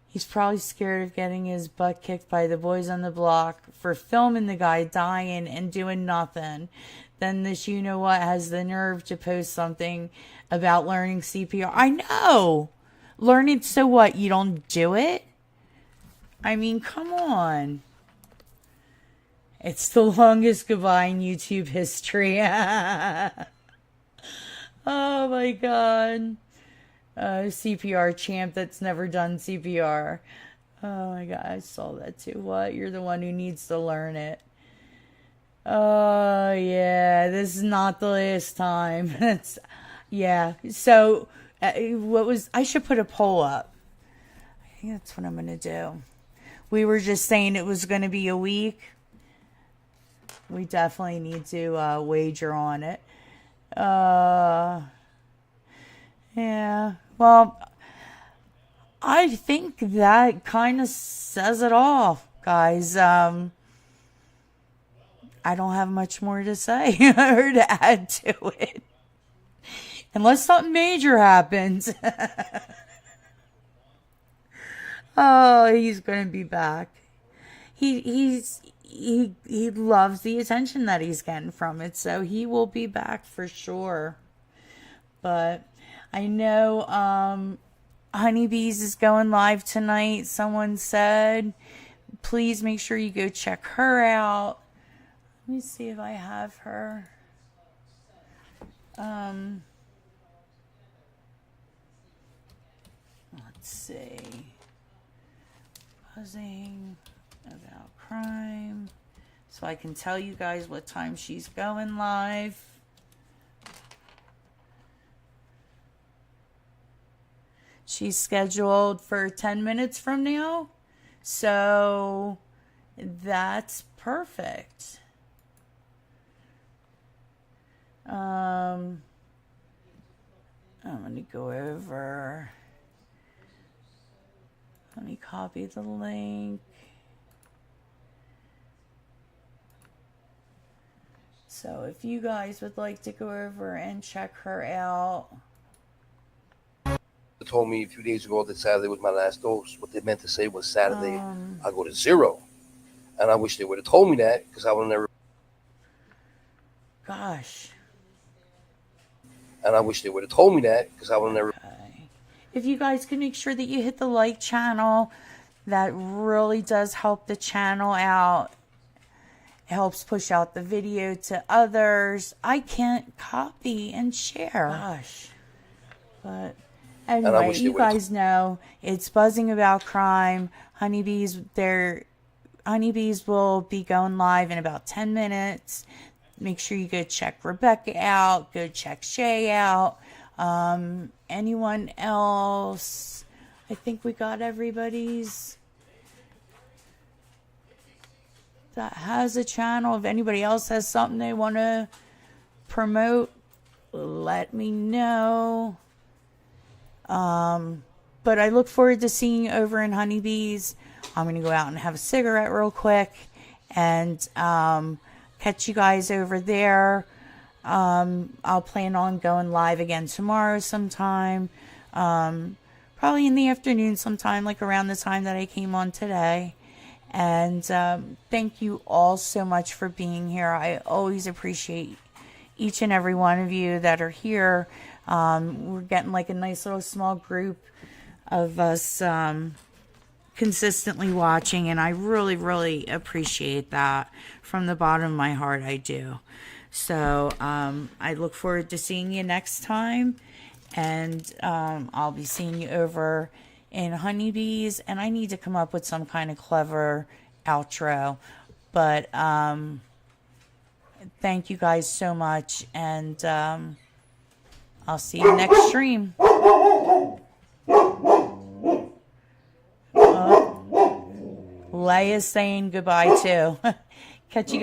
He's probably scared of getting his butt kicked by the boys on the block for filming the guy dying and doing nothing. Then this you-know-what has the nerve to post something about learning CPR. I know! Learning, so what? You don't do it? I mean, come on. It's the longest goodbye in YouTube history. Oh my god. CPR champ that's never done CPR. Oh my god, I saw that too. What? You're the one who needs to learn it. Oh yeah, this is not the last time. Yeah. So I should put a poll up. I think that's what I'm going to do. We were just saying it was going to be a week. We definitely need to wager on it. Yeah. Well, I think that kind of says it all, guys. I don't have much more to say or to add to it. Unless something major happens. Oh, he's going to be back. He loves the attention that he's getting from it, so he will be back for sure. But I know Honeybees is going live tonight. Someone said, please make sure you go check her out. Let me see if I have her. Let's see. Buzzing about crime. So I can tell you guys what time she's going live. She's scheduled for 10 minutes from now. So that's perfect. I'm going to go over. Let me copy the link. So if you guys would like to go over and check her out. They told me a few days ago that Saturday was my last dose. What they meant to say was Saturday I go to 0. And I wish they would have told me that, because I would have never. Gosh. And I wish they would have told me that, because I would have never. If you guys can make sure that you hit the like channel, that really does help the channel out. It helps push out the video to others. I can't copy and share. Gosh. But anyway, you guys know it's Buzzing About Crime. Honeybees will be going live in about 10 minutes. Make sure you go check Rebecca out. Go check Shay out. Anyone else? I think we got everybody's that has a channel. If anybody else has something they want to promote, let me know. But I look forward to seeing you over in Honeybees. I'm going to go out and have a cigarette real quick and catch you guys over there. I'll plan on going live again tomorrow sometime. Probably in the afternoon sometime, like around the time that I came on today. And thank you all so much for being here. I always appreciate each and every one of you that are here. We're getting like a nice little small group of us consistently watching, and I really, really appreciate that from the bottom of my heart. I do. So I look forward to seeing you next time, and I'll be seeing you over in Honeybees, and I need to come up with some kind of clever outro, but thank you guys so much, and I'll see you next stream. Leia's saying goodbye too. Catch you guys.